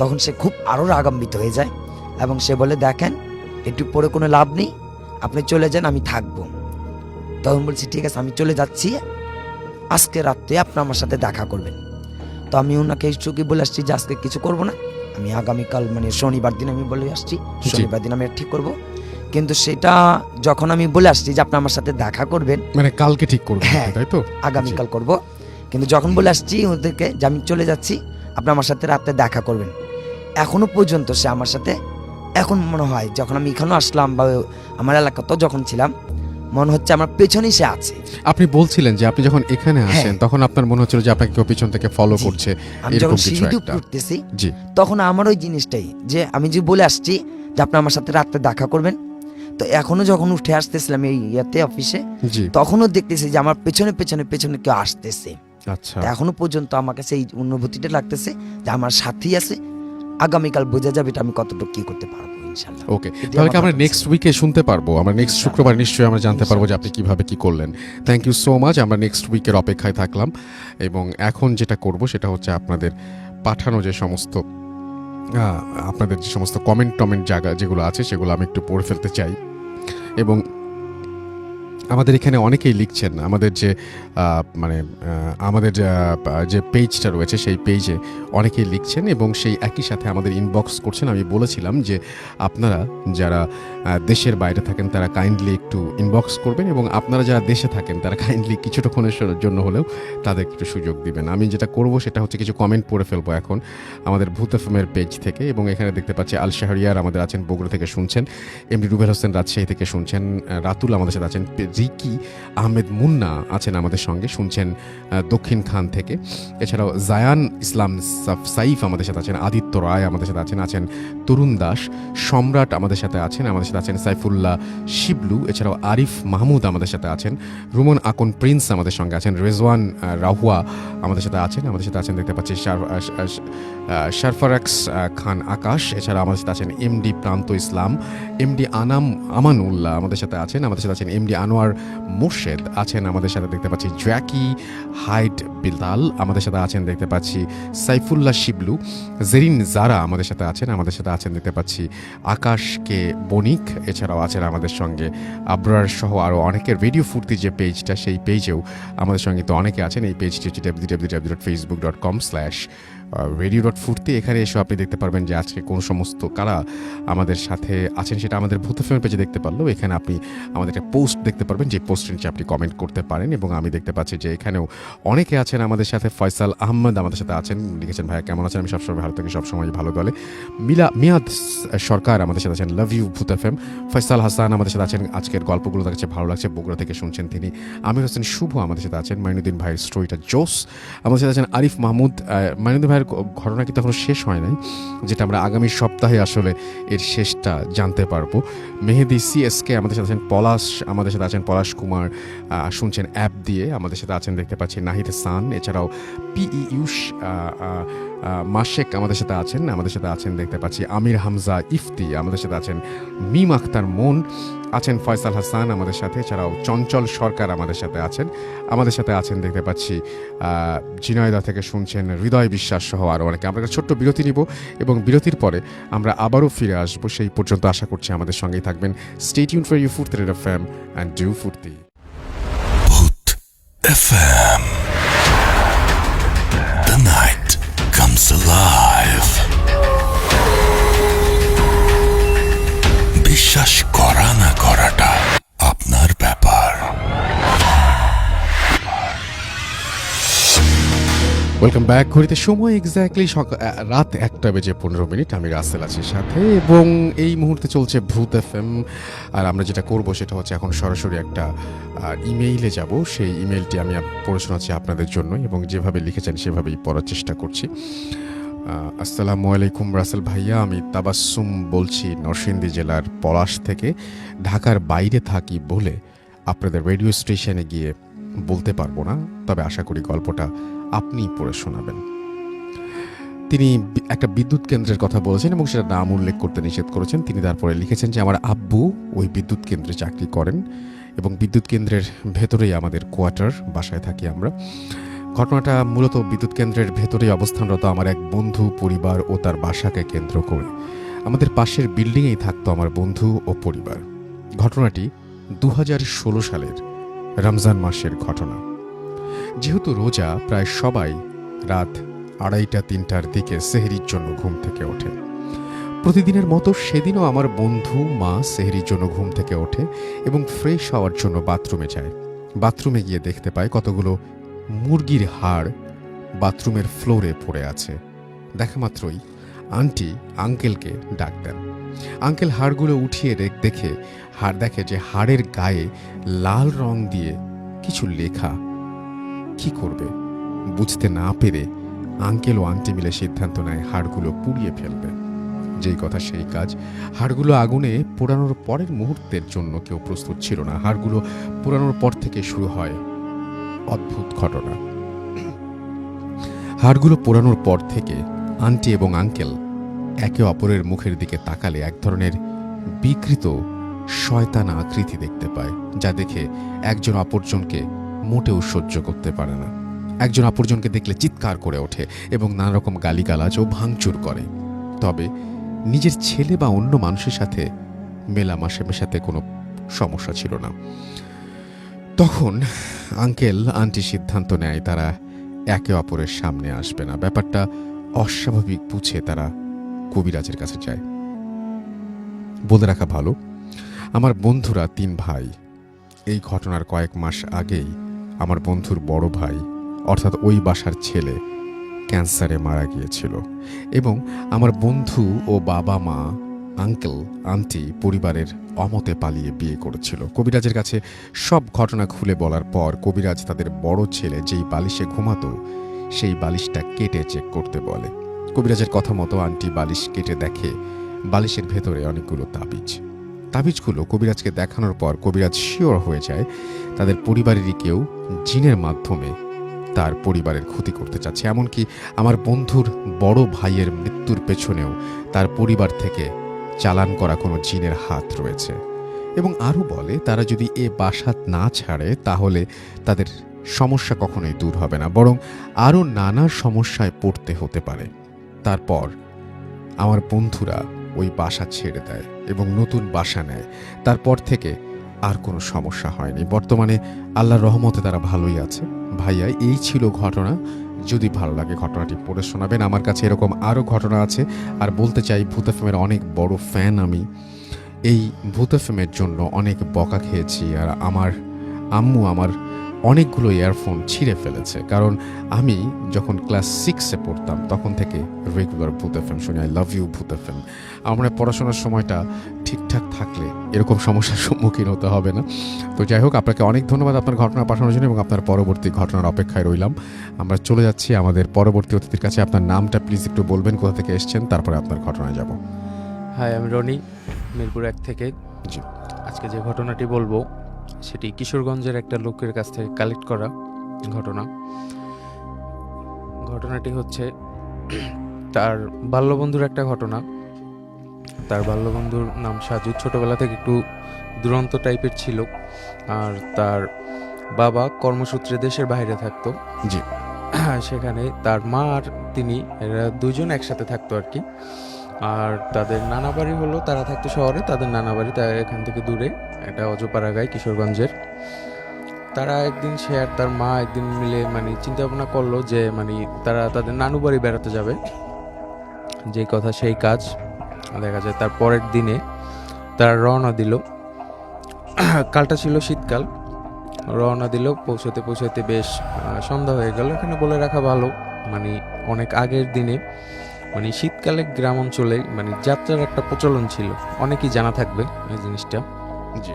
তখন সে খুব আরও রাগান্বিত হয়ে যায় এবং সে বলে দেখেন একটু পরে কোনো লাভ নেই, আপনি চলে যান, আমি থাকবো। তখন বলছি ঠিক আছে আমি চলে যাচ্ছি, আজকে রাত্রে আপনি আমার সাথে দেখা করবেন। তো আমি ওনাকে চুকি বলে আসছি যে আজকে কিছু করব না, আমি আগামীকাল মানে শনিবার দিন আমি বলে আসছি, শনিবার দিন আমি ঠিক করব। কিন্তু সেটা যখন আমি বলে আসছি যে আপনি আমার সাথে দেখা করবেন, মানে কালকে ঠিক করবেন, হ্যাঁ, তাই তো? আগামীকাল করব। কিন্তু যখন বলে আসছি ওদেরকে যে আমি চলে যাচ্ছি, আপনি আমার সাথে রাতে দেখা করবেন, এখনো পর্যন্ত সে আমার সাথে, এখন মনে হয় যখন আমি এখানে আসলাম বা আমার এলাকাতেও যখন ছিলাম, মনে হচ্ছে আমার পেছনেই সে আছে। আপনি বলছিলেন যে আপনি যখন এখানে আসেন তখন আপনার মনে হচ্ছিল যে আপনাকে কেউ পিছন থেকে ফলো করছে, আমি এরকম যখন কিছু সিঁড়ি একটা। উঠতেছি জি, তখন আমার ওই জিনিসটাই যে আমি যে বলে আসছি যে আপনি আমার সাথে রাতে দেখা করবেন, তো এখনো যখন উঠে আসতেছিলাম এই ইয়াতে অফিসে, জি, তখনও দেখতেছি যে আমার পেছনে পেছনে পেছনে কেউ আসতেছে। আচ্ছা। তো এখনো পর্যন্ত আমার কাছে এই অনুভূতিটা লাগতেছে যে আমার সাথী আছে। আগামীকাল বোঝা যাবে এটা আমি কতটুকু কি করতে পারবো ইনশাআল্লাহ। ওকে, তাহলে কি আমরা নেক্সট উইকে শুনতে পারবো? আমরা নেক্সট শুক্রবার নিশ্চয়ই আমরা জানতে পারবো যে আপনি কিভাবে কি করলেন। Thank you so much. আমরা নেক্সট উইকের অপেক্ষায় থাকলাম এবং এখন যেটা করব সেটা হচ্ছে আপনাদের পাঠানো যে সমস্ত আপনাদের যে সমস্ত কমেন্ট জায়গা যেগুলো আছে সেগুলো আমি একটু পড়ে ফেলতে চাই। এবং আমাদের এখানে অনেকেই লিখছেন, আমাদের যে আমাদের যে পেজটা রয়েছে সেই পেজে অনেকেই লিখছেন এবং সেই একই সাথে আমাদের ইনবক্স করছেন। আমি বলেছিলাম যে আপনারা যারা দেশের বাইরে থাকেন তারা কাইন্ডলি একটু ইনবক্স করবেন এবং আপনারা যারা দেশে থাকেন তারা কাইন্ডলি কিছুক্ষণের জন্য হলেও তাদের একটু সুযোগ দিবেন। আমি যেটা করব সেটা হচ্ছে কিছু কমেন্ট পড়ে ফেলবো এখন আমাদের ভূত এফএমের পেজ থেকে। এবং এখানে দেখতে পাচ্ছি আল শাহরিয়ার আমাদের আছেন, বগুড়া থেকে শুনছেন। এমডি রুবেল হোসেন রাজশাহী থেকে শুনছেন। রাতুল আমাদের সাথে আছেন। রিকি আহমেদ মুন্না আছেন আমাদের সঙ্গে, শুনছেন দক্ষিণ খান থেকে। এছাড়াও জায়ান ইসলাম সাইফ আমাদের সাথে আছেন। আদিত্য রায় আমাদের সাথে আছেন। তরুণ দাস, সম্রাট আমাদের সাথে আছেন। আমাদের সাথে আছেন সাইফুল্লাহ শিবলু। এছাড়াও আরিফ মাহমুদ আমাদের সাথে আছেন। রুমন আকন প্রিন্স আমাদের সঙ্গে আছেন। রেজওয়ান রাহুয়া আমাদের সাথে আছেন। আমাদের সাথে আছেন দেখতে পাচ্ছি শারফারাক্স খান আকাশ। এছাড়া আমাদের সাথে আছেন এমডি প্রান্ত ইসলাম, এমডি আমানুল্লাহ আমাদের সাথে আছেন। আমাদের সাথে আছেন এমডি আনোয়ার মোর্শেদ আছেন। আমাদের সাথে দেখতে পাচ্ছি জ্যাকি হাইড বিলতাল আমাদের সাথে আছেন। দেখতে পাচ্ছি সাইফুল্লাহ শিবলু, জেরিন জারা আমাদের সাথে আছেন। আমাদের সাথে আছেন দেখতে পাচ্ছি আকাশকে বণিক। এছাড়াও আছেন আমাদের সঙ্গে আবরার সহ আরও অনেকের। রেডিও ফুর্তি যে পেজটা সেই পেজেও আমাদের সঙ্গে তো অনেকে আছেন। এই পেজটি হচ্ছে www.facebook.com/radio.furti। এখানে এসে আপনি দেখতে পারবেন যে আজকে কোন সমস্ত কারা আমাদের সাথে আছেন সেটা আমাদের ভূত এফএম পেজে দেখতে পারলেও এখানে আপনি আমাদের একটা পোস্ট দেখতে পারবেন, যে পোস্টের নিচে আপনি কমেন্ট করতে পারেন। এবং আমি দেখতে পাচ্ছি যে এখানেও অনেকে আছেন আমাদের সাথে। ফয়সাল আহমদ আমাদের সাথে আছেন, লিখেছেন ভাইয়া কেমন আছেন, আমি সবসময় ভালো থাকি, সবসময় ভালো দলে। মিয়াদ সরকার আমাদের সাথে আছেন, লাভ ইউ ভূত এফএম। ফয়সাল হাসান আমাদের সাথে আছেন, আজকের গল্পগুলো তার কাছে ভালো লাগছে, বগুড়া থেকে শুনছেন তিনি। আমির হোসেন শুভ আমাদের সাথে আছেন। মাইনুদ্দিন ভাইয়ের স্টোরিটা জোস আমাদের সাথে আছেন। আরিফ মাহমুদ, মাইনুদ্দিন ভাইয়ের ঘটনা কিন্তু এখনো শেষ হয় নাই, যেটা আমরা আগামী সপ্তাহে আসলে এর শেষটা জানতে পারবো। মেহেদি সিএসকে আমাদের সাথে আছেন। পলাশ আমাদের সাথে আছেন, পলাশ কুমার শুনছেন অ্যাপ দিয়ে। আমাদের সাথে আছেন দেখতে পাচ্ছি নাহিদ হাসান, রহমান, এছাড়াও পিইউষ মাশেক আমাদের সাথে আছেন দেখতে পাচ্ছি আমির হামজা ইফতি, আমাদের সাথে আছেন মিম আখতার মন, আছেন ফয়সাল হাসান আমাদের সাথে, এছাড়াও চঞ্চল সরকার আমাদের সাথে আছেন দেখতে পাচ্ছি ঝিনাইদহ থেকে শুনছেন হৃদয় বিশ্বাস সহ আরও অনেকে। আমরা একটা ছোট্ট বিরতি নিব এবং বিরতির পরে আমরা আবারও ফিরে আসবো। সেই পর্যন্ত আশা করছি আমাদের সঙ্গেই থাকবেন। স্টে টিউনড ফর ইউ ফুর্তি রেড এফএম অ্যান্ড ডু ফুর্তি। Booth FM. The night comes alive. বিশ্বাস করা না করাটা আপনার ব্যাপার। Welcome back. ঘড়িতে সময় এক্স্যাক্টলি রাত 1:15। আমি রাসেল আছি সাথে এবং এই মুহূর্তে চলছে ভূত এফএম। আর আমরা যেটা করব সেটা হচ্ছে এখন সরাসরি একটা ইমেইলে যাব। সেই ইমেইলটি আমি পড়ে শোনাচ্ছি আপনাদের জন্য এবং যেভাবে লিখেছেন সেভাবেই পড়ার চেষ্টা করছি। আসসালামু আলাইকুম রাসেল ভাইয়া, আমি তাবাসসুম বলছি নরসিংদী জেলার পলাশ থেকে। ঢাকার বাইরে থাকি বলে আপনাদের রেডিও স্টেশনে গিয়ে বলতে পারবো না, তবে আশা করি গল্পটা আপনিই পড়ে শোনাবেন। তিনি একটা বিদ্যুৎ কেন্দ্রের কথা বলেছেন এবং সেটা নাম উল্লেখ করতে নিষেধ করেছেন। তিনি তারপরে লিখেছেন যে আমার আব্বু ওই বিদ্যুৎ কেন্দ্রে চাকরি করেন এবং বিদ্যুৎ কেন্দ্রের ভেতরেই আমাদের কোয়ার্টার, বাসায় থাকি আমরা। ঘটনাটা মূলত বিদ্যুৎ কেন্দ্রের ভেতরেই অবস্থানরত আমার এক বন্ধু পরিবার ও তার বাসাকে কেন্দ্র করে। আমাদের পাশের বিল্ডিংয়েই থাকতো আমার বন্ধু ও পরিবার। ঘটনাটি 2016 সালের রমজান মাসের ঘটনা। যেহেতু রোজা, প্রায় সবাই রাত 2:30-3টার দিকে সেহরির জন্য ঘুম থেকে ওঠে। প্রতিদিনের মতো সেদিনও আমার বন্ধু মা সেহরির জন্য ঘুম থেকে ওঠে এবং ফ্রেশ হওয়ার জন্য বাথরুমে যায়। বাথরুমে গিয়ে দেখতে পায় কতগুলো মুরগির হাড় বাথরুমের ফ্লোরে পড়ে আছে। দেখা মাত্রই আন্টি আঙ্কেলকে ডাক দেন। আঙ্কেল হাড়গুলো উঠিয়ে দেখে যে হাড়ের গায়ে লাল রং দিয়ে কিছু লেখা। কি করবে বুঝতে না পেরে আঙ্কেল ও আন্টি মিলে সিদ্ধান্ত নেয় হাড়গুলো পুড়িয়ে ফেলবে। যেই কথা সেই কাজ। হাড়গুলো আগুনে পোড়ানোর পরের মুহূর্তের জন্য কেউ প্রস্তুত ছিল না। হাড়গুলো পোড়ানোর পর থেকে শুরু হয় অদ্ভুত ঘটনা। হাড়গুলো পোড়ানোর পর থেকে আন্টি এবং আঙ্কেল একে অপরের মুখের দিকে তাকালে এক ধরনের বিকৃত শয়তানা আকৃতি দেখতে পায়, যা দেখে একজন অপরজনকে মোটেও সহ্য করতে পারে না। একজন অপরজনকে দেখলে চিৎকার করে ওঠে এবং নানা রকম গালিগালাজ ও ভাঙচুর করে। তবে নিজের ছেলে বা অন্য মানুষের সাথে মেশাতে কোনো সমস্যা ছিল না। তখন আঙ্কেল আন্টি সিদ্ধান্ত নেয় তারা একে অপরের সামনে আসবে না। ব্যাপারটা অস্বাভাবিক বুঝে তারা কবিরাজের কাছে যায়। বলে রাখা ভালো, আমার বন্ধুরা 3 ভাই। এই ঘটনার কয়েক মাস আগেই আমার বন্ধুর বড় ভাই, অর্থাৎ ওই বাসার ছেলে, ক্যান্সারে মারা গিয়েছিল এবং আমার বন্ধু ও বাবা মা, আঙ্কেল আন্টি পরিবারের অমতে পালিয়ে বিয়ে করেছিল। কবিরাজের কাছে সব ঘটনা খুলে বলার পর কবিরাজ তাদের বড় ছেলে যেই বালিশে ঘুমাতো সেই বালিশটা কেটে চেক করতে বলে। কবিরাজের কথা মতো আন্টি বালিশ কেটে দেখে বালিশের ভেতরে অনেকগুলো তাবিজগুলো কবিরাজকে দেখানোর পর কবিরাজ শিওর হয়ে যায় তাদের পরিবারেরই কেউ জিনের মাধ্যমে তার পরিবারের ক্ষতি করতে চাচ্ছে। এমনকি আমার বন্ধুর বড় ভাইয়ের মৃত্যুর পেছনেও তার পরিবার থেকে চালান করা কোনো জিনের হাত রয়েছে এবং আরও বলে তারা যদি এ বাসা না ছাড়ে তাহলে তাদের সমস্যা কখনোই দূর হবে না, বরং আরও নানা সমস্যায় পড়তে হতে পারে। তারপর আমার বন্ধুরা ওই বাসা ছেড়ে দেয় এবং নতুন বাসা নেয়। তারপর থেকে আর কোনো সমস্যা হয়নি। বর্তমানে আল্লাহর রহমতে তারা ভালোই আছে। ভাইয়া, এই ছিল ঘটনা। যদি ভালো লাগে ঘটনাটি পড়ে শোনাবেন। আমার কাছে এরকম আরও ঘটনা আছে। আর বলতে চাই, ভূত এফএমের অনেক বড় ফ্যান আমি। এই ভূত এফএমের জন্য অনেক বকা খেয়েছি আর আমার আম্মু আমার অনেকগুলো ইয়ারফোন ছিঁড়ে ফেলেছে, কারণ আমি যখন ক্লাস 6-এ পড়তাম তখন থেকে রেগুলার ভূত এফএম শুনি। আই লাভ ইউ ভূত এফএম। আমার পড়াশোনার সময়টা ঠিকঠাক থাকলে এরকম সমস্যার সম্মুখীন হতে হবে না। তো যাই হোক, আপনাকে অনেক ধন্যবাদ আপনার ঘটনা পাঠানোর জন্য এবং আপনার পরবর্তী ঘটনার অপেক্ষায় রইলাম। আমরা চলে যাচ্ছি আমাদের পরবর্তী অতিথির কাছে। আপনার নামটা প্লিজ একটু বলবেন, কোথা থেকে এসেছেন, তারপরে আপনার ঘটনায় যাব। হাই, আমি রনি, মিরপুর 1 থেকে। জি। আজকে যে ঘটনাটি বলবো সেটি কিশোরগঞ্জের একটা লোকের কাছ থেকে কালেক্ট করা ঘটনা। ঘটনাটি হচ্ছে তার বাল্যবন্ধুর একটা ঘটনা। তার বাল্যবন্ধুর নাম সাজু, ছোটবেলা থেকে একটু দুরন্ত টাইপের ছিল, আর তার বাবা কর্মসূত্রে দেশের বাইরে থাকতো। জি। সেখানে তার মা আর তিনি এরা দুজন একসাথে থাকতো আর কি। আর তাদের নানা বাড়ি হলো, তারা থাকতো শহরে, তাদের নানা বাড়ি এখান থেকে দূরে, এটা অজপাড়াগায় কিশোরগঞ্জের। তারা একদিন, সে আর তার মা একদিন মিলে মানে চিন্তা ভাবনা করলো যে মানে তারা তাদের নানু বাড়ি বেড়াতে যাবে। যে কথা সেই কাজ। দেখা যায় তার পরের দিনে তারা রওনা দিল। কালটা ছিল শীতকাল। রওনা দিল, পৌঁছাতে পৌঁছাতে বেশ সন্ধ্যা হয়ে গেল। এখানে বলে রাখা ভালো, মানে অনেক আগের দিনে মানে শীতকালে গ্রাম অঞ্চলে মানে যাত্রার একটা প্রচলন ছিল, অনেকেই জানা থাকবে এই জিনিসটা। জি।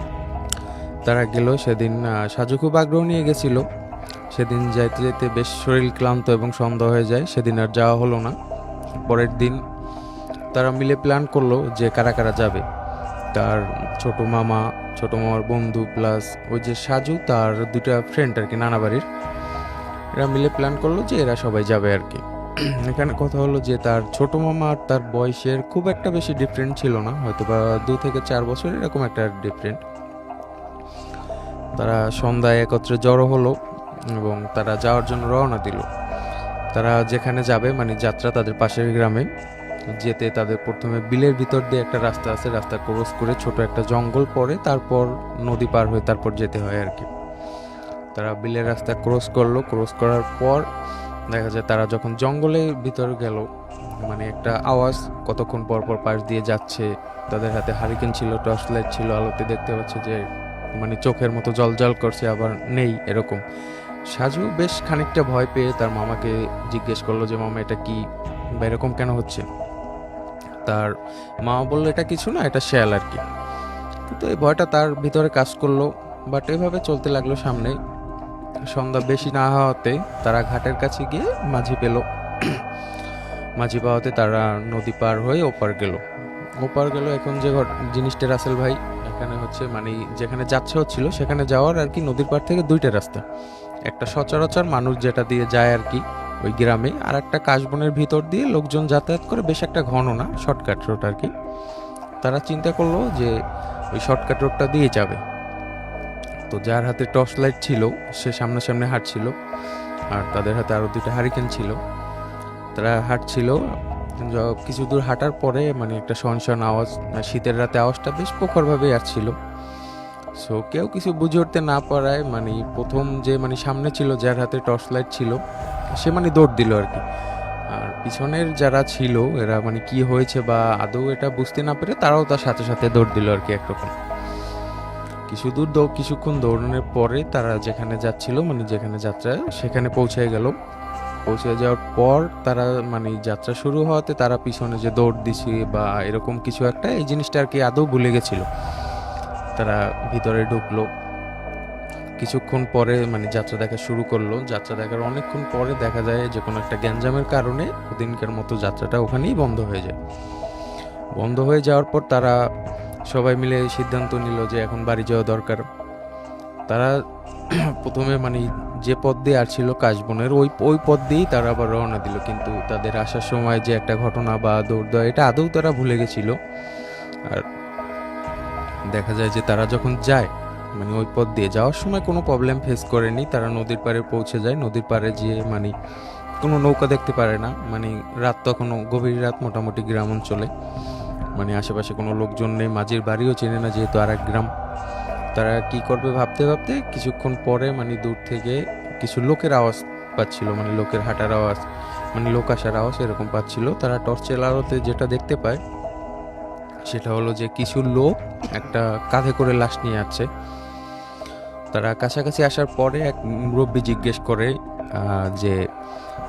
তারা গেল সেদিন, সাজু খুব আগ্রহ নিয়ে গেছিল। সেদিন যাইতে যেতে বেশ শরীর ক্লান্ত এবং সন্ধ্যা হয়ে যায়, সেদিন আর যাওয়া হলো না। পরের দিন তারা মিলে প্ল্যান করলো যে কারা কারা যাবে। তার ছোট মামার বন্ধু প্লাস ওই যে সাজু তার দুটা ফ্রেন্ড আর কি, নানা বাড়ির, এরা মিলে প্ল্যান করলো যে এরা সবাই যাবে আর কি। এখানে কথা হলো যে তার ছোট মামা আর তার বয়সের খুব একটা বেশি ডিফারেন্ট ছিল না, হয়তো বা 2 থেকে 4 বছর এরকম একটা ডিফারেন্ট। তারা সন্ধ্যায় একত্রে জড়ো হলো এবং তারা যাওয়ার জন্য রওনা দিল। তারা যেখানে যাবে মানে যাত্রা তাদের পাশের গ্রামে যেতে তাদের প্রথমে বিলের ভিতর দিয়ে একটা রাস্তা আছে, রাস্তা ক্রস করে ছোট একটা জঙ্গল পড়ে, তারপর নদী পার হয়ে তারপর যেতে হয় আর কি। তারা বিলের রাস্তা ক্রস করলো, ক্রস করার পর দেখা যায় তারা যখন জঙ্গলের ভিতর গেল মানে একটা আওয়াজ কতক্ষণ পর পর পাশ দিয়ে যাচ্ছে। তাদের হাতে হারিকেন ছিল, টর্চ লাইট ছিল, আলোতে দেখতে পাচ্ছে যে মানে চোখের মতো জল করছে, আবার নেই এরকম। সাজু বেশ খানিকটা ভয় পেয়ে তার মামাকে জিজ্ঞেস করলো যে মামা এটা কি বা এরকম কেন হচ্ছে। তার মা বললো এটা কিছু না, এটা শেয়াল আর কি। কিন্তু এই ভয়টা তার ভিতরে কাজ করলো। বাট এভাবে চলতে লাগলো। সামনে সন্ধ্যা বেশি না হওয়াতে তারা ঘাটের কাছে গিয়ে মাঝি পেল। মাঝি পাওয়াতে তারা নদী পার হয়ে ওপার গেল। এখন যে জিনিসটা রাসেল ভাই, এখানে হচ্ছে মানে যেখানে যাচ্ছে হচ্ছিল সেখানে যাওয়ার আর কি নদীর পার থেকে 2টা রাস্তা। একটা সচরাচর মানুষ যেটা দিয়ে যায় আর কি ওই গ্রামে, আর একটা কাশবনের ভিতর দিয়ে লোকজন যাতায়াত করে, বেশ একটা ঘন না, শর্টকাট রোড আর কি। তারা চিন্তা করলো যে ওই শর্টকাট রোডটা দিয়ে যাবে। তো যার হাতে টর্চ লাইট ছিল সে সামনে হাঁটছিল, আর তাদের হাতে আরো 2টা হারিকেন ছিল। তারা হাঁটছিল, কিছু দূর হাঁটার পরে মানে একটা শনশন আওয়াজ, শীতের রাতে আওয়াজটা বেশ প্রখরভাবে আসছিল। সো কেউ কিছু বুঝে উঠতে না পারায় মানে প্রথম যে মানে সামনে ছিল যার হাতে টর্চ লাইট ছিল সে মানে দৌড় দিল আর কি। আর পিছনের যারা ছিল এরা মানে কি হয়েছে বা আদৌ এটা বুঝতে না পেরে তারাও তার সাথে সাথে দৌড় দিল আর কি একরকম। কিছুক্ষণ দৌড়ানোর পরে তারা যেখানে যাচ্ছিল মানে যেখানে যাত্রা সেখানে পৌঁছে যাওয়ার পর তারা মানে যাত্রা শুরু হওয়াতে তারা পিছনে যে দৌড় দিছে বা এরকম কিছু একটা, এই জিনিসটা আর কি আদৌ ভুলে গেছিল। তারা ভিতরে ঢুকলো। কিছুক্ষণ পরে মানে যাত্রা দেখা শুরু করলো। যাত্রা দেখার অনেকক্ষণ পরে দেখা যায় যে কোনো একটা গ্যাঞ্জামের কারণে ওদিনকার মতো যাত্রাটা ওখানেই বন্ধ হয়ে যায়। বন্ধ হয়ে যাওয়ার পর তারা সবাই মিলে সিদ্ধান্ত নিল যে এখন বাড়ি যাওয়া দরকার। তারা প্রথমে মানে যে পথ দিয়ে আসছিল কাশবনের ওই পথ দিয়েই তারা আবার রওনা দিল। কিন্তু তাদের আসার সময় যে একটা ঘটনা বা দৌড় দেওয়া, এটা আদৌ তারা ভুলে গেছিল। আর দেখা যায় যে তারা যখন যায় মানে ওই পথ দিয়ে যাওয়ার সময় কোনো প্রবলেম ফেস করেনি। তারা নদীর পাড়ে পৌঁছে যায়। নদীর পাড়ে গিয়ে মানে কোনো নৌকা দেখতে পারে না। মানে রাত তখনও গভীর রাত, মোটামুটি গ্রাম অঞ্চলে মানে আশেপাশে কোনো লোকজন নেই, মাঝির বাড়িও চেনে না যেহেতু আর এক গ্রাম। তারা কি করবে ভাবতে ভাবতে কিছুক্ষণ পরে মানে দূর থেকে কিছু লোকের আওয়াজ পাচ্ছিল, মানে লোকের হাঁটার আওয়াজ, মানে লোক আসার আওয়াজ এরকম পাচ্ছিল। তারা টর্চের আলোতে যেটা দেখতে পায় সেটা হলো যে কিছু লোক একটা কাঁধে করে লাশ নিয়ে আসছে। তারা কাছাকাছি আসার পরে এক মুরব্বী জিজ্ঞেস করে যে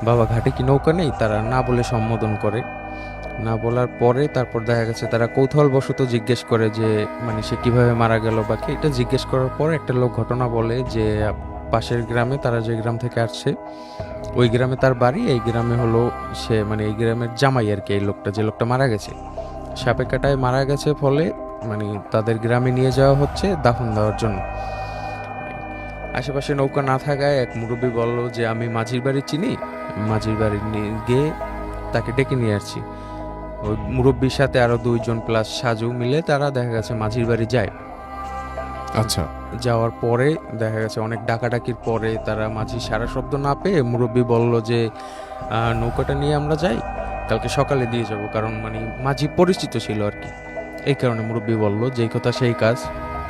বাবা ঘাটে কি নৌকা নেই? তারা না বলে সম্বোধন করে। না বলার পরে তারপর দেখা গেছে তারা কৌতূহলবশত জিজ্ঞেস করে যে মানে সে কিভাবে মারা গেল বা কি। এটা জিজ্ঞেস করার পর একটা লোক ঘটনা বলে যে পাশের গ্রামে, তারা যে গ্রাম থেকে আসছে ওই গ্রামে তার বাড়ি, এই গ্রামে হলো সে মানে এই গ্রামের জামাই আর কি। এই লোকটা, যে লোকটা মারা গেছে, সাপে কাটায় মারা গেছে, ফলে মানে তাদের গ্রামে নিয়ে যাওয়া হচ্ছে দাফন দেওয়ার জন্য। আশেপাশে নৌকা না থাকায় এক মুরব্বী বলল যে আমি মাঝির বাড়ি চিনি, মাঝির বাড়ি গিয়ে তাকে ডেকে নিয়ে আসছি। ওই মুরব্বীর সাথে আরো 2 জন প্লাস সাজু মিলে তারা দেখা গেছে মাঝির বাড়ি যায়। আচ্ছা, যাওয়ার পরে দেখা গেছে অনেক ডাকাডাকির পরে তারা মাঝি সারা শব্দ না পেয়ে মুরব্বী বলল যে নৌকাটা নিয়ে আমরা যাই, কালকে সকালে দিয়ে যাব। কারণ মানে মাঝি পরিচিত ছিল আর কি, এই কারণে মুরব্বী বলল যেই কথা সেই কাজ।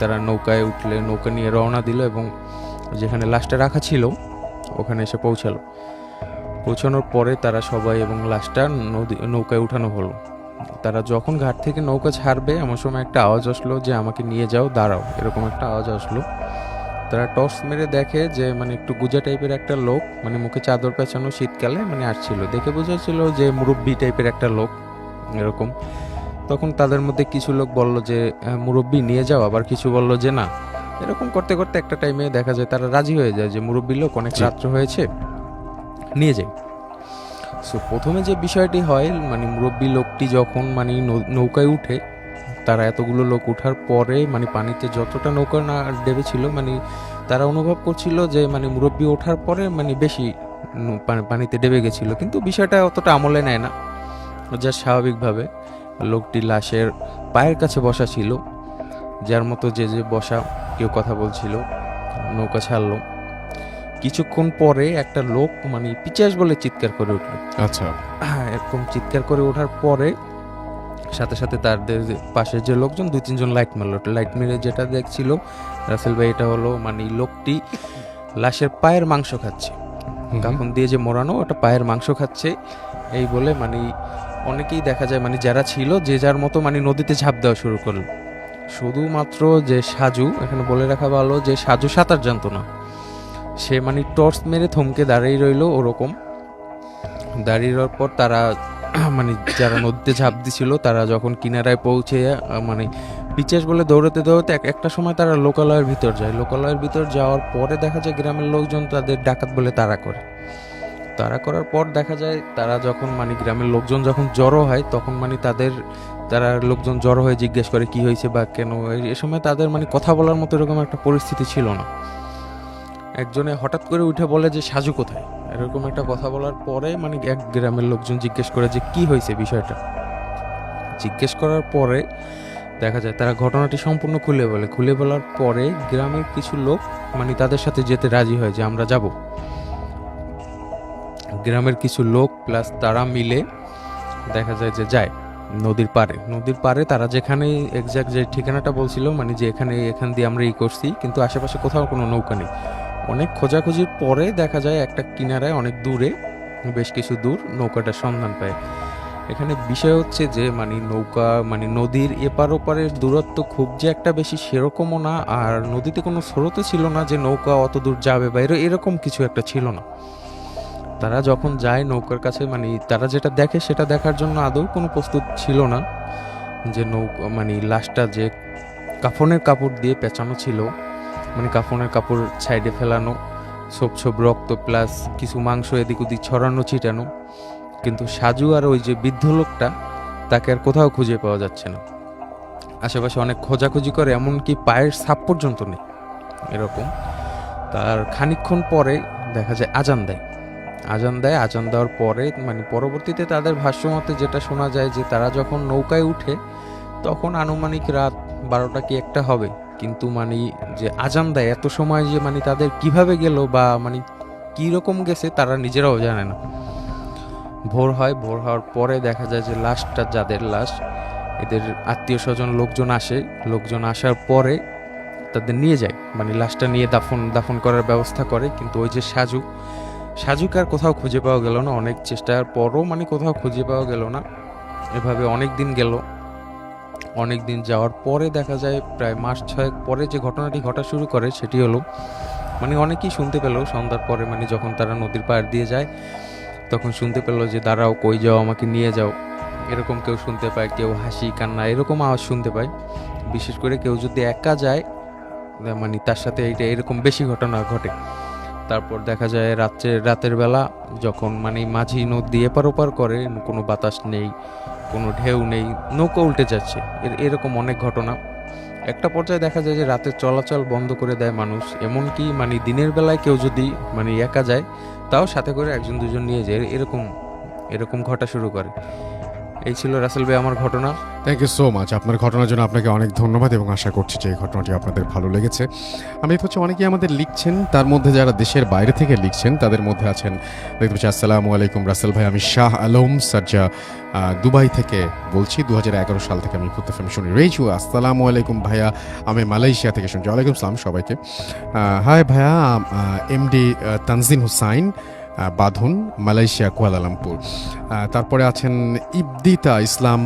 তারা নৌকায় উঠলে নৌকা নিয়ে রওনা দিল এবং যেখানে লাশটা রাখা ছিল ওখানে এসে পৌঁছালো। পৌঁছানোর পরে তারা সবাই এবং লাশটা নৌকায় উঠানো হলো। তারা যখন ঘাট থেকে নৌকা ছাড়বে এমন সময় একটা আওয়াজ আসলো যে আমাকে নিয়ে যাও, দাঁড়াও, এরকম একটা আওয়াজ আসলো। তারা টর্চ মেরে দেখে যে মানে একটু গুজা টাইপের একটা লোক, মানে মুখে চাদর পেঁচানো, শীতকালে মানে আসছিল। দেখে বোঝাচ্ছিল যে মুরব্বি টাইপের একটা লোক এরকম। তখন তাদের মধ্যে কিছু লোক বলল যে মুরব্বি নিয়ে যাও, আবার কিছু বলল যে না। এরকম করতে করতে একটা টাইমে দেখা যায় তারা রাজি হয়ে যায় যে মুরব্বি লোক, অনেক রাত্র হয়েছে, নিয়ে যাই। সো প্রথমে যে বিষয়টি হয় মানে মুরব্বী লোকটি যখন মানে নৌকায় উঠে, তারা এতগুলো লোক উঠার পরে মানে পানিতে যতটা নৌকা না ডেবেছিল মানে তারা অনুভব করছিল যে মানে মুরব্বী ওঠার পরে মানে বেশি পানিতে ডেবে গেছিল, কিন্তু বিষয়টা অতটা আমলে নেয় না। যা স্বাভাবিকভাবে লোকটি লাশের পায়ের কাছে বসা ছিল, যার মতো যে বসা, কেউ কথা বলছিল। নৌকা ছাড়লো। কিছুক্ষণ পরে একটা লোক মানে পিচাস বলে চিৎকার করে উঠলো। আচ্ছা, এরকম চিৎকার করে ওঠার পরে সাথে সাথে তার পাশের যে লোকজন 2-3 জন লাইট মারলো। লাইট মেরে যেটা দেখছিল রাসেল ভাই, এটা হলো মানে লোকটি লাশের পায়ের মাংস খাচ্ছে, কাফন দিয়ে যে মোড়ানো ওটা পায়ের মাংস খাচ্ছে। এই বলে মানে অনেকেই দেখা যায় মানে যারা ছিল যে যার মতো মানে নদীতে ঝাঁপ দেওয়া শুরু করলো। শুধুমাত্র যে সাজু, এখানে বলে রাখা ভালো যে সাজু সাঁতার জানতো না, সে মানে টর্চ মেরে থমকে দাঁড়িয়ে রইলো। ওরকম দাঁড়িয়ে রওয়ার পর তারা মানে যারা নদীতে ঝাঁপ দিছিল তারা যখন কিনারায় পৌঁছে মানে পিচাস বলে দৌড়াতে দৌড়াতে একটা সময় তারা লোকালয়ের ভিতর যায়। লোকালয়ের ভিতর যাওয়ার পরে দেখা যায় গ্রামের লোকজন তাদের ডাকাত বলে তাড়া করে। তাড়া করার পর দেখা যায় তারা যখন মানে গ্রামের লোকজন যখন জড়ো হয় তখন মানে তারা লোকজন জড়ো হয়ে জিজ্ঞেস করে কি হয়েছে বা কেন। এই সময় তাদের মানে কথা বলার মতো এরকম একটা পরিস্থিতি ছিল না। একজনে হঠাৎ করে উঠে বলে যে সাজু কোথায়, এরকম একটা কথা বলার পরে মানে এক গ্রামের লোকজন জিজ্ঞেস করে যে কি হয়েছে বিষয়টা। জিজ্ঞেস করার পরে দেখা যায় তারা ঘটনাটি সম্পূর্ণ খুলে বলার পরে গ্রামের কিছু লোক মানে তাদের সাথে যেতে রাজি হয় যে আমরা যাব। গ্রামের কিছু লোক প্লাস তারা মিলে দেখা যায় যে যায় নদীর পারে তারা যেখানে এক্সাক্ট যে ঠিকানাটা বলছিল মানে যে এখান দিয়ে আমরা করছি, কিন্তু আশেপাশে কোথাও কোনো নৌকা নেই। অনেক খোঁজাখুঁজির পরে দেখা যায় একটা কিনারায় অনেক দূরে, বেশ কিছু দূর নৌকাটার সন্ধান পায়। এখানে বিষয় হচ্ছে যে মানে নৌকা মানে নদীর এপার ওপারের দূরত্ব খুব যে একটা বেশি সেরকমও না, আর নদীতে কোনো স্রোতও ছিল না যে নৌকা অত দূর যাবে বা এরকম কিছু একটা ছিল না। তারা যখন যায় নৌকার কাছে মানে তারা যেটা দেখে সেটা দেখার জন্য আদৌ কোনো প্রস্তুত ছিল না। যে নৌকা মানে লাশটা যে কাফনের কাপড় দিয়ে পেঁচানো ছিল, মানে কাফনের কাপড় সাইডে ফেলানো, ছোপ রক্ত প্লাস কিছু মাংস এদিক ওদিক ছড়ানো ছিটানো, কিন্তু সাজু আর ওই যে বৃদ্ধ লোকটা তাকে আর কোথাও খুঁজে পাওয়া যাচ্ছে না। আশেপাশে অনেক খোঁজাখুঁজি করে, এমনকি পায়ের ছাপ পর্যন্ত নেই এরকম। তার খানিকক্ষণ পরে দেখা যায় আজান দেয়। আজান দেওয়ার পরে মানে পরবর্তীতে তাদের ভাষ্যমতে যেটা শোনা যায় যে তারা যখন নৌকায় উঠে তখন আনুমানিক রাত 12টা কি 1টা হবে, কিন্তু মানে যে আজান দেয় এত সময় যে মানে তাদের কিভাবে গেল বা মানে কীরকম গেছে তারা নিজেরাও জানে না। ভোর হওয়ার পরে দেখা যায় যে লাশটা যাদের লাশ, এদের আত্মীয় স্বজন লোকজন আসার পরে তাদের নিয়ে যায়, মানে লাশটা নিয়ে দাফন করার ব্যবস্থা করে। কিন্তু ওই যে সাজুকে আর কোথাও খুঁজে পাওয়া গেল না। অনেক চেষ্টার পরও মানে কোথাও খুঁজে পাওয়া গেল না। এভাবে অনেক দিন গেল। অনেক দিন যাওয়ার পরে দেখা যায় প্রায় মাস 6 পরে যে ঘটনাটি ঘটা শুরু করে সেটি হলো মানে অনেকেই শুনতে পেল সন্ধ্যার পরে, মানে যখন তারা নদীর পাড় দিয়ে যায় তখন শুনতে পেল যে দাঁড়াও, কই যাও, আমাকে নিয়ে যাও, এরকম কেউ শুনতে পায়। কেউ হাসি কান্না এরকম আওয়াজ শুনতে পায়। বিশেষ করে কেউ যদি একা যায় মানে তার সাথে এরকম বেশি ঘটনা ঘটে। তারপর দেখা যায় রাতের বেলা যখন মানে মাঝি নদী এপার ওপার করে, কোনো বাতাস নেই, কোনো ঢেউ নেই, নৌকা উল্টে যাচ্ছে, এরকম অনেক ঘটনা। একটা পর্যায়ে দেখা যায় যে রাতে চলাচল বন্ধ করে দেয় মানুষ, এমনকি মানে দিনের বেলায় কেউ যদি মানে একা যায় তাও সাথে করে একজন দুজন নিয়ে যায়, এরকম এরকম ঘটা শুরু করে। এই ছিল রাসেল ভাই আমার ঘটনা। Thank you so much. আপনার ঘটনার জন্য আপনাকে অনেক ধন্যবাদ এবং আশা করছি যে এই ঘটনাটি আপনাদের ভালো লেগেছে। আমি হচ্ছে অনেকেই আমাদের লিখছেন, তার মধ্যে যারা দেশের বাইরে থেকে লিখছেন তাদের মধ্যে আছেন দেখতে পাচ্ছি। আসসালামু আলাইকুম রাসেল ভাই, আমি শাহ আলম সাজ্জা দুবাই থেকে বলছি। 2011 সাল থেকে আমি ভূত এফএম শুনি। রেজু আসসালামু আলাইকুম ভাইয়া, আমি মালয়েশিয়া থেকে শুনছি। ওয়ালাইকুম সালাম সবাইকে। হাই ভাইয়া, এমডি তানজিন হুসাইন বাঁধন, মালয়েশিয়া কুয়ালালামপুর। তারপরে আছেন ইবদিতা ইসলাম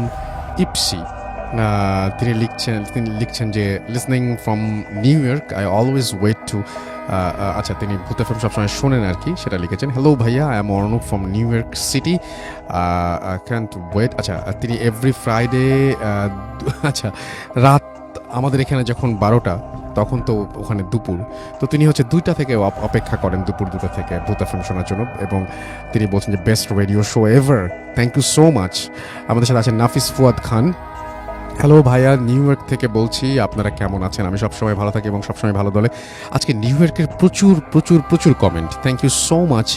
ইপসি, তিনি লিখছেন যে listening from New York, I always wait to, আচ্ছা তিনি ভূত এফএম সবসময় শোনেন আর কি, সেটা লিখেছেন। হ্যালো ভাইয়া, I am Arnab from New York City, can't wait. আচ্ছা তিনি এভরি ফ্রাইডে, আচ্ছা রাত আমাদের এখানে যখন 12টা তখন তো ওখানে দুপুর, তো তিনি হচ্ছে 2টা থেকে অপেক্ষা করেন, দুপুর 2টা থেকে ভূত এফএম শোনার জন্য, এবং তিনি বলছেন যে best radio show ever. Thank you so much. আমাদের সাথে আছেন নাফিস ফুয়াদ খান। হ্যালো ভাইয়া, নিউ ইয়র্ক থেকে বলছি, আপনারা কেমন আছেন? আমি সবসময় ভালো থাকি এবং সবসময় ভালো দলে। আজকে নিউ ইয়র্কের প্রচুর প্রচুর প্রচুর comment, thank you so much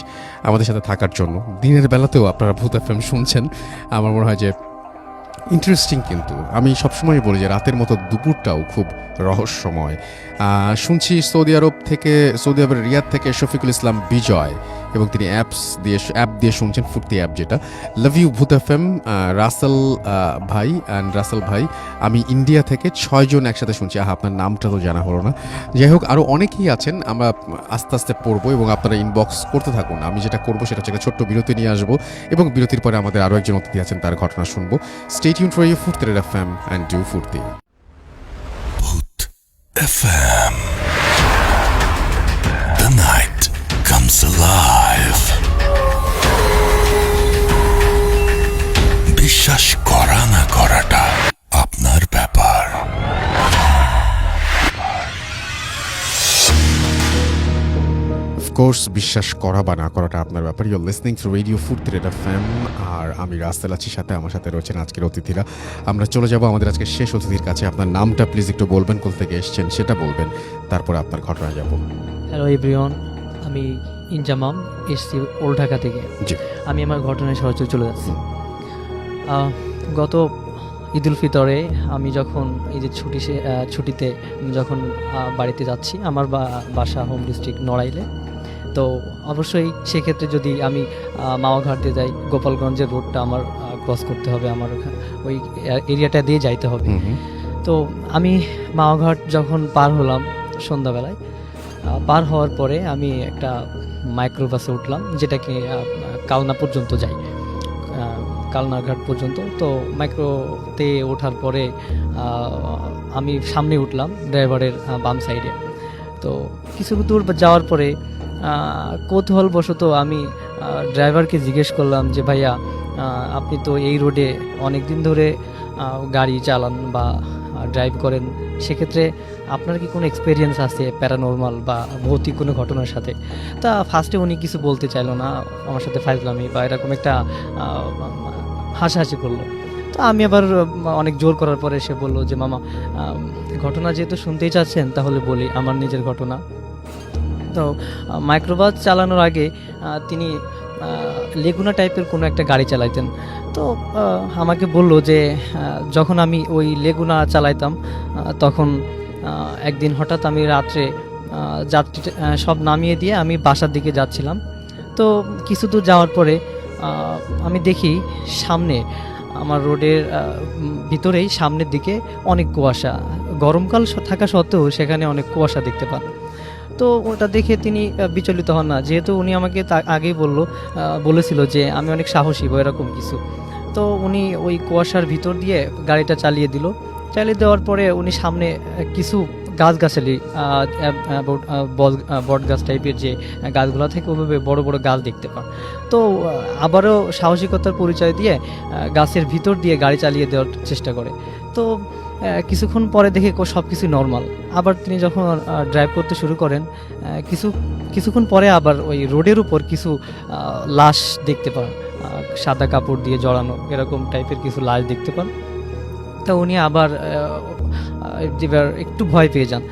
আমাদের সাথে থাকার জন্য। দিনের বেলাতেও আপনারা ভূত এফএম শুনছেন, আমার মনে হয় যে ইন্টারেস্টিং। কিন্তু আমি সবসময় বলি যে রাতের মতো দুপুরটাও খুব রহস্যময়। শুনছি সৌদি আরবের রিয়াদ থেকে শফিকুল ইসলাম বিজয়, এবং তিনি অ্যাপ দিয়ে শুনছেন, ফুর্তি অ্যাপ যেটা। লাভ ইউ ভূত এফএম রাসেল ভাই অ্যান্ড রাসেল ভাই, আমি ইন্ডিয়া থেকে 6 জন একসাথে শুনছি। আপনার নামটা তো জানা হলো না। যাই হোক, আরও অনেকেই আছেন, আমরা আস্তে আস্তে পড়বো এবং আপনারা ইনবক্স করতে থাকুন। আমি যেটা করবো সেটা হচ্ছে একটা ছোট্ট বিরতি নিয়ে আসবো, এবং বিরতির পরে আমাদের আরও একজন অতিথি আছেন, তার ঘটনা শুনবো। স্টে টিউনড ফর ইউ ফুর্তি এফএম অ্যান্ড ডু ফুর্তি। Booth FM. The night comes alive. বিশ্বাস করা না করাটা আপনার ব্যাপার। অফকোর্স বিশ্বাস করা বা না করাটা আপনার ব্যাপার। ইউর লিসনিং টু রেডিও ফুর্তি এফএম, আর আমি রাসেল আছি সাথে, আমার সাথে রয়েছেন আজকের অতিথিরা। আমরা চলে যাব আমাদের আজকে শেষ অতিথির কাছে। আপনার নামটা প্লিজ একটু বলবেন, কোথা থেকে এসেছেন সেটা বলবেন, তারপরে আপনার ঘটনা যাব। হ্যালো এভরিওয়ান, আমি ইনজামাম, এসছি ওল্ড ঢাকা থেকে। জি। আমি আমার ঘটনায় সরাসরি চলে যাচ্ছি। গত ঈদ উল ফিতরে আমি যখন এই যে ছুটিতে যখন বাড়িতে যাচ্ছি, আমার বাসা হোম ডিস্ট্রিক্ট নড়াইলে, তো অবশ্যই সেক্ষেত্রে যদি আমি মাওয়াঘাট দিয়ে যাই, গোপালগঞ্জের রোডটা আমার ক্রস করতে হবে, আমার ওই এরিয়াটা দিয়ে যাইতে হবে। তো আমি মাওয়াঘাট যখন পার হলাম সন্ধ্যাবেলায়, পার হওয়ার পরে আমি একটা মাইক্রোবাসে উঠলাম, যেটাকে কালনা পর্যন্ত যাই, কালনাঘাট পর্যন্ত। তো মাইক্রোতে ওঠার পরে আমি সামনে উঠলাম ড্রাইভারের বাম সাইডে। তো কিছু দূর যাওয়ার পরে কৌতূহলবশত আমি ড্রাইভারকে জিজ্ঞেস করলাম যে ভাইয়া, আপনি তো এই রোডে অনেক দিন ধরে গাড়ি চালান বা ড্রাইভ করেন, সেক্ষেত্রে আপনার কি কোনো এক্সপিরিয়েন্স আছে প্যারানর্মাল বা ভৌতিক কোনো ঘটনার সাথে? তা ফার্স্টে উনি কিছু বলতে চাইলো না, আমার সাথে ফাইজলামি বা এরকম একটা হাসাহাসি করলো। তো আমি আবার অনেক জোর করার পরে সে বললো যে মামা, ঘটনা যেহেতু শুনতেই চাচ্ছেন তাহলে বলি আমার নিজের ঘটনা। তো মাইক্রোবাস চালানোর আগে তিনি লেগুনা টাইপের কোনো একটা গাড়ি চালাইতেন। তো আমাকে বলল যে যখন আমি ওই লেগুনা চালাইতাম তখন একদিন হঠাৎ আমি রাত্রে যাত্রী সব নামিয়ে দিয়ে আমি বাসার দিকে যাচ্ছিলাম। তো কিছু দূর যাওয়ার পরে আমি দেখি সামনে আমার রোডের ভিতরেই সামনের দিকে অনেক কুয়াশা, গরমকাল থাকা সত্ত্বেও সেখানে অনেক কুয়াশা দেখতে পান। তো ওটা দেখে তিনি বিচলিত হন না, যেহেতু উনি আমাকে আগেই বলেছিল যে আমি অনেক সাহসী বা এরকম কিছু। তো উনি ওই কুয়াশার ভিতর দিয়ে গাড়িটা চালিয়ে দেওয়ার পরে উনি সামনে কিছু গাছগাছালি, বট গাছ টাইপের যে গাছগুলো থেকে ওইভাবে বড় বড় গাছ দেখতে পান। তো আবারও সাহসিকতার পরিচয় দিয়ে গাছের ভিতর দিয়ে গাড়ি চালিয়ে দেওয়ার চেষ্টা করে। তো কিছুক্ষণ পরে দেখে সব কিছু নর্মাল। আবার তিনি যখন ড্রাইভ করতে শুরু করেন, কিছুক্ষণ পরে আবার ওই রোডের উপর কিছু লাশ দেখতে পান, সাদা কাপড় দিয়ে জড়ানো এরকম টাইপের কিছু লাশ দেখতে পান। তা উনি আবার এবার একটু ভয় পেয়ে যান।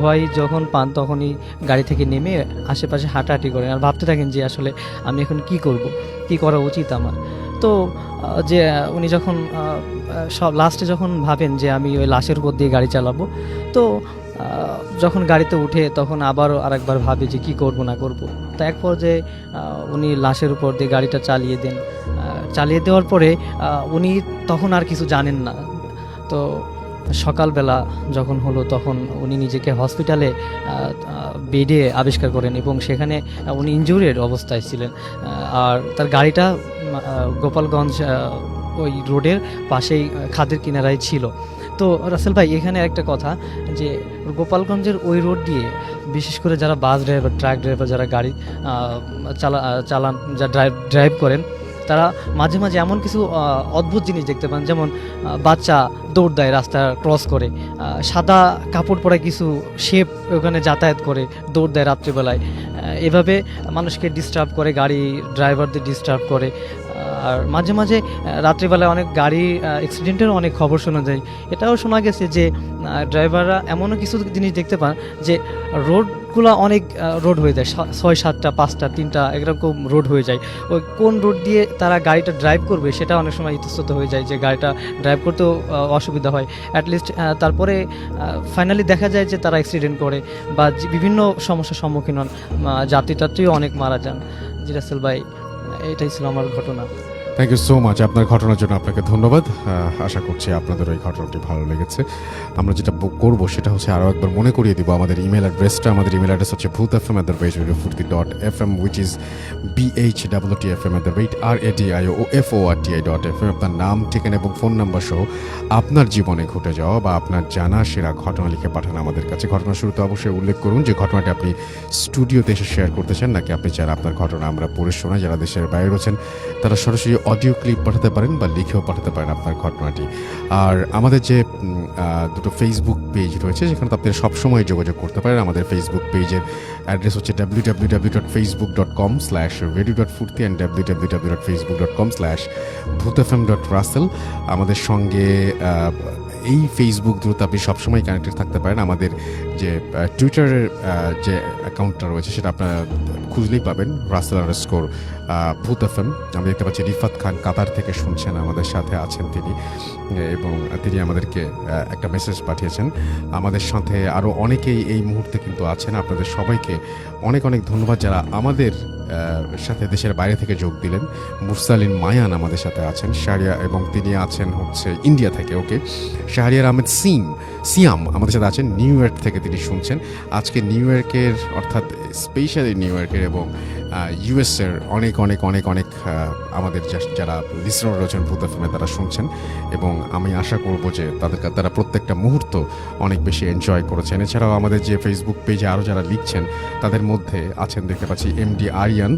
ভয় যখন পান তখনই গাড়ি থেকে নেমে আশেপাশে হাঁটাহাঁটি করেন আর ভাবতে থাকেন যে আসলে আমি এখন কি করব, কি করা উচিত আমার। তো যে উনি যখন সব লাস্টে যখন ভাবেন যে আমি ওই লাশের উপর দিয়ে গাড়ি চালাবো, তো যখন গাড়িতে উঠে তখন আবারও আরেকবার ভাবে যে কি করব না করব। তো এক পর্যায়ে উনি লাশের উপর দিয়ে গাড়িটা চালিয়ে দেন। চালিয়ে দেওয়ার পরে উনি তখন আর কিছু জানেন না। তো সকালবেলা যখন হলো তখন উনি নিজেকে হসপিটালে বেডে আবিষ্কার করেন এবং সেখানে উনি ইনজুরির অবস্থায় ছিলেন। আর তার গাড়িটা গোপালগঞ্জ ওই রোডের পাশেই খাদের কিনারায় ছিল। তো রাসেল ভাই এখানে একটা কথা যে গোপালগঞ্জের ওই রোড দিয়ে বিশেষ করে যারা বাস ড্রাইভার, ট্রাক ড্রাইভার, যারা গাড়ি চালান, যা ড্রাইভ করেন, তারা মাঝে মাঝে এমন কিছু অদ্ভুত জিনিস দেখতে পান, যেমন বাচ্চা দৌড় দেয় রাস্তা ক্রস করে, সাদা কাপড় পরা কিছু শেপ ওখানে যাতায়াত করে দৌড় দেয় রাত্রিবেলায়, এভাবে মানুষকে ডিস্টার্ব করে, গাড়ি ড্রাইভারদের ডিস্টার্ব করে। আর মাঝে মাঝে রাত্রিবেলায় অনেক গাড়ি অ্যাক্সিডেন্টেরও অনেক খবর শোনা যায়। এটাও শোনা গেছে যে ড্রাইভাররা এমনও কিছু জিনিস দেখতে পান যে রোডগুলো অনেক রোড হয়ে যায়, 6-7টা 5টা 3টা এরকম রোড হয়ে যায়। ওই কোন রোড দিয়ে তারা গাড়িটা ড্রাইভ করবে সেটা অনেক সময় ইতস্তত হয়ে যায়, যে গাড়িটা ড্রাইভ করতেও অসুবিধা হয় অ্যাটলিস্ট। তারপরে ফাইনালি দেখা যায় যে তারা অ্যাক্সিডেন্ট করে বা বিভিন্ন সমস্যার সম্মুখীন হন, যাত্রীটাত্রীও অনেক মারা যান। জি রাসেল ভাই, এটাই ছিল আমার ঘটনা। থ্যাংক ইউ সো মাচ আপনার ঘটনার জন্য, আপনাকে ধন্যবাদ। আশা করছি আপনাদের ওই ঘটনাটি ভালো লেগেছে। আমরা যেটা করব সেটা হচ্ছে আরও একবার মনে করিয়ে দিব আমাদের ইমেল অ্যাড্রেসটা। আমাদের ইমেল অ্যাড্রেস হচ্ছে bhutfm@radiofurti.fm, which is BHWTFM@radioforti.fm। আপনার নাম, ঠিকানা এবং ফোন নাম্বার সহ আপনার জীবনে ঘটে যাওয়া বা আপনার জানা সেরা ঘটনা লিখে পাঠান আমাদের কাছে। ঘটনার শুরুতে অবশ্যই উল্লেখ করুন যে ঘটনাটি আপনি স্টুডিওতে এসে শেয়ার করতে চান, নাকি আপনি চান আপনার ঘটনা আমরা পড়ে শোনাই। যারা দেশের বাইরে রয়েছেন তারা সরাসরি অডিও ক্লিপ পাঠাতে পারেন বা লিখেও পাঠাতে পারেন আপনার ঘটনাটি। আর আমাদের যে দুটো ফেসবুক পেজ রয়েছে সেখানে তো আপনি সবসময় যোগাযোগ করতে পারেন। আমাদের ফেসবুক পেজের অ্যাড্রেস হচ্ছে www.facebook.com/radio.furti and www.facebook.com/bhutfm.russell। আমাদের সঙ্গে এই ফেসবুক দ্রুত আপনি সবসময় কানেক্টেড থাকতে পারেন। আমাদের যে টুইটারের যে অ্যাকাউন্টটা রয়েছে সেটা আপনারা খুঁজলেই পাবেন, Russell_Bhuth FM। আমি দেখতে পাচ্ছি রিফাত খান কাতার থেকে শুনছেন, আমাদের সাথে আছেন তিনি, এবং তিনি আমাদেরকে একটা মেসেজ পাঠিয়েছেন। আমাদের সাথে আরও অনেকেই এই মুহূর্তে কিন্তু আছেন। আপনাদের সবাইকে অনেক অনেক ধন্যবাদ যারা আমাদের সাথে দেশের বাইরে থেকে যোগ দিলেন। মুরসালিন মায়ান আমাদের সাথে আছেন, শাহরিয়া, এবং তিনি আছেন হচ্ছে ইন্ডিয়া থেকে। ওকে, শাহরিয়ার আহমেদ সিয়াম আমাদের সাথে আছেন নিউ ইয়র্ক থেকে, তিনি শুনছেন। আজকে নিউ ইয়র্কের, অর্থাৎ স্পেশালি নিউ ইয়র্কের এবং ইউএসের অনেক অনেক অনেক অনেক আমাদের যারা লিসনার রয়েছেন ভূত এফএমে তারা শুনছেন, এবং আমি আশা করব যে তারা প্রত্যেকটা মুহূর্ত অনেক বেশি এনজয় করেছেন। এছাড়াও আমাদের যে ফেসবুক পেজে আরও যারা লিখছেন তাদের মধ্যে আছেন, দেখতে পাচ্ছি এমডি আরিয়ান,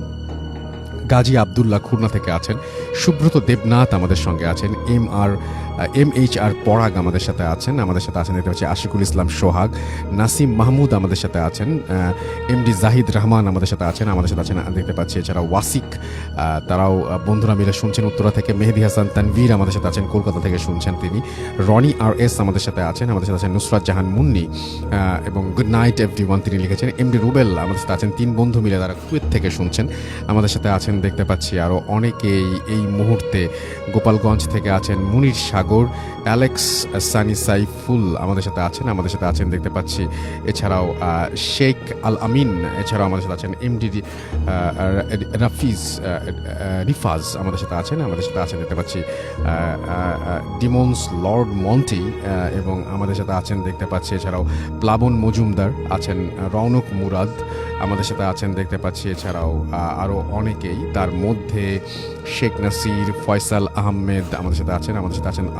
গাজী আবদুল্লাহ খুলনা থেকে আছেন, সুব্রত দেবনাথ আমাদের সঙ্গে আছেন, MHR পরাগ আমাদের সাথে আছেন, দেখতে পাচ্ছি আশিকুল ইসলাম সোহাগ, নাসিম মাহমুদ আমাদের সাথে আছেন, এমডি জাহিদ রহমান আমাদের সাথে আছেন, দেখতে পাচ্ছি। এছাড়া ওয়াসিক, তারাও বন্ধুরা মিলে শুনছেন উত্তরা থেকে। মেহেদি হাসান তানভীর আমাদের সাথে আছেন, কলকাতা থেকে শুনছেন তিনি। রনি RS আমাদের সাথে আছেন, নুসরাত জাহান মুন্নি, এবং গুড নাইট এভরিওয়ান তিনি লিখেছেন। এমডি রুবেল আমাদের সাথে আছেন, 3 বন্ধু মিলে তারা কুয়েত থেকে শুনছেন, আমাদের সাথে আছেন। দেখতে পাচ্ছি আরও অনেকেই এই মুহূর্তে গোপালগঞ্জ থেকে আছেন, মুনির সাগর, অ্যালেক্স সানি সাইফুল আমাদের সাথে আছেন, দেখতে পাচ্ছি। এছাড়াও শেখ আল আমিন, এছাড়াও আমাদের সাথে আছেন এমডি রিফাজ আমাদের সাথে আছেন, দেখতে পাচ্ছি ডিমন্স লর্ড মন্টি, এবং আমাদের সাথে আছেন, দেখতে পাচ্ছি। এছাড়াও প্লাবন মজুমদার আছেন, রৌনক মুরাদ আমাদের সাথে আছেন, দেখতে পাচ্ছি। এছাড়াও আরও অনেকেই, তার মধ্যে শেখ নাসির, ফয়সাল আহমেদ আমাদের সাথে আছেন,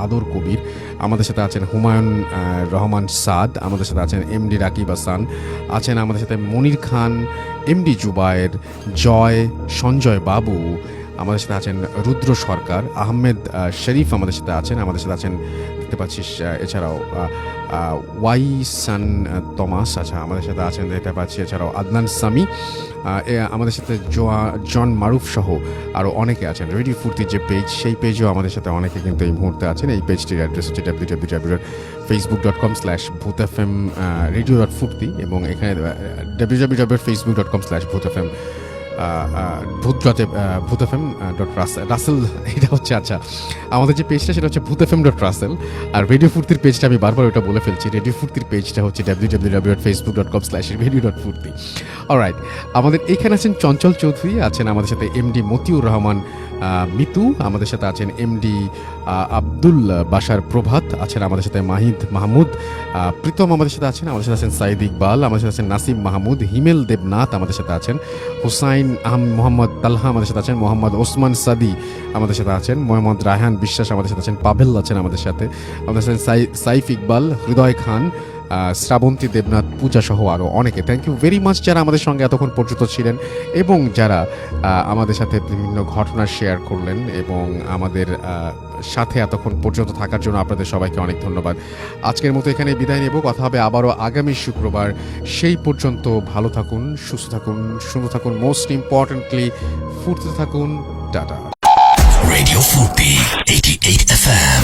আদর কবির আমাদের সাথে আছেন, হুমায়ুন রহমান সাদ আমাদের সাথে আছেন, এমডি রাকিব হাসান আছেন আমাদের সাথে, মনির খান, এমডি জুবায়ের, জয়, সঞ্জয় বাবু আমাদের সাথে আছেন, রুদ্র সরকার, আহমেদ শরীফ আমাদের সাথে আছেন, দেখতে পাচ্ছি এছাড়াও ওয়াই সান তমাস, আচ্ছা আমাদের সাথে আছেন দেখতে পাচ্ছি, এছাড়াও আদনান সামি, আমাদের সাথে জন মারুফ সহ আরও অনেকে আছেন। রেডিও ফুর্তির যে পেজ, সেই পেজেও আমাদের সাথে অনেকে কিন্তু এই মুহূর্তে আছেন। এই পেজটির অ্যাড্রেস হচ্ছে www.facebook.com/bhutfm radio.furti এবং এখানে www.facebook.com/bhutfm ভূতএফএম.রাসেল, এটা হচ্ছে আচ্ছা আমাদের যে পেজটা সেটা হচ্ছে ভূতএফএম.রাসেল, আর রেডিও ফুর্তির পেজটা আমি বারবার ওটা বলে ফেলছি, রেডিও ফুর্তির পেজটা হচ্ছে www.facebook.com/radiodotfurti। অলরাইট, আমাদের এখানে আছেন চঞ্চল চৌধুরী, আছেন আমাদের সাথে এমডি মতিউর রহমান মিতু, আমাদের সাথে আছেন এমডি আব্দুল বাশার প্রভাত, আছেন আমাদের সাথে মাহিদ মাহমুদ, প্রীতম আমাদের সাথে আছেন, আমাদের সাথে আছেন সাইদ ইকবাল, আমাদের সাথে আছেন নাসিম মাহমুদ, হিমেল দেবনাথ আমাদের সাথে আছেন, হুসাইন মোহাম্মদ তালহা আমাদের সাথে আছেন, মোহাম্মদ ওসমান সাদি আমাদের সাথে আছেন, মোহাম্মদ রায়হান বিশ্বাস আমাদের সাথে আছেন, পাভেল আছেন আমাদের সাথে সাইফ ইকবাল, হৃদয় খান, শ্রাবন্তী দেবনাথ, পূজা সহ আরও অনেকে। থ্যাংক ইউ ভেরি মাচ যারা আমাদের সঙ্গে এতক্ষণ পর্যন্ত ছিলেন এবং যারা আমাদের সাথে বিভিন্ন ঘটনা শেয়ার করলেন এবং আমাদের সাথে এতক্ষণ পর্যন্ত থাকার জন্য আপনাদের সবাইকে অনেক ধন্যবাদ। আজকের মতো এখানে বিদায় নেব, কথা হবে আবারও আগামী শুক্রবার। সেই পর্যন্ত ভালো থাকুন, সুস্থ থাকুন, সুন্দর থাকুন, মোস্ট ইম্পর্টেন্টলি ফুর্তিতে থাকুন। টাটা। Radio Furti 88 FM.